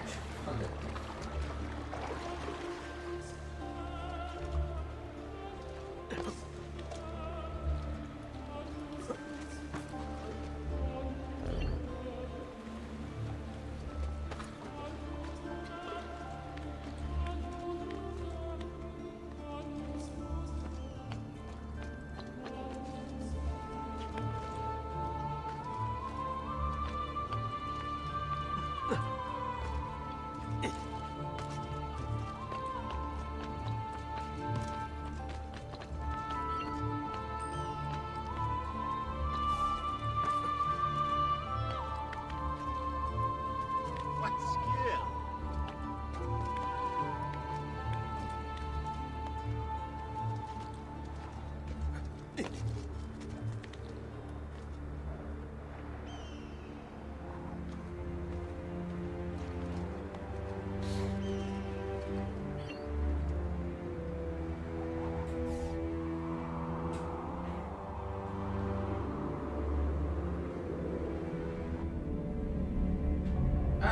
What skill?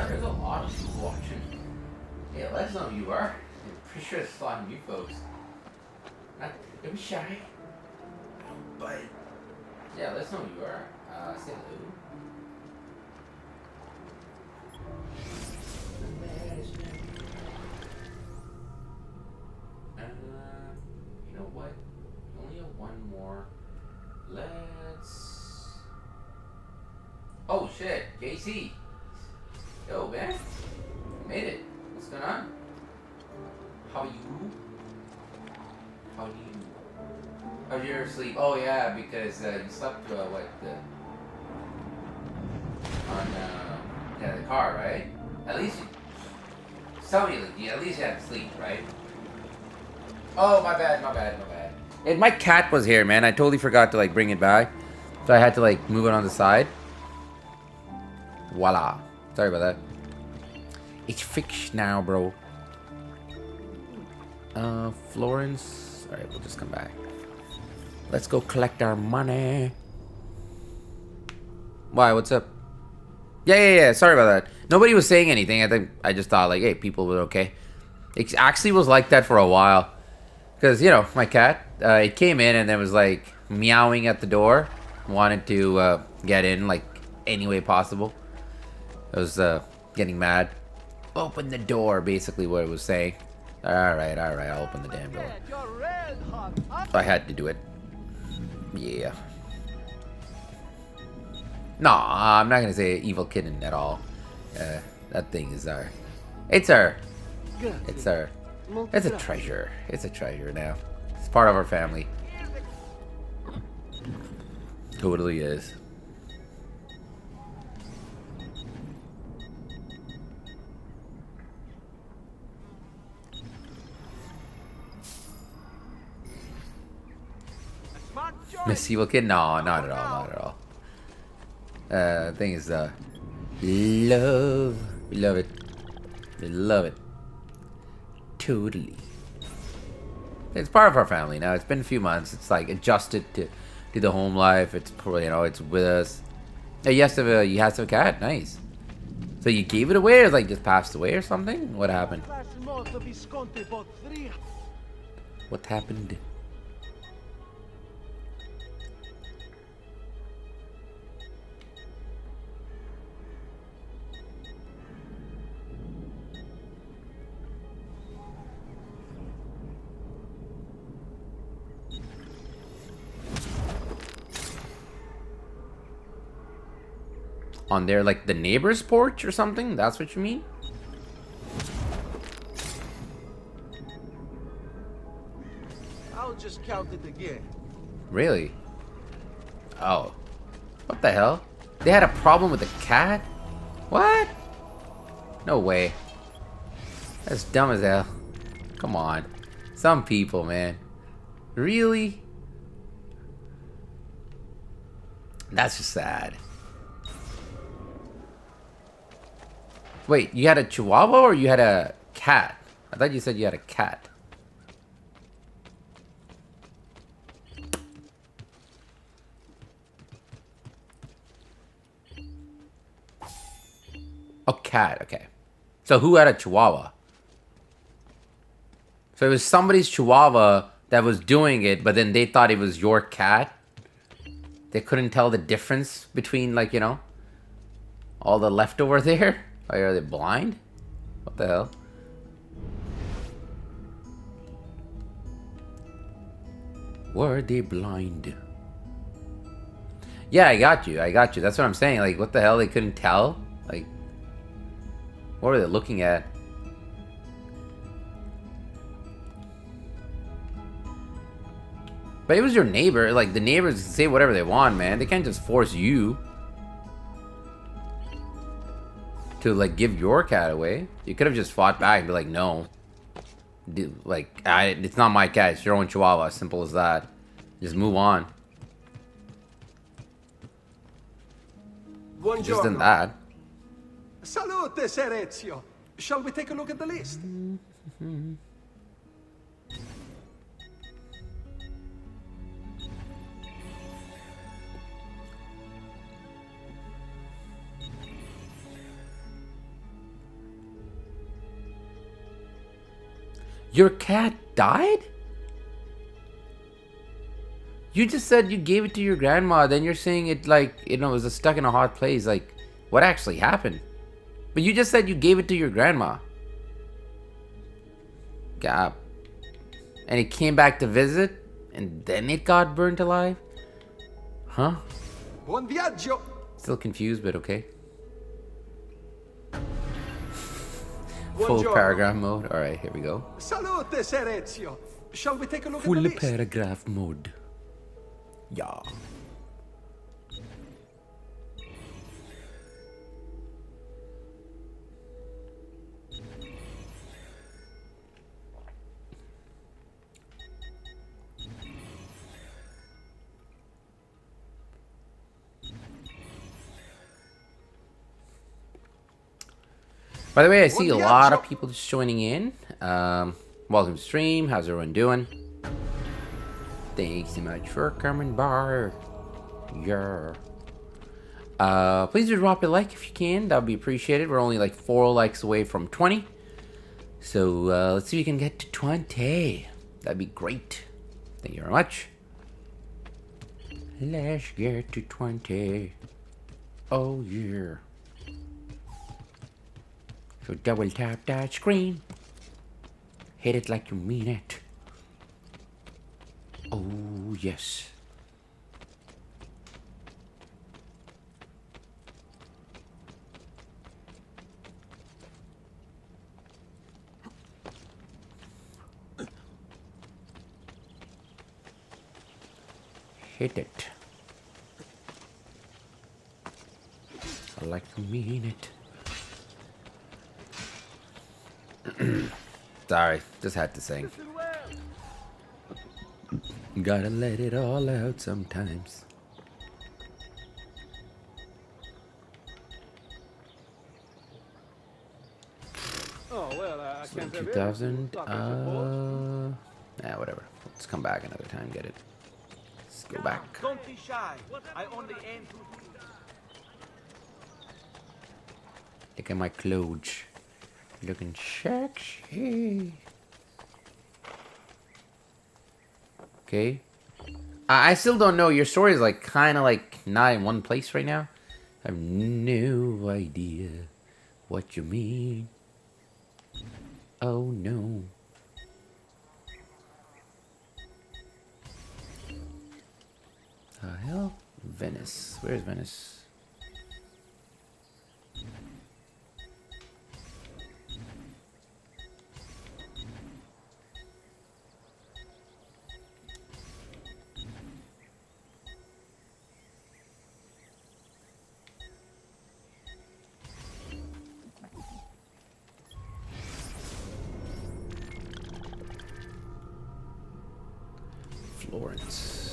There's a lot of people watching. Yeah, let us know who you are. I'm pretty sure it's a lot of you folks. Don't be shy. But yeah, let us know who you are. Say hello. You know what? We only have one more. Let's. Oh shit, JC. Yo, man. Made it. What's going on? How are you? How are you? How's your sleep? Oh yeah, because you slept on the car, right? At least tell me, like, you at least had sleep, right? Oh, my bad. And my cat was here, man. I totally forgot to like bring it back, so I had to like move it on the side. Voila. Sorry about that. It's fixed now, bro. Florence. Alright, we'll just come back. Let's go collect our money. Why? What's up? Yeah. Sorry about that. Nobody was saying anything. I just thought, like, hey, people were okay. It actually was like that for a while. Because, you know, my cat, it came in and then was, like, meowing at the door. Wanted to get in, like, any way possible. I was getting mad. Open the door, basically what it was saying. Alright, I'll open the damn door. I had to do it. Yeah. No, I'm not gonna say evil kitten at all. That thing is our... It's our... It's our... It's a treasure. It's a treasure now. It's part of our family. Totally is. Miss Evil Kid? No, not at all. Thing is, love. We love it. We love it. Totally. It's part of our family now. It's been a few months. It's like adjusted to the home life. It's, you know, it's with us. Hey, you have to have a cat? Nice. So you gave it away, or like just passed away or something? What happened? What happened? on their, like, the neighbor's porch or something? That's what you mean? I'll just count it again. Really? Oh. What the hell? They had a problem with the cat? What? No way. That's dumb as hell. Come on. Some people, man. Really? That's just sad. Wait, you had a chihuahua or you had a cat? I thought you said you had a cat. Oh, cat, okay. So who had a chihuahua? So it was somebody's chihuahua that was doing it, but then they thought it was your cat? They couldn't tell the difference between, like, you know, all the leftover there? Like, are they blind? What the hell? Were they blind? Yeah, I got you. I got you. That's what I'm saying. Like, what the hell? They couldn't tell? Like, what are they looking at? But it was your neighbor. Like, the neighbors can say whatever they want, man. They can't just force you to, like, give your cat away. You could have just fought back and be like, no. Like, it's not my cat. It's your own chihuahua. Simple as that. Just move on. Just than that. Salute, Ser Ezio. Shall we take a look at the list? Your cat died? You just said you gave it to your grandma, then you're saying it, like, you know, it was stuck in a hot place. Like, what actually happened? But you just said you gave it to your grandma. God. And it came back to visit? And then it got burnt alive? Huh? Buon viaggio. Still confused, but okay. Full Buongiorno. paragraph mode. Alright, here we go. Salute, Ser Ezio. Shall we take a look at the Full list? paragraph mode. Yeah. By the way, I see a lot of people just joining in. Welcome to stream. How's everyone doing? Thanks so much for coming by. Yeah. Please do drop a like if you can. That would be appreciated. We're only like 4 likes away from 20. So let's see if we can get to 20. That'd be great. Thank you very much. Let's get to 20. Oh yeah. So double tap that screen. Hit it like you mean it. Oh yes. Hit it. I like you mean it. Sorry, just had to sing. Gotta let it all out sometimes. Oh, well, I can't have 2000, whatever. Let's come back another time, get it. Let's go back. Don't be shy. I only aim to... Look at my clothes. Looking sexy. Okay. I still don't know. Your story is like kind of like not in one place right now. I have no idea what you mean. Oh no. The hell? Venice. Where's Venice? Lawrence.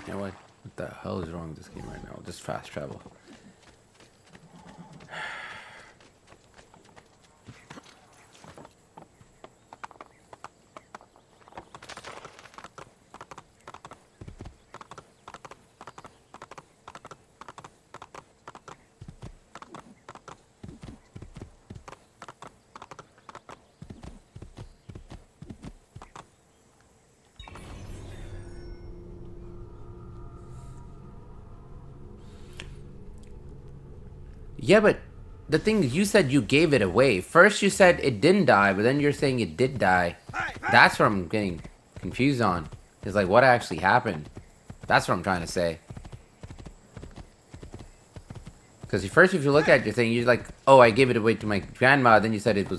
You know what? What the hell is wrong with this game right now? Just fast travel. Yeah, but the thing is, you said you gave it away. First you said it didn't die, but then you're saying it did die. That's what I'm getting confused on. It's like, what actually happened? That's what I'm trying to say. Because first, if you look at your thing, you're like, oh, I gave it away to my grandma. Then you said it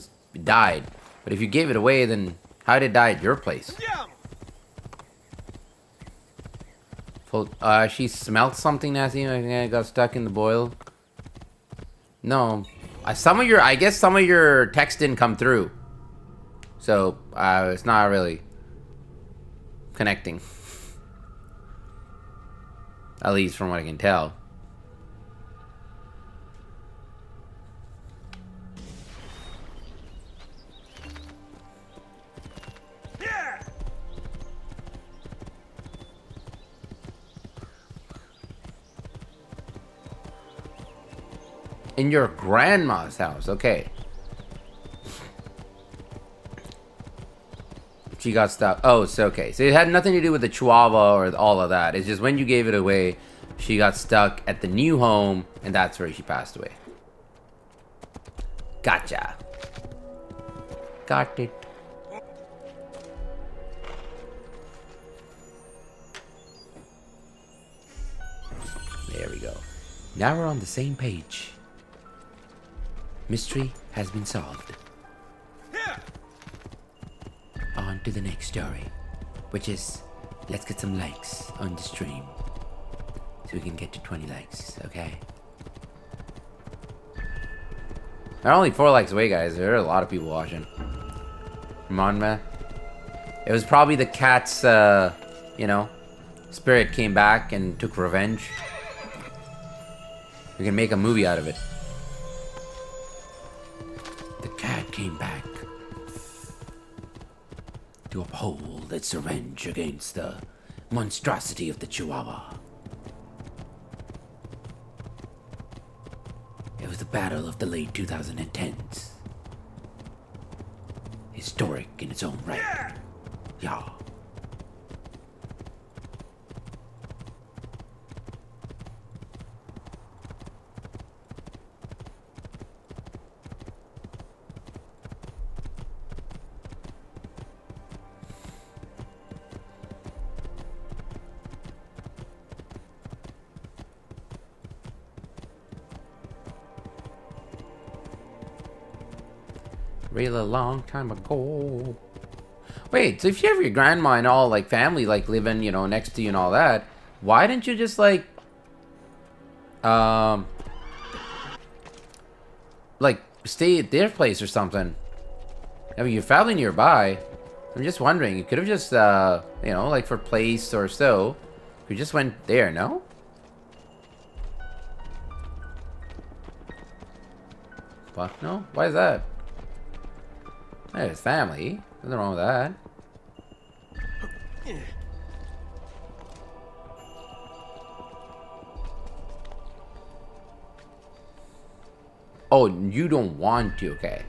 died. But if you gave it away, then how did it die at your place? She smelled something nasty and got stuck in the boil. No, I guess some of your text didn't come through, so it's not really connecting. At least from what I can tell. In your grandma's house, okay. She got stuck. Oh, so okay. So it had nothing to do with the Chihuahua or all of that. It's just when you gave it away, she got stuck at the new home, and that's where she passed away. Gotcha. Got it. There we go. Now we're on the same page. Mystery has been solved. On to the next story, which is, let's get some likes on the stream, so we can get to 20 likes, okay? They're only 4 likes away, guys. There are a lot of people watching. Come on, man. It was probably the cat's, you know, spirit came back and took revenge. We can make a movie out of it. The cat came back to uphold its revenge against the monstrosity of the Chihuahua. It was the battle of the late 2010s. Historic in its own right. Yeah. Really long time ago. Wait, so if you have your grandma and all, like, family, like, living, you know, next to you and all that, why didn't you just, like, stay at their place or something? I mean, your family nearby. I'm just wondering, you could have just, you know, like, for place or so, you just went there, no? What? No? Why is that? Hey, his family. Nothing wrong with that. Oh, you don't want to, okay.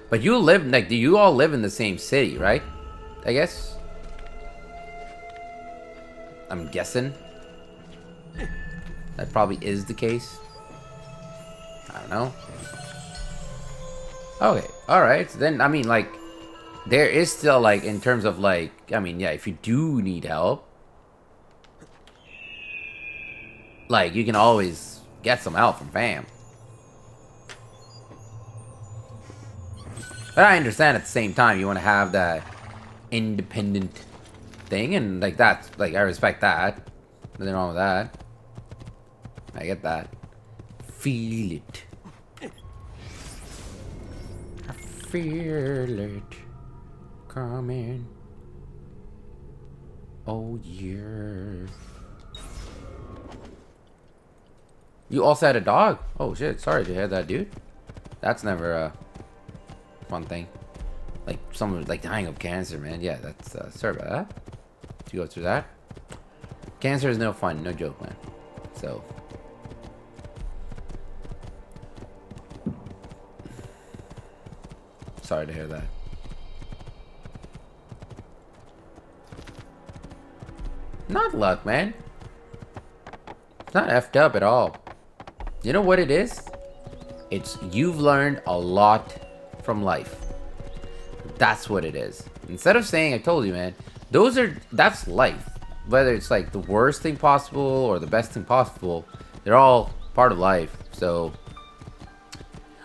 But you live, like, do you all live in the same city, right? I guess. I'm guessing. that probably is the case. I don't know. Okay, alright. So then, I mean, like, there is still, like, in terms of, like, I mean, yeah, if you do need help, like, you can always get some help from fam. But I understand at the same time, you want to have that independent thing, and, like, that's, like, I respect that. Nothing wrong with that. I get that. Feel it. I feel it coming. Oh, yeah. You also had a dog? Oh, shit. Sorry to hear that, dude. That's never a fun thing. Like, someone like dying of cancer, man. Yeah, that's, sorry about that. To go through that. Cancer is no fun. No joke, man. So... sorry to hear that. Not luck, man. It's not effed up at all. You know what it is? It's you've learned a lot from life. That's what it is. Instead of saying, I told you, man, that's life. Whether it's like the worst thing possible or the best thing possible, they're all part of life. So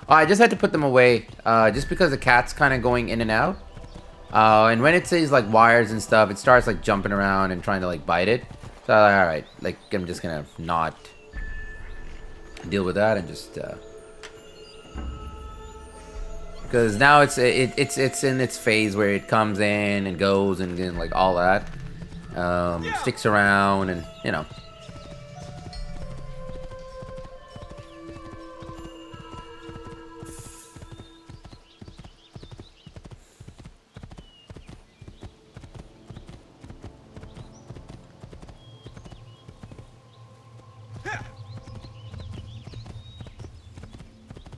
I just had to put them away, just because the cat's kind of going in and out. And when it says like wires and stuff, it starts like jumping around and trying to like bite it. So I'm like, alright, like I'm just gonna not deal with that and just because now it's in its phase where it comes in and goes and like all that, sticks around and you know.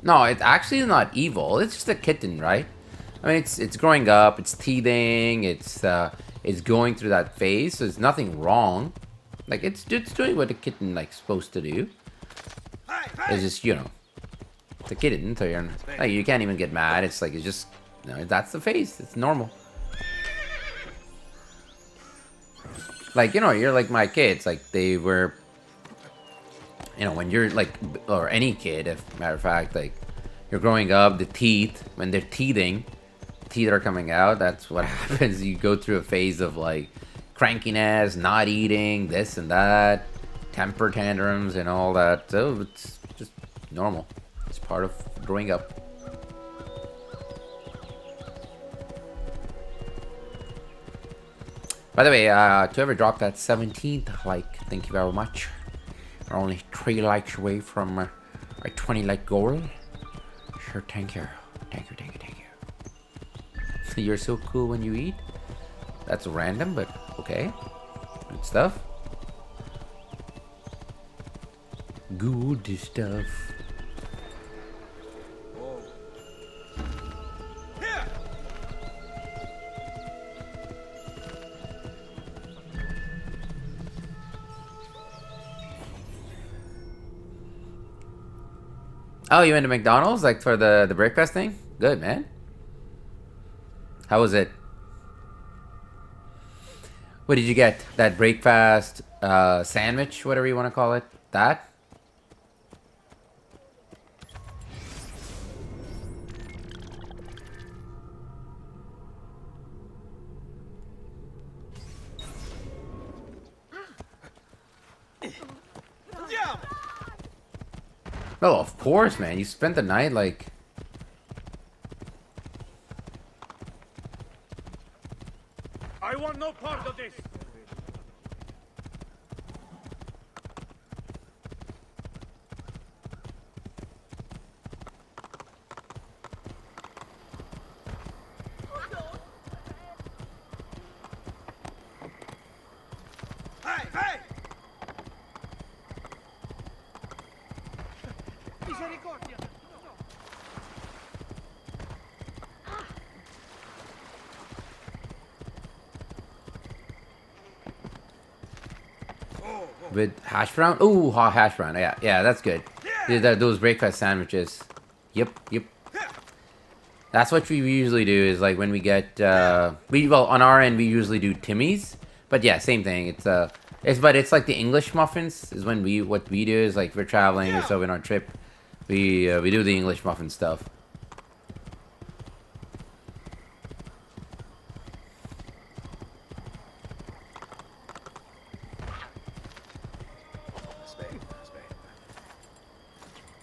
No, it's actually not evil. It's just a kitten, right? I mean, it's growing up, it's teething, it's going through that phase, so there's nothing wrong. Like it's doing what a kitten like supposed to do. It's just, you know, it's a kitten, so you're like, you can't even get mad. It's like it's just, you know, that's the phase. It's normal. Like, you know, you're like my kids. Like they were. You know, when you're like, or any kid, if matter of fact, like you're growing up, the teeth, when they're teething, teeth are coming out. That's what happens. You go through a phase of like crankiness, not eating, this and that, temper tantrums and all that. So it's just normal. It's part of growing up. By the way, to whoever dropped that 17th like, thank you very much. We're only 3 likes away from our 20 like goal. Sure, thank you. Thank you, thank you, thank you. You're so cool when you eat. That's random, but okay. Good stuff. Good stuff. Oh, you went to McDonald's, like, for the breakfast thing? Good, man. How was it? What did you get? That breakfast sandwich, whatever you want to call it? That? Oh, of course, man. You spent the night, like... I want no part of this! Hey, hey! Misericordia! With hash brown? Ooh, hot hash brown. Yeah, yeah, that's good. Those breakfast sandwiches. Yep. That's what we usually do, is like when we get, well, on our end, we usually do Timmy's. But yeah, same thing. It's like the English muffins is what we do is like, if we're traveling or so in our trip, we do the English muffin stuff.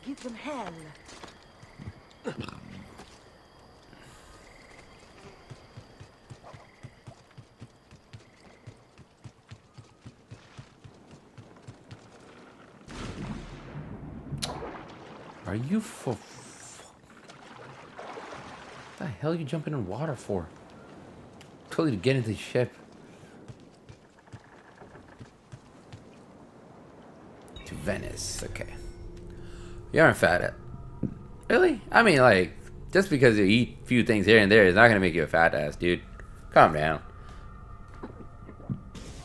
Give them hell. Are you for... What the hell are you jumping in water for? Totally to get into the ship. To Venice, okay. You aren't fat. Really? I mean, like, just because you eat a few things here and there is not gonna make you a fat ass, dude. Calm down.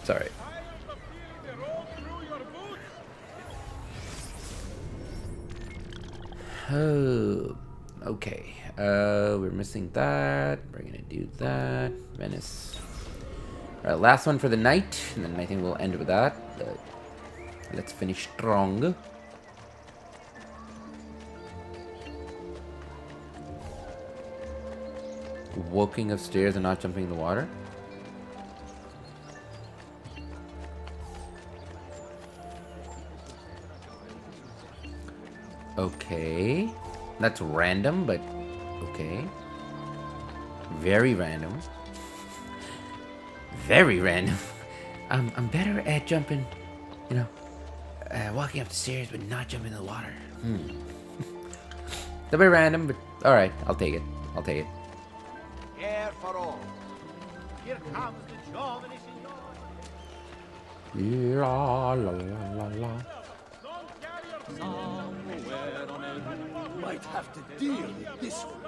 Sorry. Oh, okay. We're missing that. We're gonna do that. Venice. Alright, last one for the night, and then I think we'll end with that. But let's finish strong. Walking upstairs and not jumping in the water. Okay. That's random, but okay. Very random. Very random. I'm better at jumping, you know, walking up the stairs but not jumping in the water. A bit random, but alright, I'll take it. I'll take it. Air for all. Here comes the giovane signore. La la la la la. Might have to deal with this one.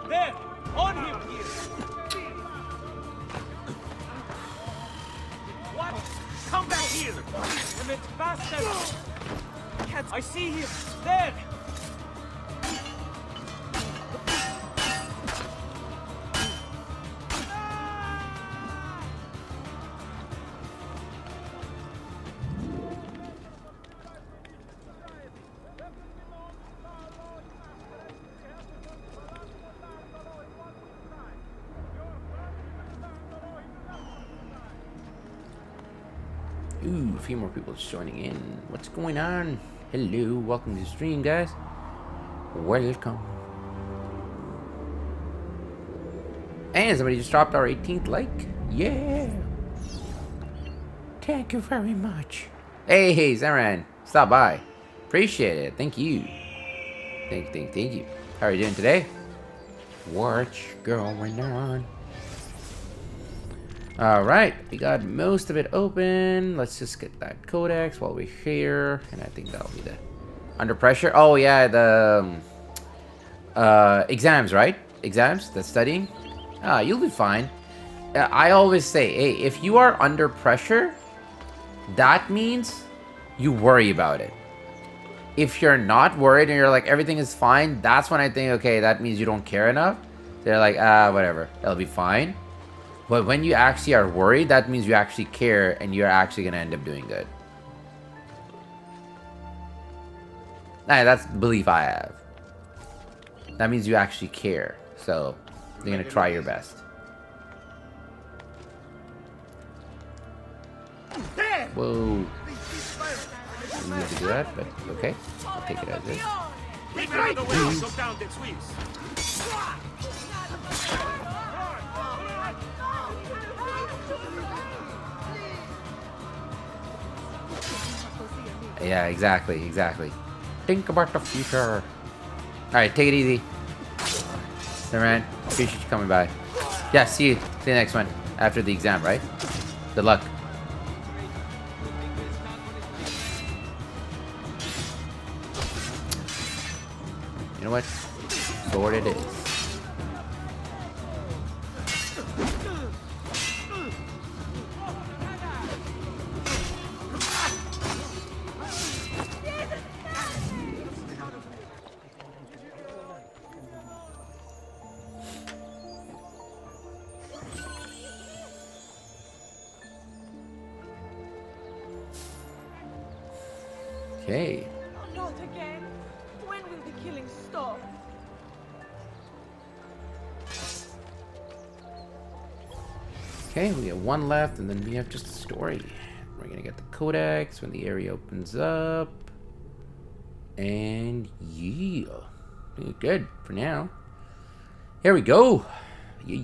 There! On him here! What? Come back here! A bit faster! I see him! There! Ooh, a few more people just joining in. What's going on? Hello, welcome to the stream, guys. Welcome. And somebody just dropped our 18th like. Yeah. Thank you very much. Hey, Zaran, stop by. Appreciate it. Thank you. Thank you. How are you doing today? What's going on? Alright, we got most of it open. Let's just get that codex while we're here. And I think that'll be the... Under pressure? Oh, yeah, the... exams, right? Exams? The studying? You'll be fine. I always say, hey, if you are under pressure, that means you worry about it. If you're not worried and you're like, everything is fine, that's when I think, okay, that means you don't care enough. They're like, whatever, it'll be fine. But when you actually are worried, that means you actually care and you're actually going to end up doing good. That's the belief I have. That means you actually care. So, you're going to try your best. Whoa. Didn't need to do that, but okay. I'll take it as is. Yeah, exactly. Think about the future. Alright, take it easy. Saran, appreciate you coming by. Yeah, see you next one. After the exam, right? Good luck. You know what? sword it is. Okay. Not again. When will the killing stop? Okay, we have one left, and then we have just a story. We're gonna get the codex when the area opens up. And yeah. Good for now. Here we go. Yeah.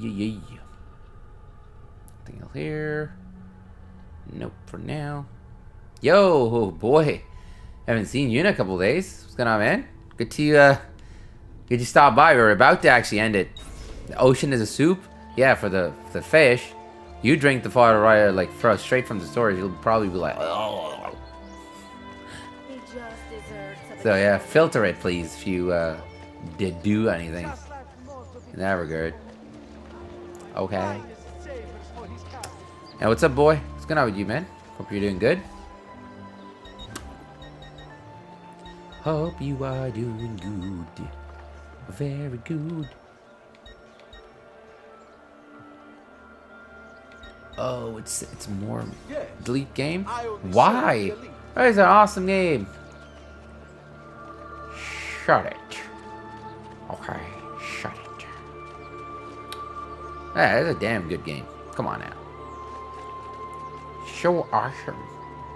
Anything else here? Nope for now. Yo, boy. Haven't seen you in a couple days. What's going on, man? Good to stop by. We're about to actually end it. The ocean is a soup? Yeah, for the fish. You drink the water right, like straight from the storage. You'll probably be like, oh. So yeah, filter it, please, if you did do anything in that regard. Okay. And what's up, boy? What's going on with you, man? Hope you're doing good. Hope you are doing good. Very good. Oh, it's more delete game? Why? That is an awesome game. Shut it. Okay, shut it. That is a damn good game. Come on now. So awesome.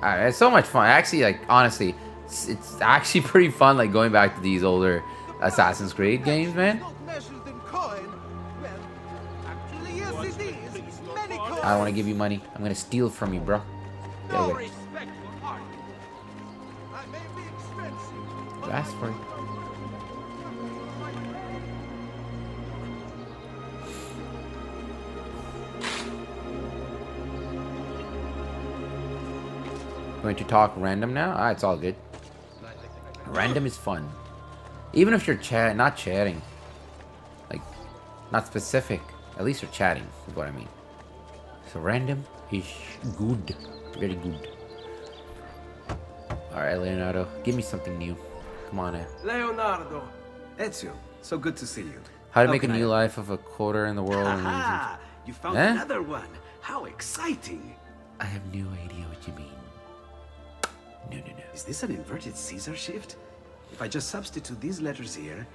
It's so much fun. Actually, like, honestly, it's actually pretty fun, like, going back to these older Assassin's Creed games, man. I don't want to give you money. I'm going to steal from you, bro. Get away. You asked for it. Going to talk random now? Ah, it's all good. Random is fun. Even if you're not chatting. Like, not specific. At least you're chatting, is what I mean. So random is good. Very good. Alright, Leonardo. Give me something new. Come on now. Leonardo. Ezio, so good to see you. How to make a new life of a quarter in the world. Ah, you found another one. How exciting. I have no idea what you mean. No. Is this an inverted Caesar shift? If I just substitute these letters here,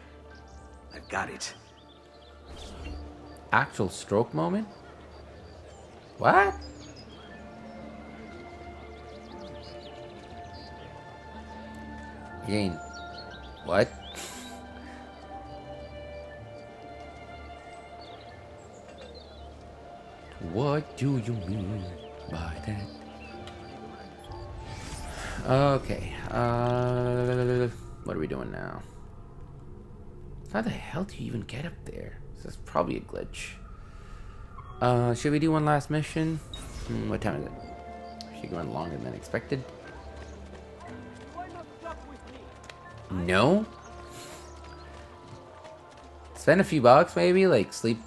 I've got it. Actual stroke moment? What? Again, what? What do you mean by that? Okay, what are we doing now? How the hell do you even get up there? This is probably a glitch. Should we do one last mission? What time is it? Actually going longer than expected. No? Spend a few bucks maybe? Like sleep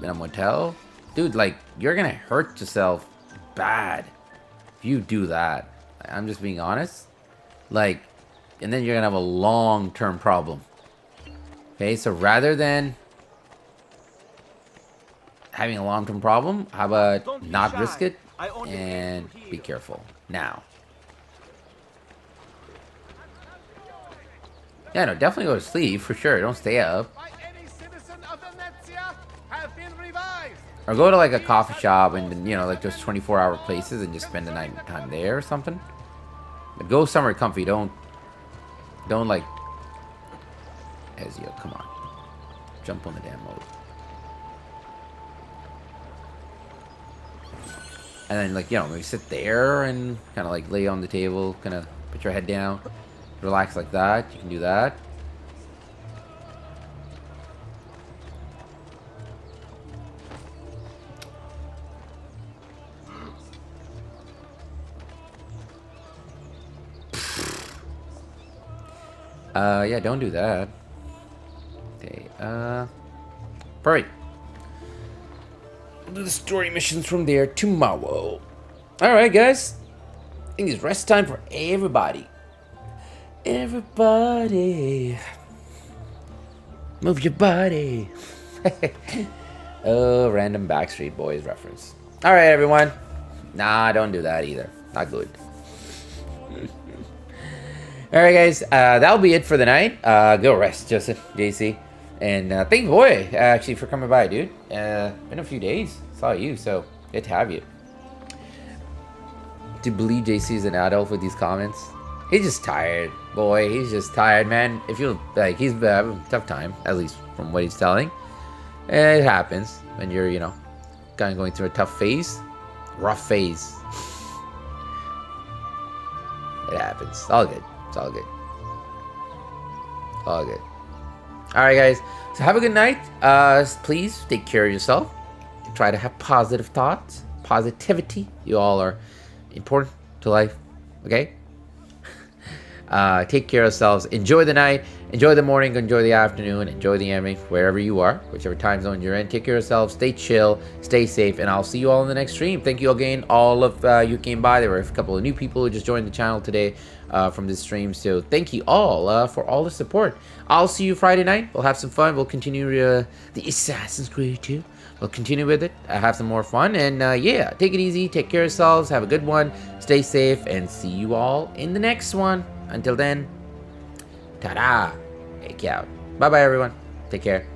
in a motel? Dude, like, you're gonna hurt yourself bad if you do that. I'm just being honest. Like, and then you're gonna have a long-term problem. Okay, so rather than having a long-term problem, how about not risk it and be careful now? Yeah, no, definitely go to sleep for sure. Don't stay up. Or go to like a coffee shop and, you know, like those 24-hour places and just spend the night time there or something. But go somewhere comfy. Don't like Ezio, come on. Jump on the damn mode. And then, like, you know, maybe sit there and kind of like lay on the table, kind of put your head down, relax like that. You can do that. Yeah, don't do that. Okay, perfect. We'll do the story missions from there tomorrow. Alright, guys. I think it's rest time for everybody. Everybody. Move your body. Oh, random Backstreet Boys reference. Alright, everyone. Nah, don't do that either. Not good. Alright, guys. That'll be it for the night. Go rest, Joseph, JC. And thank boy, actually, for coming by, dude. Been a few days. Saw you, so good to have you. To believe JC's an adult with these comments. He's just tired, boy. He's just tired, man. It feels like he's having a tough time, at least from what he's telling. It happens when you're, you know, kind of going through a tough phase. Rough phase. It happens. It's all good. It's all good. All good. Alright, guys. So have a good night. Please take care of yourself. Try to have positive thoughts. Positivity. You all are important to life. Okay? Take care of yourselves. Enjoy the night. Enjoy the morning. Enjoy the afternoon. Enjoy the evening. Wherever you are. Whichever time zone you're in. Take care of yourselves. Stay chill. Stay safe. And I'll see you all in the next stream. Thank you again. All of you came by. There were a couple of new people who just joined the channel today from this stream. So thank you all for all the support. I'll see you Friday night. We'll have some fun. We'll continue the Assassin's Creed 2. We'll continue with it. Have some more fun. And yeah, take it easy. Take care of yourselves. Have a good one. Stay safe. And see you all in the next one. Until then, ta-da. Take out. Bye-bye, everyone. Take care.